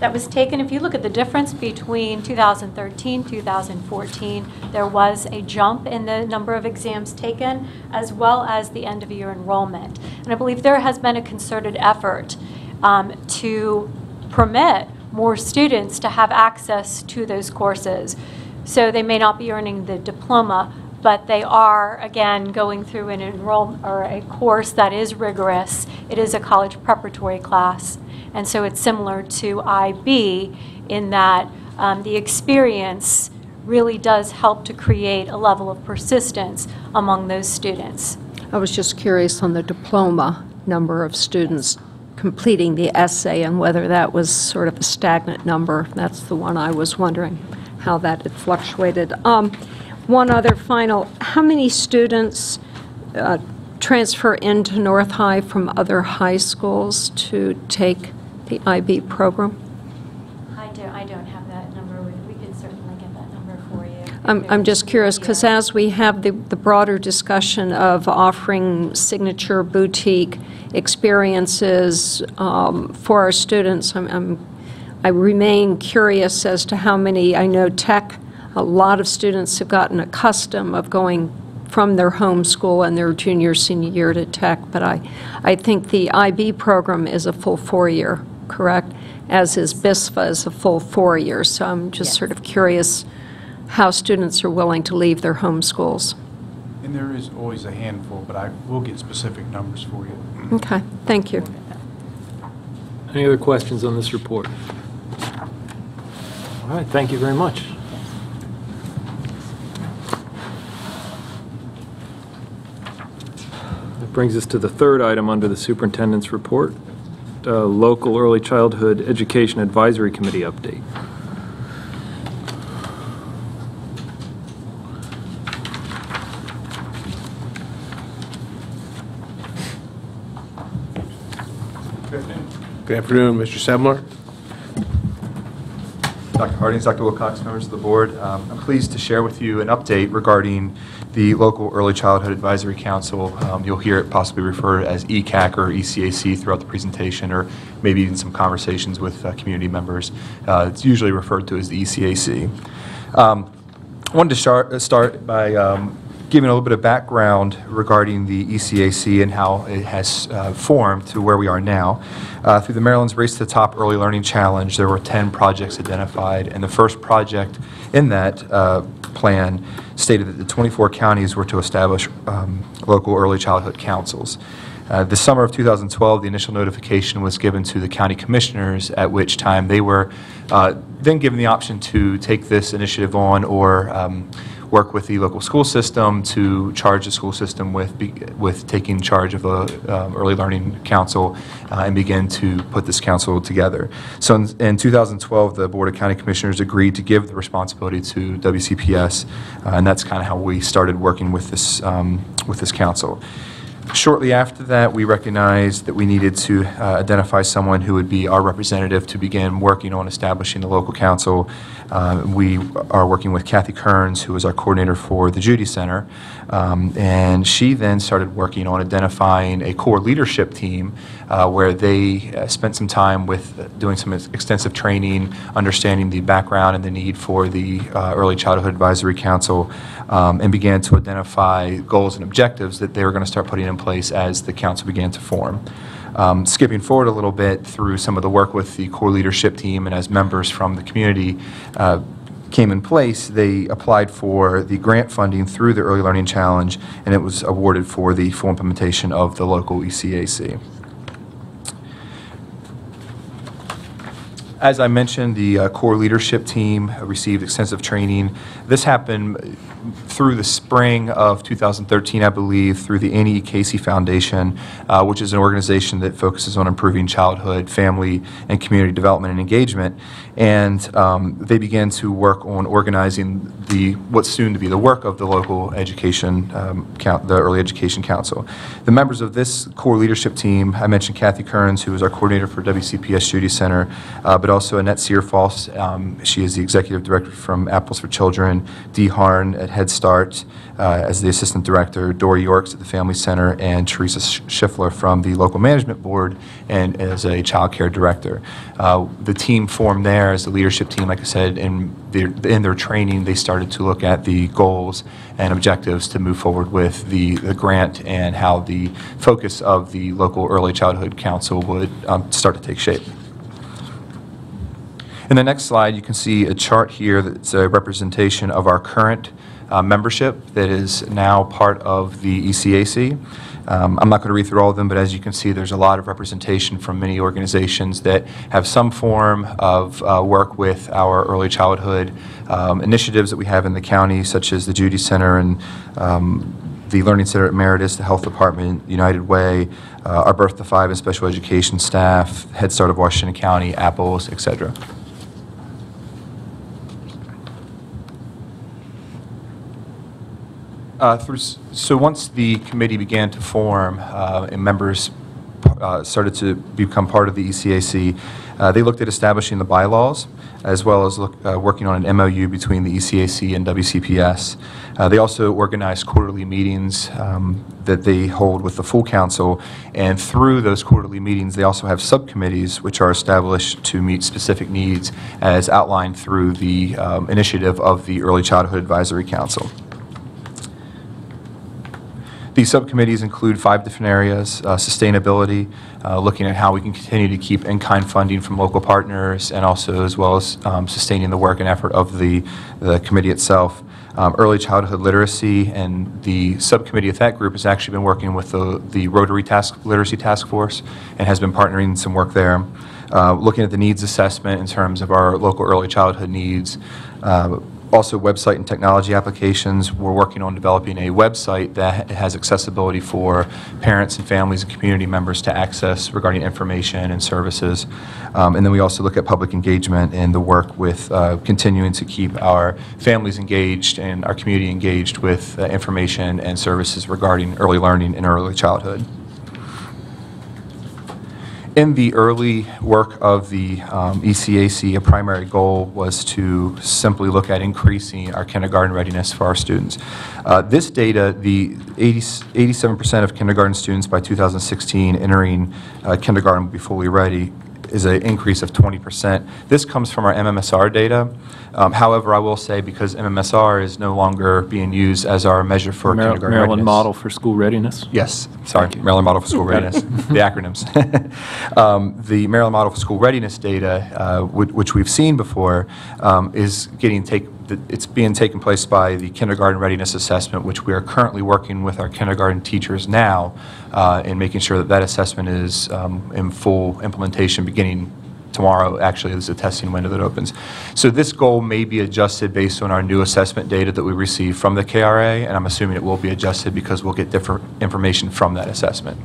that was taken. If you look at the difference between 2013, 2014, there was a jump in the number of exams taken, as well as the end-of-year enrollment. And I believe there has been a concerted effort to permit more students to have access to those courses. So they may not be earning the diploma, but they are, again, going through an a course that is rigorous. It is a college preparatory class. And so it's similar to IB in that the experience really does help to create a level of persistence among those students. I was just curious on the diploma number of students completing the essay and whether that was sort of a stagnant number. That's the one I was wondering how that had fluctuated. One other final, how many students transfer into North High from other high schools to take the IB program? I don't have that number. We could certainly get that number for you. I'm just curious because as we have the broader discussion of offering signature boutique experiences for our students, I remain curious as to how many. I know tech, a lot of students have gotten accustomed of going from their home school and their junior, senior year to tech, but I think the IB program is a full 4-year, correct? As is BISFA is a full 4 years. So I'm just sort of curious how students are willing to leave their home schools. And there is always a handful, but I will get specific numbers for you. Okay, thank you. Any other questions on this report? All right, thank you very much. That brings us to the third item under the superintendent's report, local early childhood education advisory committee update. Good afternoon, Mr. Semler. Dr. Hardings, Dr. Wilcox, members of the board. I'm pleased to share with you an update regarding the local Early Childhood Advisory Council. You'll hear it possibly referred as ECAC or ECAC throughout the presentation, or maybe even some conversations with community members. It's usually referred to as the ECAC. I wanted to start by giving a little bit of background regarding the ECAC and how it has formed to where we are now. Through the Maryland's Race to the Top Early Learning Challenge, there were 10 projects identified, and the first project in that plan stated that the 24 counties were to establish local early childhood councils. The summer of 2012, the initial notification was given to the county commissioners, at which time they were then given the option to take this initiative on or work with the local school system to charge the school system with taking charge of the Early Learning Council and begin to put this council together. So in 2012, the Board of County Commissioners agreed to give the responsibility to WCPS, and that's kind of how we started working with this council. Shortly after that, we recognized that we needed to identify someone who would be our representative to begin working on establishing the local council. We are working with Kathy Kearns, who is our coordinator for the Judy Center, and she then started working on identifying a core leadership team where they spent some time with doing some extensive training, understanding the background and the need for the Early Childhood Advisory Council, and began to identify goals and objectives that they were going to start putting in place as the council began to form. Skipping forward a little bit through some of the work with the core leadership team and as members from the community came in place, they applied for the grant funding through the Early Learning Challenge, and it was awarded for the full implementation of the local ECAC. As I mentioned, the core leadership team received extensive training. This happened through the spring of 2013, I believe, through the Annie E. Casey Foundation, which is an organization that focuses on improving childhood, family, and community development and engagement. And they began to work on organizing what's soon to be the work of the local education, the Early Education Council. The members of this core leadership team, I mentioned Kathy Kearns, who is our coordinator for WCPS Judy Center, but also Annette Searfoss. She is the executive director from Apples for Children, Dee Harn at Head Start as the assistant director, Dory Yorks at the Family Center, and Teresa Schiffler from the local management board and as a child care director. The team formed there as the leadership team, like I said, in their training, they started to look at the goals and objectives to move forward with the grant and how the focus of the local Early Childhood Council would start to take shape. In the next slide, you can see a chart here that's a representation of our current membership that is now part of the ECAC. I'm not going to read through all of them, but as you can see, there's a lot of representation from many organizations that have some form of work with our early childhood initiatives that we have in the county, such as the Judy Center and the Learning Center at Meritus, the Health Department, United Way, our Birth to Five and special education staff, Head Start of Washington County, Apples, etc. So once the committee began to form and members started to become part of the ECAC, they looked at establishing the bylaws as well as working on an MOU between the ECAC and WCPS. They also organized quarterly meetings that they hold with the full council, and through those quarterly meetings they also have subcommittees which are established to meet specific needs as outlined through the initiative of the Early Childhood Advisory Council. These subcommittees include 5 different areas: sustainability, looking at how we can continue to keep in-kind funding from local partners, and also as well as sustaining the work and effort of the committee itself. Early childhood literacy, and the subcommittee of that group has actually been working with the Rotary Literacy Task Force and has been partnering in some work there. Looking at the needs assessment in terms of our local early childhood needs. Also, website and technology applications. We're working on developing a website that has accessibility for parents and families and community members to access regarding information and services. And then we also look at public engagement and the work with continuing to keep our families engaged and our community engaged with information and services regarding early learning and early childhood. In the early work of the ECAC, a primary goal was to simply look at increasing our kindergarten readiness for our students. This data, the 87% of kindergarten students by 2016 entering kindergarten will be fully ready, is an increase of 20%. This comes from our MMSR data. However, I will say, because MMSR is no longer being used as our measure for kindergarten Maryland readiness. Model for School Readiness? Yes, sorry, Maryland Model for School Readiness, the acronyms. The Maryland Model for School Readiness data, which we've seen before, is it's being taken place by the Kindergarten Readiness Assessment, which we are currently working with our kindergarten teachers now in making sure that that assessment is in full implementation beginning tomorrow. Actually, there's a testing window that opens. So this goal may be adjusted based on our new assessment data that we receive from the KRA, and I'm assuming it will be adjusted because we'll get different information from that assessment.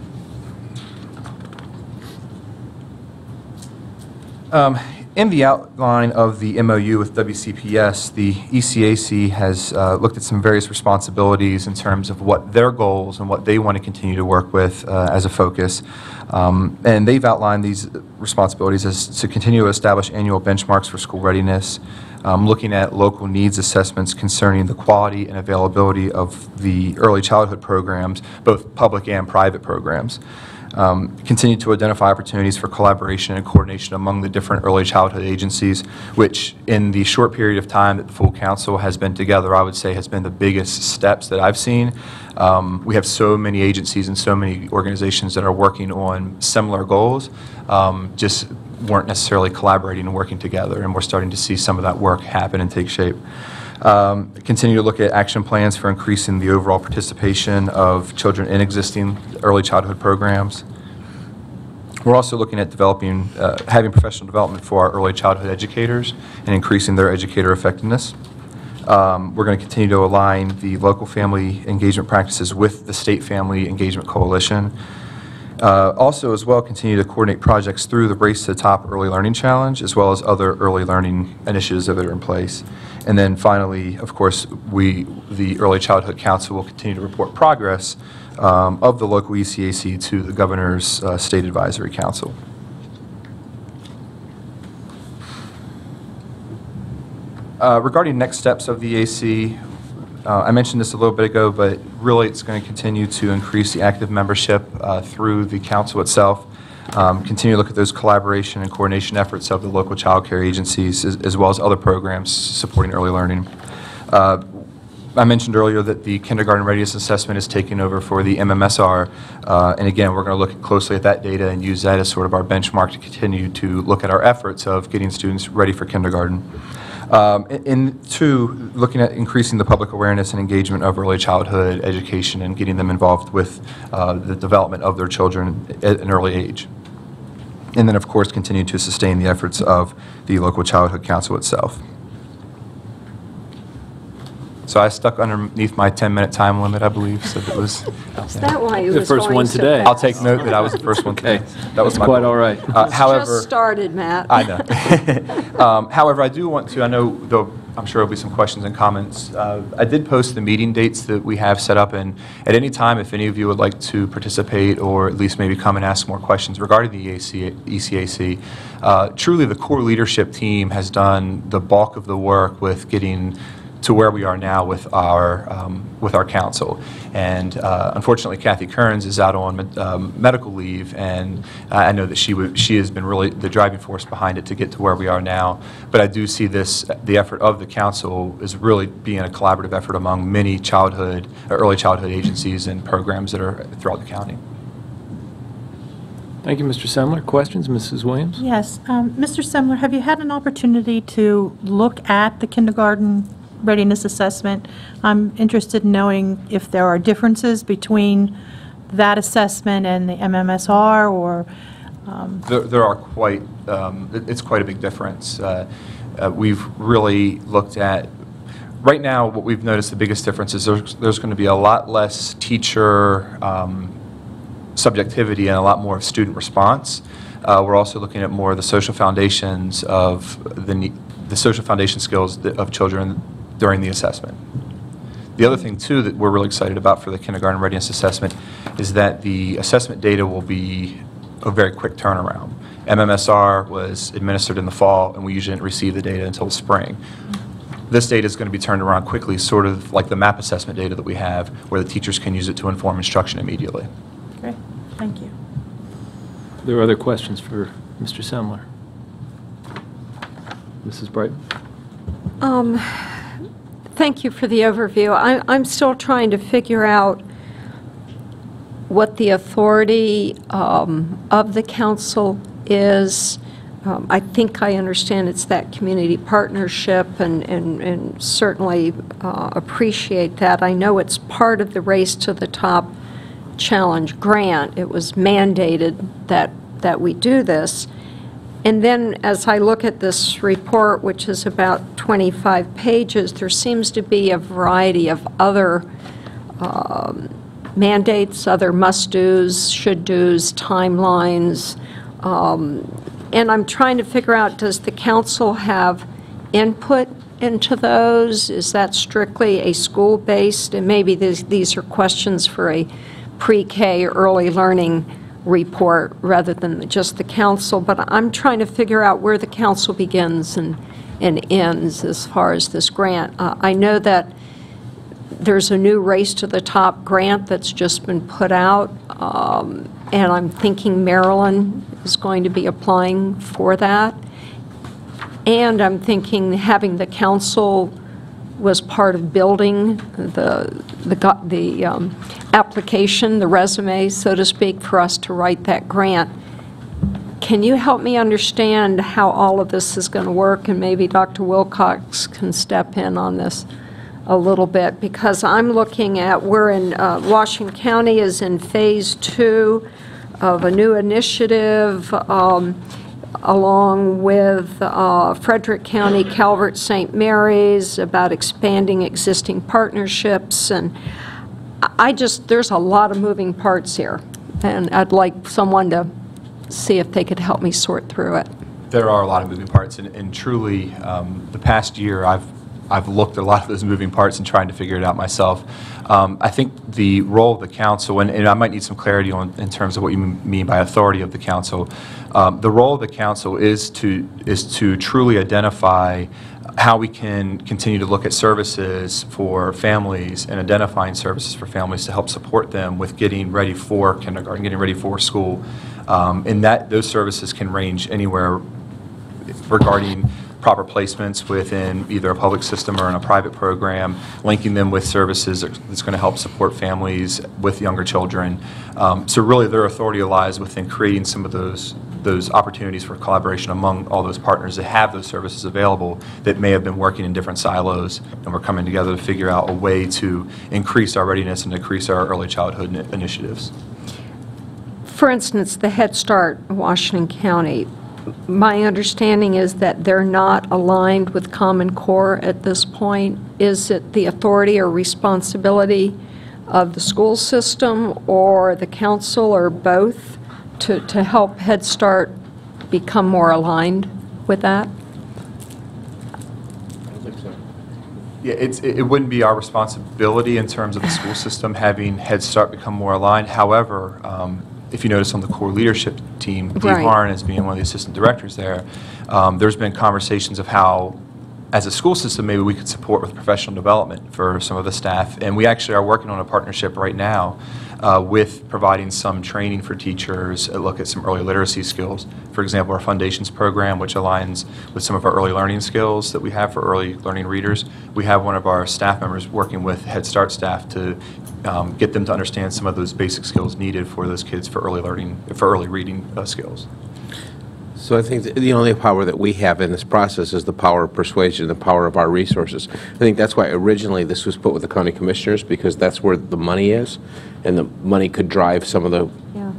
In the outline of the MOU with WCPS, the ECAC has looked at some various responsibilities in terms of what their goals and what they want to continue to work with as a focus. And they've outlined these responsibilities as to continue to establish annual benchmarks for school readiness, looking at local needs assessments concerning the quality and availability of the early childhood programs, both public and private programs. Continue to identify opportunities for collaboration and coordination among the different early childhood agencies, which in the short period of time that the full council has been together, I would say has been the biggest steps that I've seen. We have so many agencies and so many organizations that are working on similar goals, just weren't necessarily collaborating and working together, and we're starting to see some of that work happen and take shape. Continue to look at action plans for increasing the overall participation of children in existing early childhood programs. We're also looking at developing, having professional development for our early childhood educators and increasing their educator effectiveness. We're going to continue to align the local family engagement practices with the State Family Engagement Coalition. Also, as well, continue to coordinate projects through the Race to the Top Early Learning Challenge, as well as other early learning initiatives that are in place. And then finally, of course, the Early Childhood Council, will continue to report progress of the local ECAC to the Governor's State Advisory Council. Regarding next steps of the EAC, I mentioned this a little bit ago, but really it's going to continue to increase the active membership through the council itself. Continue to look at those collaboration and coordination efforts of the local child care agencies, as well as other programs supporting early learning. I mentioned earlier that the Kindergarten Readiness Assessment is taking over for the MMSR, and again, we're going to look closely at that data and use that as sort of our benchmark to continue to look at our efforts of getting students ready for kindergarten. And two, looking at increasing the public awareness and engagement of early childhood education and getting them involved with the development of their children at an early age. And then, of course, continue to sustain the efforts of the local Childhood Council itself. So I stuck underneath my 10-minute time limit, I believe, so it was... Is that why you The was first going one so today. fast? I'll take note that I was the first one today. That was That's my quite goal. all right. However, Just started, Matt. I know. However, I do want to, I know I'm sure there'll be some questions and comments. I did post the meeting dates that we have set up, and at any time, if any of you would like to participate or at least maybe come and ask more questions regarding the ECAC, truly the core leadership team has done the bulk of the work with getting to where we are now with our council. And unfortunately, Kathy Kearns is out on medical leave, and I know that she has been really the driving force behind it to get to where we are now. But I do see the effort of the council is really being a collaborative effort among many early childhood agencies and programs that are throughout the county. Thank you, Mr. Semler. Questions, Mrs. Williams? Yes. Mr. Semler, have you had an opportunity to look at the kindergarten readiness assessment? I'm interested in knowing if there are differences between that assessment and the MMSR, or... There are it's quite a big difference. We've really looked at, right now what we've noticed the biggest difference is there's going to be a lot less teacher subjectivity and a lot more of student response. We're also looking at more of the social foundations of the social foundation skills of children during the assessment. The other thing, too, that we're really excited about for the kindergarten readiness assessment is that the assessment data will be a very quick turnaround. MMSR was administered in the fall, and we usually didn't receive the data until the spring. This data is going to be turned around quickly, sort of like the MAP assessment data that we have, where the teachers can use it to inform instruction immediately. Great. Thank you. Are there other questions for Mr. Semler? Mrs. Bright? Thank you for the overview. I'm still trying to figure out what the authority of the council is. I think I understand it's that community partnership, and certainly appreciate that. I know it's part of the Race to the Top Challenge grant. It was mandated that we do this. And then as I look at this report, which is about 25 pages, there seems to be a variety of other mandates, other must-dos, should-dos, timelines. And I'm trying to figure out, does the council have input into those? Is that strictly a school-based? And maybe these are questions for a pre-K early learning report rather than just the council, but I'm trying to figure out where the council begins and ends as far as this grant. I know that there's a new Race to the Top grant that's just been put out, and I'm thinking Maryland is going to be applying for that. And I'm thinking having the council was part of building the application, the resume, so to speak, for us to write that grant. Can you help me understand how all of this is going to work? And maybe Dr. Wilcox can step in on this a little bit, because I'm looking at, we're in, Washington County is in phase 2 of a new initiative, along with Frederick County, Calvert, St. Mary's, about expanding existing partnerships. And there's a lot of moving parts here, and I'd like someone to see if they could help me sort through it. There are a lot of moving parts, and truly, the past year, I've looked at a lot of those moving parts and trying to figure it out myself. I think the role of the council, and I might need some clarity in terms of what you mean by authority of the council. The role of the council is to truly identify how we can continue to look at services for families and identifying services for families to help support them with getting ready for kindergarten, getting ready for school. And those services can range anywhere regarding proper placements within either a public system or in a private program, linking them with services that's going to help support families with younger children. So really their authority lies within creating some of those opportunities for collaboration among all those partners that have those services available that may have been working in different silos, and we're coming together to figure out a way to increase our readiness and increase our early childhood initiatives. For instance, the Head Start Washington County, my understanding is that they're not aligned with Common Core at this point. Is it the authority or responsibility of the school system or the council or both to help Head Start become more aligned with that? Yeah, it wouldn't be our responsibility in terms of the school system having Head Start become more aligned. However, if you notice on the core leadership team, Dee Harn as being one of the assistant directors there, there's been conversations of how as a school system, maybe we could support with professional development for some of the staff. And we actually are working on a partnership right now with providing some training for teachers, look at some early literacy skills. For example, our Foundations program, which aligns with some of our early learning skills that we have for early learning readers. We have one of our staff members working with Head Start staff to get them to understand some of those basic skills needed for those kids for early learning, for early reading skills. So I think the only power that we have in this process is the power of persuasion, the power of our resources. I think that's why originally this was put with the county commissioners, because that's where the money is, and the money could drive some of the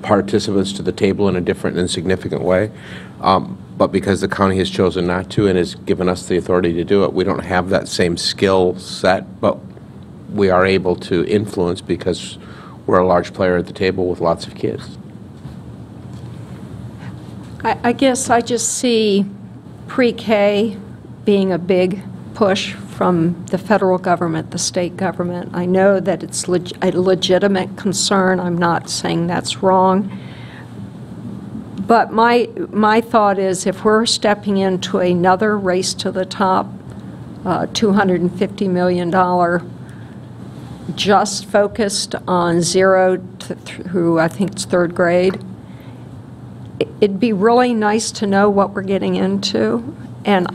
participants to the table in a different and significant way. But because the county has chosen not to and has given us the authority to do it, we don't have that same skill set, but we are able to influence because we're a large player at the table with lots of kids. I guess I just see pre-K being a big push from the federal government, the state government. I know that it's a legitimate concern. I'm not saying that's wrong. But my thought is if we're stepping into another race to the top, $250 million just focused on 0 through, I think it's 3rd grade, it'd be really nice to know what we're getting into. And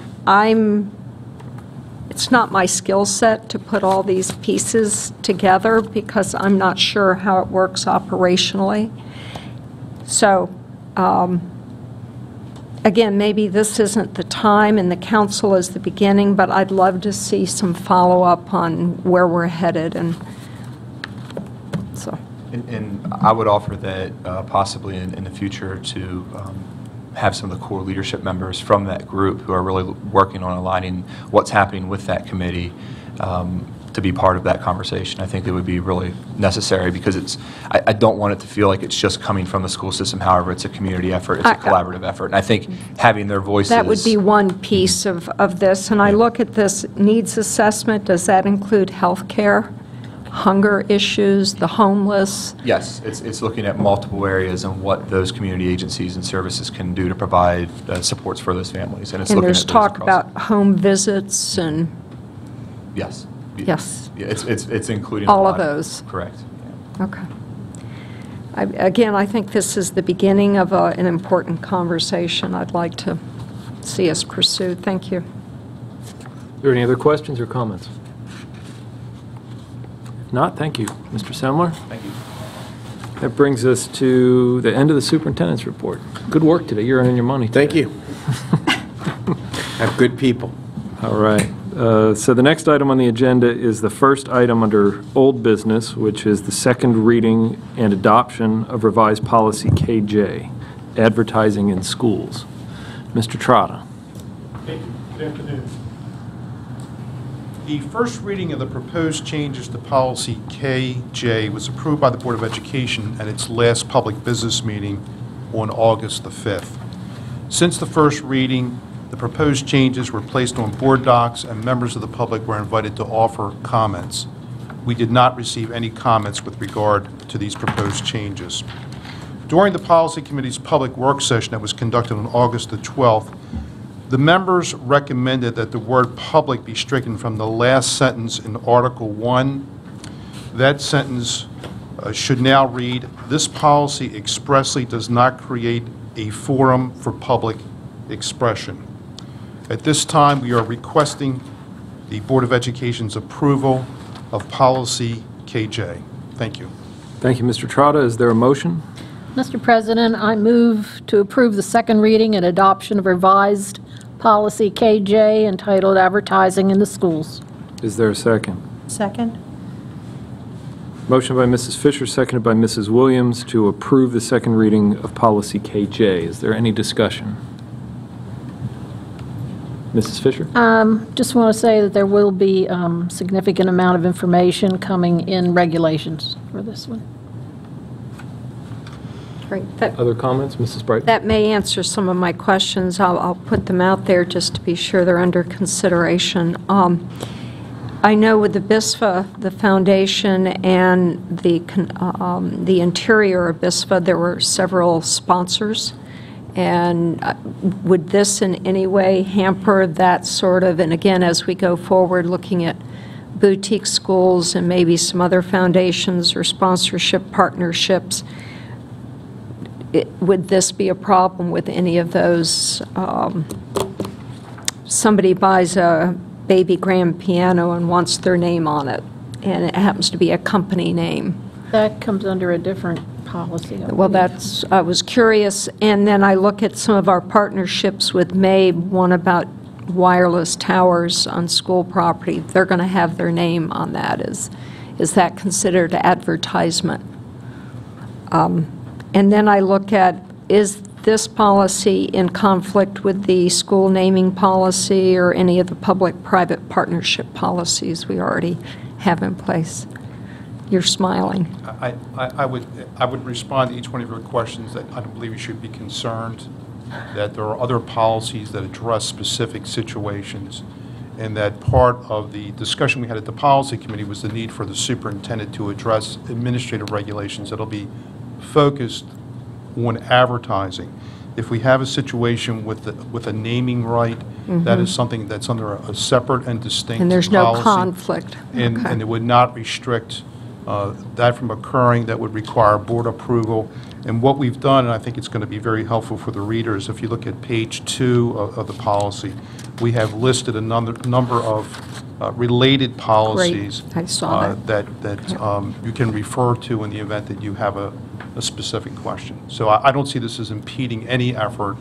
it's not my skill set to put all these pieces together because I'm not sure how it works operationally. So, again, maybe this isn't the time and the council is the beginning, but I'd love to see some follow-up on where we're headed. And so. And I would offer that possibly in the future to have some of the core leadership members from that group who are really working on aligning what's happening with that committee to be part of that conversation. I think it would be really necessary because I don't want it to feel like it's just coming from the school system. However, it's a community effort, it's a collaborative effort. And I think having their voices... That would be one piece of this. And I look at this needs assessment. Does that include health care? Hunger issues, the homeless? Yes, it's looking at multiple areas and what those community agencies and services can do to provide supports for those families. And there's talk about home visits and... Yes. Yes. Yeah, it's including all of those. Correct. Yeah. Okay. Again, I think this is the beginning of an important conversation I'd like to see us pursue. Thank you. Are there any other questions or comments? Not, thank you. Mr. Semler? Thank you. That brings us to the end of the superintendent's report. Good work today. You're earning your money today. Thank you. Have good people. All right. So the next item on the agenda is the first item under old business, which is the second reading and adoption of revised policy KJ, advertising in schools. Mr. Trotta. Thank you. Good afternoon. The first reading of the proposed changes to policy KJ was approved by the Board of Education at its last public business meeting on August the 5th. Since the first reading, the proposed changes were placed on board docs and members of the public were invited to offer comments. We did not receive any comments with regard to these proposed changes. During the Policy Committee's public work session that was conducted on August the 12th, the members recommended that the word public be stricken from the last sentence in Article 1. That sentence should now read, "This policy expressly does not create a forum for public expression." At this time, we are requesting the Board of Education's approval of policy KJ. Thank you. Thank you, Mr. Trotta. Is there a motion? Mr. President, I move to approve the second reading and adoption of revised policy KJ entitled Advertising in the Schools. Is there a second? Second. Motion by Mrs. Fisher, seconded by Mrs. Williams to approve the second reading of policy KJ. Is there any discussion? Mrs. Fisher? Just want to say that there will be significant amount of information coming in regulations for this one. Great. Other comments? Mrs. Bright? That may answer some of my questions. I'll put them out there just to be sure they're under consideration. I know with the BISFA, the foundation, and the interior of BISFA, there were several sponsors. And would this in any way hamper that sort of, and again, as we go forward, looking at boutique schools and maybe some other foundations or sponsorship partnerships, would this be a problem with any of those? Somebody buys a baby grand piano and wants their name on it, and it happens to be a company name. That comes under a different policy. Well, I was curious, and then I look at some of our partnerships with MABE, one about wireless towers on school property. They're going to have their name on that. Is that considered advertisement? And then I look at, is this policy in conflict with the school naming policy or any of the public-private partnership policies we already have in place? You're smiling. I would respond to each one of your questions that I don't believe you should be concerned that there are other policies that address specific situations, and that part of the discussion we had at the policy committee was the need for the superintendent to address administrative regulations that'll be focused on advertising. If we have a situation with a naming right, that is something that's under a separate and distinct policy. And there's no conflict. And it would not restrict that from occurring. That would require board approval. And what we've done, and I think it's going to be very helpful for the readers, if you look at page 2 of the policy, we have listed a number of related policies. Great. I saw that you can refer to in the event that you have a specific question. So I don't see this as impeding any effort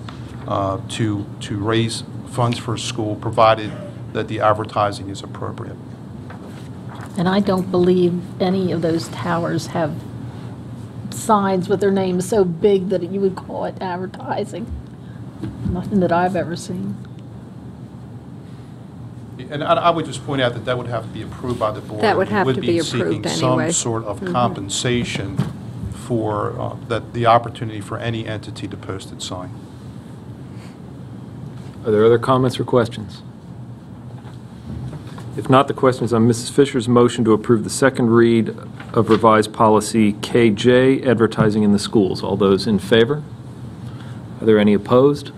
to raise funds for a school, provided that the advertising is appropriate. And I don't believe any of those towers have signs with their names so big that you would call it advertising. Nothing that I've ever seen. And I would just point out that that would have to be approved by the board. That would have to be approved seeking anyway. some sort of compensation for the opportunity for any entity to post its sign. Are there other comments or questions? If not, the question is on Mrs. Fisher's motion to approve the second read of revised policy KJ, advertising in the schools. All those in favor? Are there any opposed?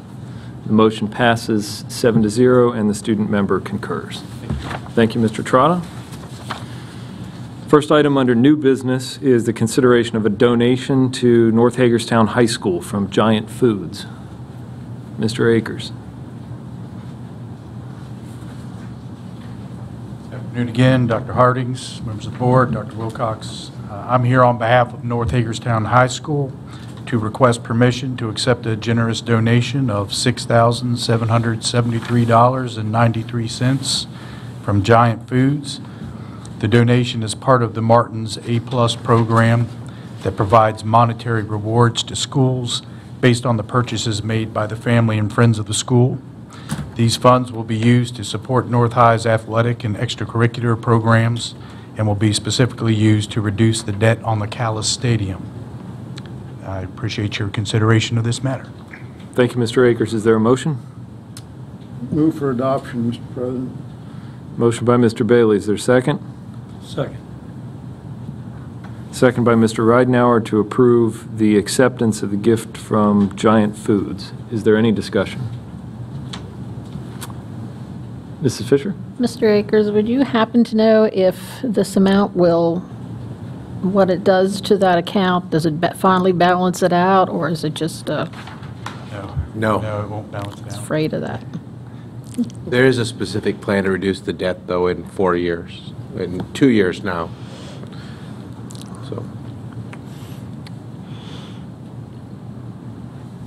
The motion passes 7-0, and the student member concurs. Thank you, Mr. Trotta. First item under new business is the consideration of a donation to North Hagerstown High School from Giant Foods. Mr. Akers. Good afternoon again, Dr. Hardings, members of the board, Dr. Wilcox. I'm here on behalf of North Hagerstown High School to request permission to accept a generous donation of $6,773.93 from Giant Foods. The donation is part of the Martin's A+ program that provides monetary rewards to schools based on the purchases made by the family and friends of the school. These funds will be used to support North High's athletic and extracurricular programs and will be specifically used to reduce the debt on the Callis Stadium. I appreciate your consideration of this matter. Thank you, Mr. Akers. Is there a motion? Move for adoption, Mr. President. Motion by Mr. Bailey. Is there a second? Second. Second by Mr. Ridenour to approve the acceptance of the gift from Giant Foods. Is there any discussion? Mrs. Fisher? Mr. Akers, would you happen to know if this amount will, what it does to that account? Does it finally balance it out, or is it just No. No, it won't balance it out. afraid of that? There is a specific plan to reduce the debt, though, in 4 years, in 2 years now. So.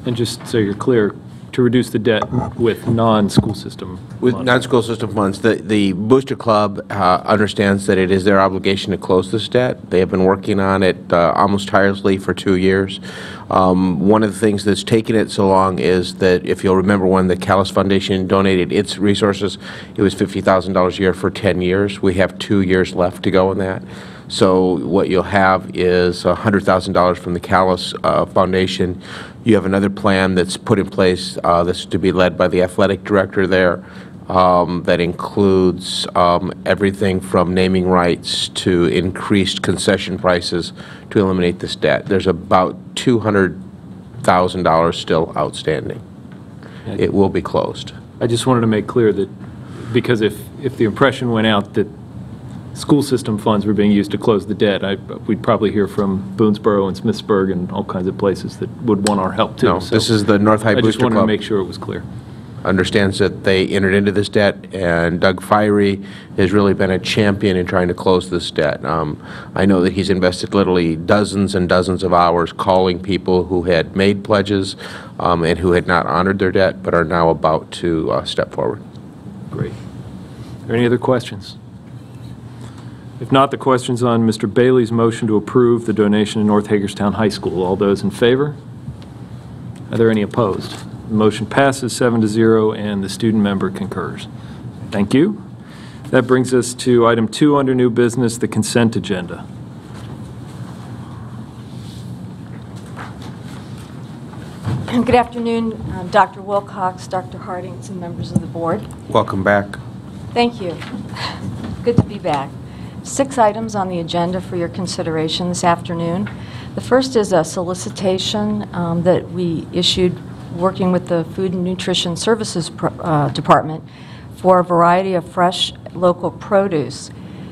And just so you're clear, to reduce the debt with non-school system With funds. non-school system funds, the Booster Club understands that it is their obligation to close this debt. They have been working on it almost tirelessly for 2 years. One of the things that's taken it so long is that, if you'll remember, when the Callis Foundation donated its resources, it was $50,000 a year for 10 years. We have 2 years left to go in that. So what you'll have is $100,000 from the Callis Foundation. You have another plan that's put in place that's to be led by the athletic director there that includes everything from naming rights to increased concession prices to eliminate this debt. There's about $200 $100,000 still outstanding. It will be closed. I just wanted to make clear that, because if the impression went out that school system funds were being used to close the debt, we'd probably hear from Boonesboro and Smithsburg and all kinds of places that would want our help, too. No, So this is the North High I just Booster wanted to Club. make sure it was clear. Understands that they entered into this debt, and Doug Fiery has really been a champion in trying to close this debt. I know that he's invested literally dozens and dozens of hours calling people who had made pledges and who had not honored their debt, but are now about to step forward. Great. Are there any other questions? If not, the question's on Mr. Bailey's motion to approve the donation to North Hagerstown High School. All those in favor? Are there any opposed? The motion passes 7-0, and the student member concurs. Thank you. That brings us to item 2 under new business, the consent agenda. Good afternoon, Dr. Wilcox, Dr. Hardings, and members of the board. Welcome back. Thank you. Good to be back. 6 items on the agenda for your consideration this afternoon. The first is a solicitation that we issued working with the Food and Nutrition Services Department for a variety of fresh local produce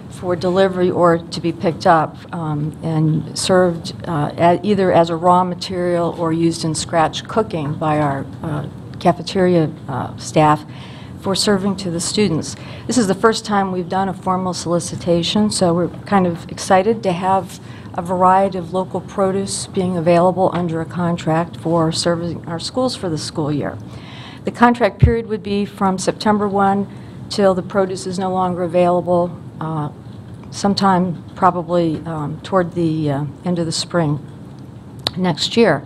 for delivery or to be picked up and served either as a raw material or used in scratch cooking by our cafeteria staff for serving to the students. This is the first time we've done a formal solicitation, so we're kind of excited to have a variety of local produce being available under a contract for serving our schools for the school year. The contract period would be from September 1 till the produce is no longer available, sometime probably toward the end of the spring next year.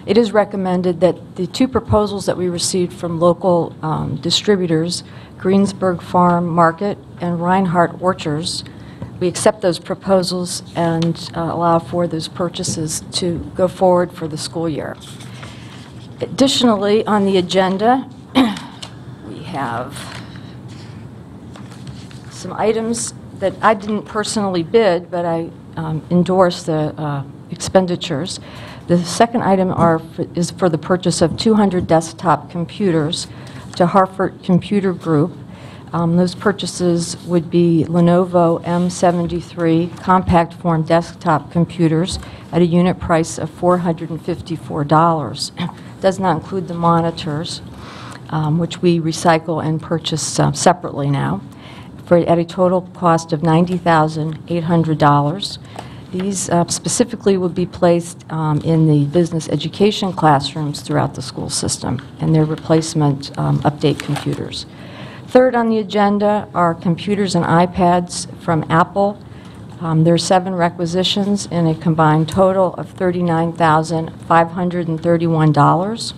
It is recommended that the 2 proposals that we received from local distributors, Greensburg Farm Market and Reinhardt Orchards, we accept those proposals and allow for those purchases to go forward for the school year. Additionally, on the agenda, we have some items that I didn't personally bid, but I endorse the expenditures. The second item is for the purchase of 200 desktop computers to Hartford Computer Group. Those purchases would be Lenovo M73 compact form desktop computers at a unit price of $454. Does not include the monitors, which we recycle and purchase separately now, at a total cost of $90,800. These specifically would be placed in the business education classrooms throughout the school system, and their replacement update computers. Third on the agenda are computers and iPads from Apple. There are 7 requisitions in a combined total of $39,531.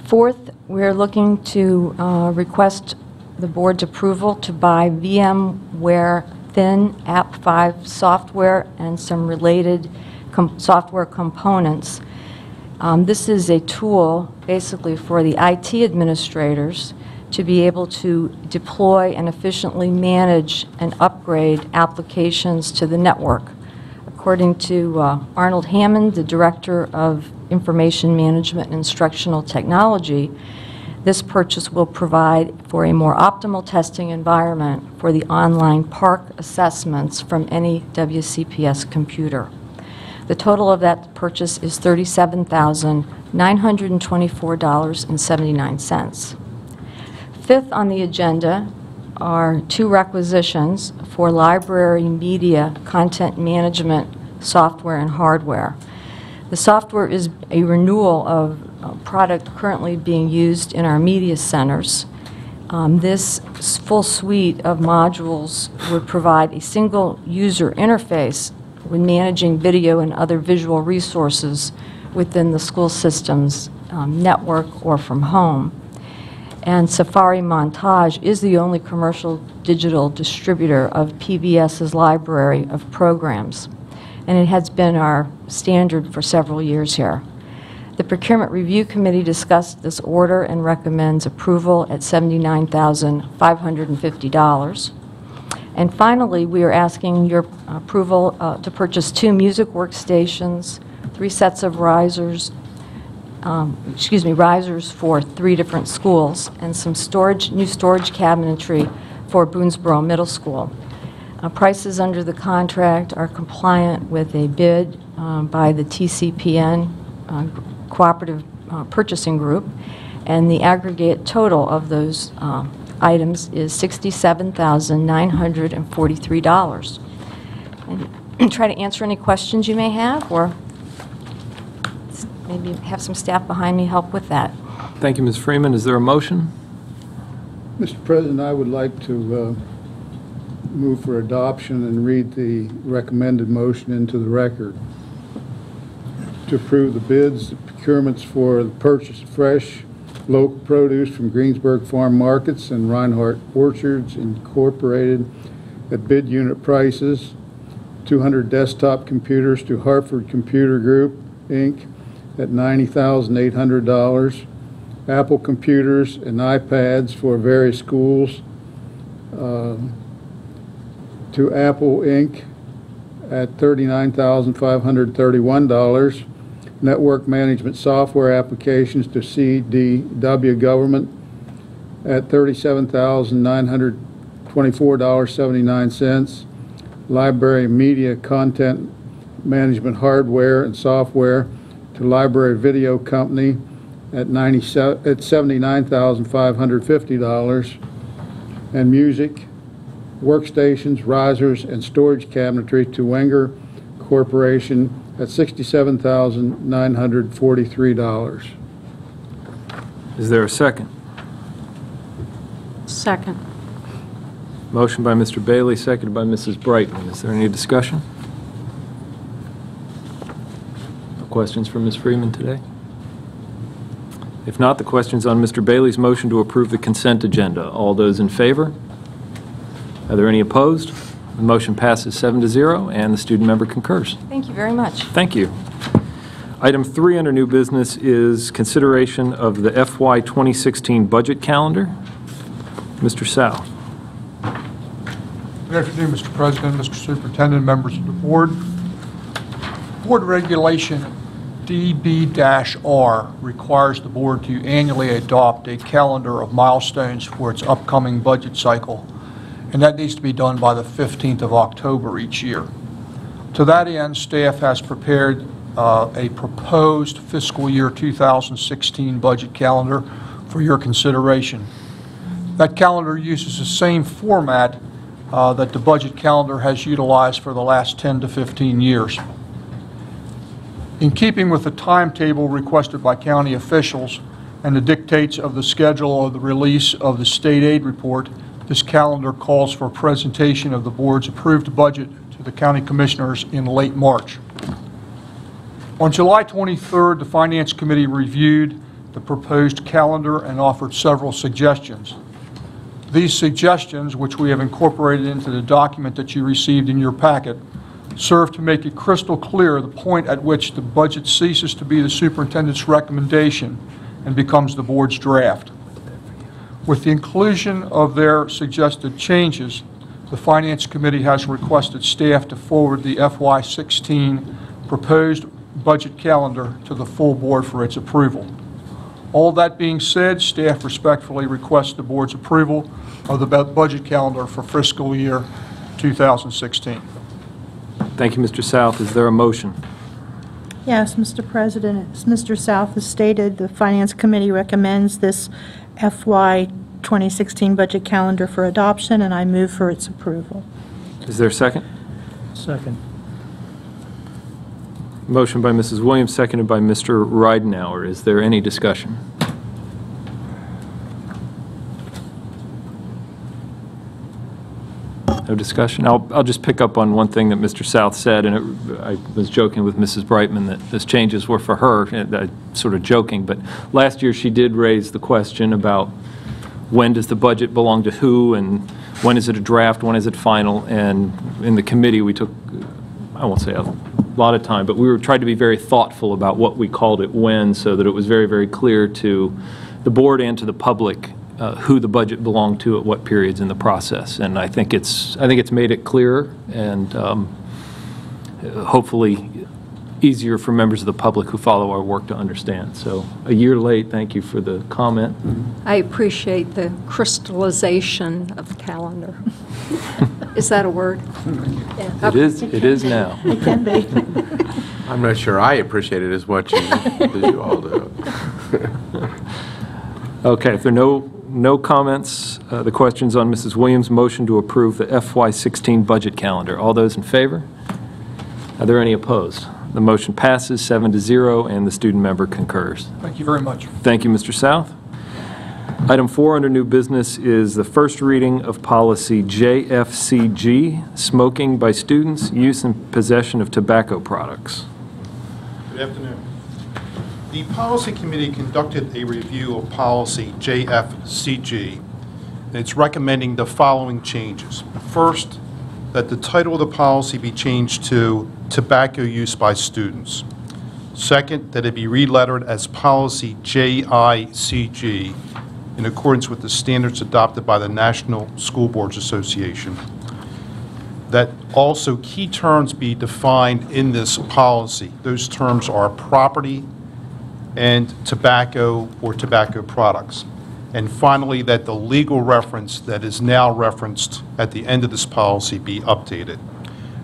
Fourth, we're looking to request the board's approval to buy VMware Thin App 5 software and some related software components. This is a tool basically for the IT administrators to be able to deploy and efficiently manage and upgrade applications to the network. According to Arnold Hammond, the Director of Information Management and Instructional Technology, this purchase will provide for a more optimal testing environment for the online PARC assessments from any WCPS computer. The total of that purchase is $37,924.79. Fifth on the agenda are 2 requisitions for library media content management software and hardware. The software is a renewal of a product currently being used in our media centers. This full suite of modules would provide a single user interface when managing video and other visual resources within the school system's network or from home. And Safari Montage is the only commercial digital distributor of PBS's library of programs, and it has been our standard for several years here. The Procurement Review Committee discussed this order and recommends approval at $79,550. And finally, we are asking your approval to purchase 2 music workstations, 3 sets of risers, risers for 3 different schools, and some new storage cabinetry for Boonesboro Middle School. Prices under the contract are compliant with a bid by the TCPN Cooperative Purchasing Group, and the aggregate total of those items is $67,943. And try to answer any questions you may have, or maybe have some staff behind me help with that. Thank you, Ms. Freeman. Is there a motion? Mr. President, I would like to move for adoption and read the recommended motion into the record. To approve the bids, the procurements for the purchase of fresh, local produce from Greensburg Farm Markets and Reinhardt Orchards Incorporated at bid unit prices, 200 desktop computers to Hartford Computer Group, Inc. at $90,800, Apple computers and iPads for various schools to Apple, Inc. at $39,531, network management software applications to CDW Government at $37,924.79, library media content management hardware and software to Library Video Company at $79,550, and music workstations, risers, and storage cabinetry to Wenger Corporation at $67,943. Is there a second? Second. Motion by Mr. Bailey, seconded by Mrs. Brightman. Is there any discussion? No questions from Ms. Freeman today? If not, the question's on Mr. Bailey's motion to approve the consent agenda. All those in favor? Are there any opposed? The motion passes 7-0, and the student member concurs. Thank you very much. Thank you. Item 3 under new business is consideration of the FY 2016 budget calendar. Mr. Sal. Good afternoon, Mr. President, Mr. Superintendent, members of the board. Board Regulation DB-R requires the board to annually adopt a calendar of milestones for its upcoming budget cycle, and that needs to be done by the 15th of October each year. To that end, staff has prepared a proposed fiscal year 2016 budget calendar for your consideration. That calendar uses the same format that the budget calendar has utilized for the last 10 to 15 years. In keeping with the timetable requested by county officials and the dictates of the schedule of the release of the state aid report, this calendar calls for a presentation of the board's approved budget to the county commissioners in late March. On July 23rd, the Finance Committee reviewed the proposed calendar and offered several suggestions. These suggestions, which we have incorporated into the document that you received in your packet, serve to make it crystal clear the point at which the budget ceases to be the superintendent's recommendation and becomes the board's draft. With the inclusion of their suggested changes, the Finance Committee has requested staff to forward the FY16 proposed budget calendar to the full board for its approval. All that being said, staff respectfully requests the board's approval of the budget calendar for fiscal year 2016. Thank you, Mr. South. Is there a motion? Yes, Mr. President, as Mr. South has stated, the Finance Committee recommends this FY 2016 budget calendar for adoption, and I move for its approval. Is there a second? Second. Motion by Mrs. Williams, seconded by Mr. Ridenhour. Is there any discussion? No discussion? I'll just pick up on one thing that Mr. South said, and I was joking with Mrs. Brightman that these changes were for her, sort of joking, but last year she did raise the question about when does the budget belong to who, and when is it a draft, when is it final, and in the committee we took, I won't say a lot of time, but we were trying to be very thoughtful about what we called it when, so that it was very, very clear to the board and to the public who the budget belonged to at what periods in the process. And I think it's made it clearer, and hopefully easier for members of the public who follow our work to understand. So a year late, thank you for the comment. I appreciate the crystallization of the calendar. Is that a word? It is now. It can be. I'm not sure I appreciate it as much as you all do. Okay, if there are no comments, the question's on Mrs. Williams' motion to approve the FY16 budget calendar. All those in favor? Are there any opposed? The motion passes 7-0, and the student member concurs. Thank you very much. Thank you, Mr. South. Item 4 under new business is the first reading of policy JFCG, smoking by students, use and possession of tobacco products. Good afternoon. The Policy Committee conducted a review of policy JFCG, and it's recommending the following changes. First, that the title of the policy be changed to Tobacco Use by Students. Second, that it be relettered as policy JICG in accordance with the standards adopted by the National School Boards Association. That also key terms be defined in this policy. Those terms are property and tobacco or tobacco products. And finally, that the legal reference that is now referenced at the end of this policy be updated.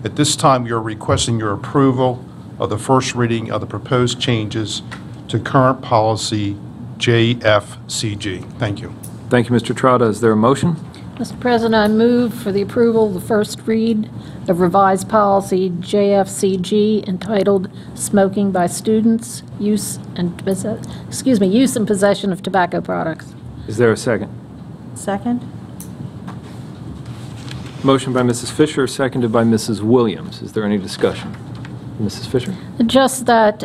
At this time, we are requesting your approval of the first reading of the proposed changes to current policy JFCG. Thank you. Thank you, Mr. Trotta. Is there a motion? Mr. President, I move for the approval of the first read of revised policy JFCG entitled Smoking by Students, Use and Possession of Tobacco Products. Is there a second? Second? Motion by Mrs. Fisher, seconded by Mrs. Williams. Is there any discussion? Mrs. Fisher? Just that,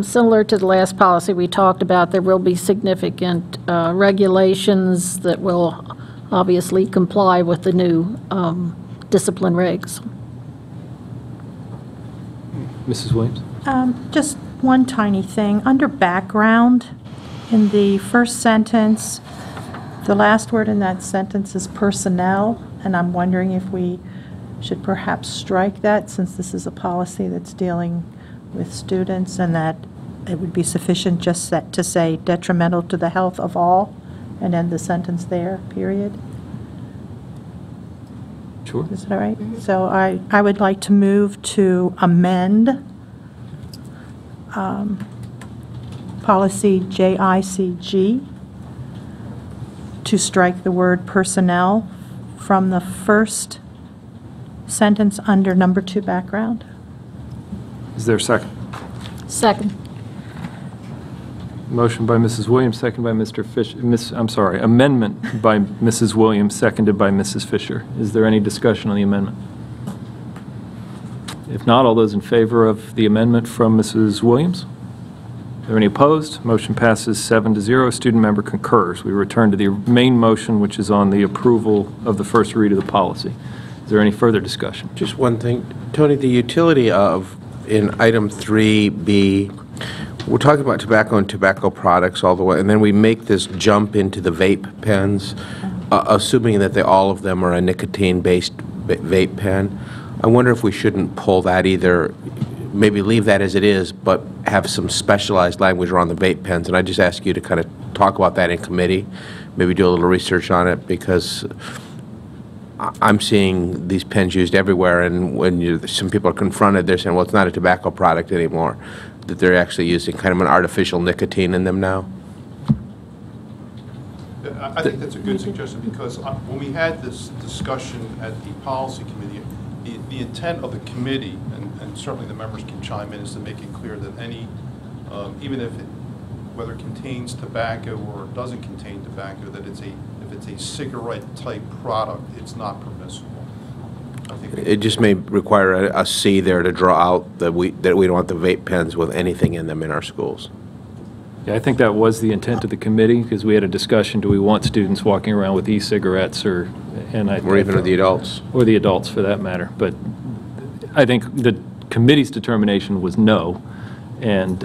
similar to the last policy we talked about, there will be significant regulations that will obviously comply with the new discipline regs. Mrs. Williams? Just one tiny thing. Under background, in the first sentence, the last word in that sentence is personnel, and I'm wondering if we should perhaps strike that, since this is a policy that's dealing with students, and that it would be sufficient just to say detrimental to the health of all, and end the sentence there, period. Sure. Is that all right? So I would like to move to amend policy JICG to strike the word personnel from the first sentence under number 2 background. Is there a second? Second. Motion by Mrs. Williams, seconded by Mr. Fisher. Amendment by Mrs. Williams, seconded by Mrs. Fisher. Is there any discussion on the amendment? If not, all those in favor of the amendment from Mrs. Williams? Are there any opposed? Motion passes 7-0. Student member concurs. We return to the main motion, which is on the approval of the first read of the policy. Is there any further discussion? Just one thing. Tony, the utility of, in item 3B, we're talking about tobacco and tobacco products all the way, and then we make this jump into the vape pens, assuming that all of them are a nicotine-based vape pen. I wonder if we shouldn't pull that either, maybe leave that as it is, but have some specialized language around the vape pens. And I just ask you to kind of talk about that in committee, maybe do a little research on it, because I'm seeing these pens used everywhere, and when some people are confronted, they're saying, well, it's not a tobacco product anymore, that they're actually using kind of an artificial nicotine in them now. I think that's a good suggestion, because when we had this discussion at the policy committee, the intent of the committee, and certainly the members can chime in, is to make it clear that any, even if it, whether it contains tobacco or doesn't contain tobacco, that if it's a cigarette-type product, it's not permissible. I think it just may require a C there to draw out that we don't want the vape pens with anything in them in our schools. Yeah, I think that was the intent of the committee, because we had a discussion, do we want students walking around with e-cigarettes, or even the adults. Or the adults, for that matter. But I think the committee's determination was no, and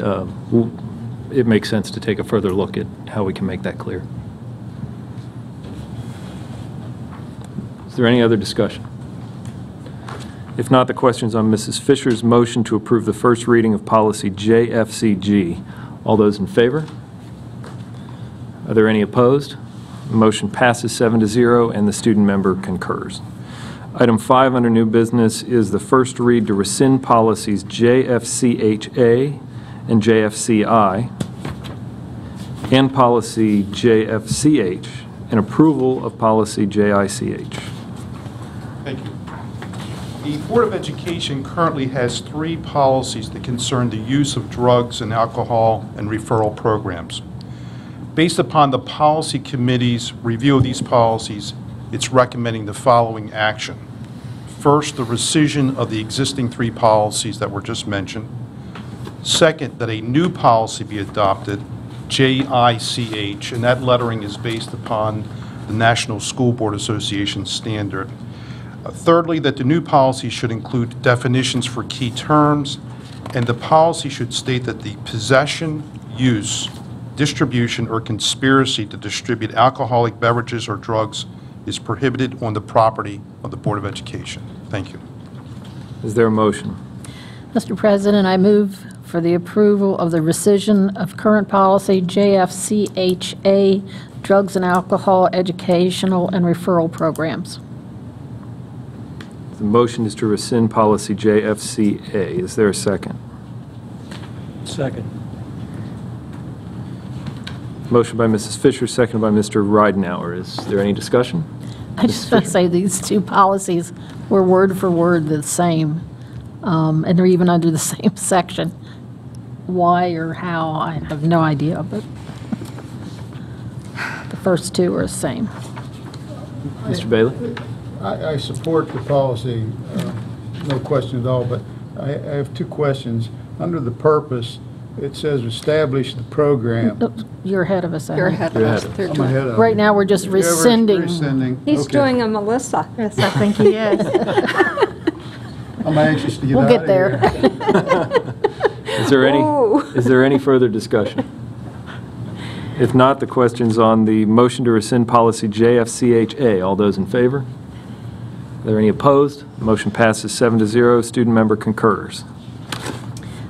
it makes sense to take a further look at how we can make that clear. Is there any other discussion? If not, the question's on Mrs. Fisher's motion to approve the first reading of policy JFCG. All those in favor? Are there any opposed? The motion passes 7-0, and the student member concurs. Item 5 under new business is the first read to rescind policies JFCHA and JFCI and policy JFCH and approval of policy JICH. Thank you. The Board of Education currently has 3 policies that concern the use of drugs and alcohol and referral programs. Based upon the policy committee's review of these policies, it's recommending the following action. First, the rescission of the existing 3 policies that were just mentioned. Second, that a new policy be adopted, JICH, and that lettering is based upon the National School Board Association standard. Thirdly, that the new policy should include definitions for key terms, and the policy should state that the possession, use, distribution, or conspiracy to distribute alcoholic beverages or drugs is prohibited on the property of the Board of Education. Thank you. Is there a motion? Mr. President, I move for the approval of the rescission of current policy JFCHA, drugs and alcohol educational and referral programs. The motion is to rescind policy JFCA. Is there a second? Second. Motion by Mrs. Fisher, seconded by Mr. Ridenhour. Is there any discussion? I just want to say these 2 policies were word for word the same, and they're even under the same section. Why or how, I have no idea, but the first 2 are the same. Mr. Bailey? I support the policy, no question at all, but I have 2 questions. Under the purpose, it says establish the program. You're ahead of us. You're ahead of us. I'm ahead of Right you. now, we're just Yeah, we're rescinding. rescinding. He's Okay. doing a Melissa. Yes, I think he is. I'm anxious to get We'll out get of there. here. Is there any further discussion? If not, the question's on the motion to rescind policy JFCHA. All those in favor? Are there any opposed? Motion passes 7-0. Student member concurs.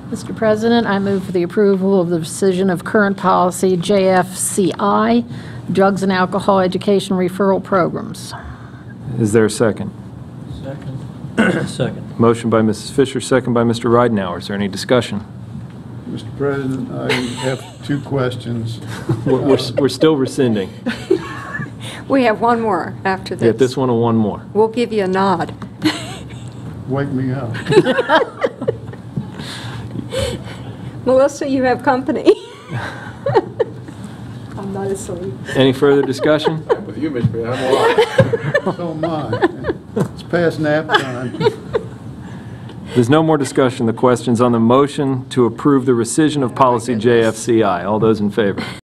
Mr. President, I move for the approval of the rescission of current policy JFCI, drugs and alcohol education referral programs. Is there a second? Second. Second. Motion by Mrs. Fisher, second by Mr. Ridenhour. Is there any discussion? Mr. President, I have 2 questions. We're still rescinding. We have one more after this. Yeah, this one and one more. We'll give you a nod. Wake me up. Melissa, you have company. I'm not asleep. Any further discussion? With you, Mr. Mayor, I'm all right. So am I. It's past nap time. There's no more discussion. The question's on the motion to approve the rescission of policy JFCI. All those in favor?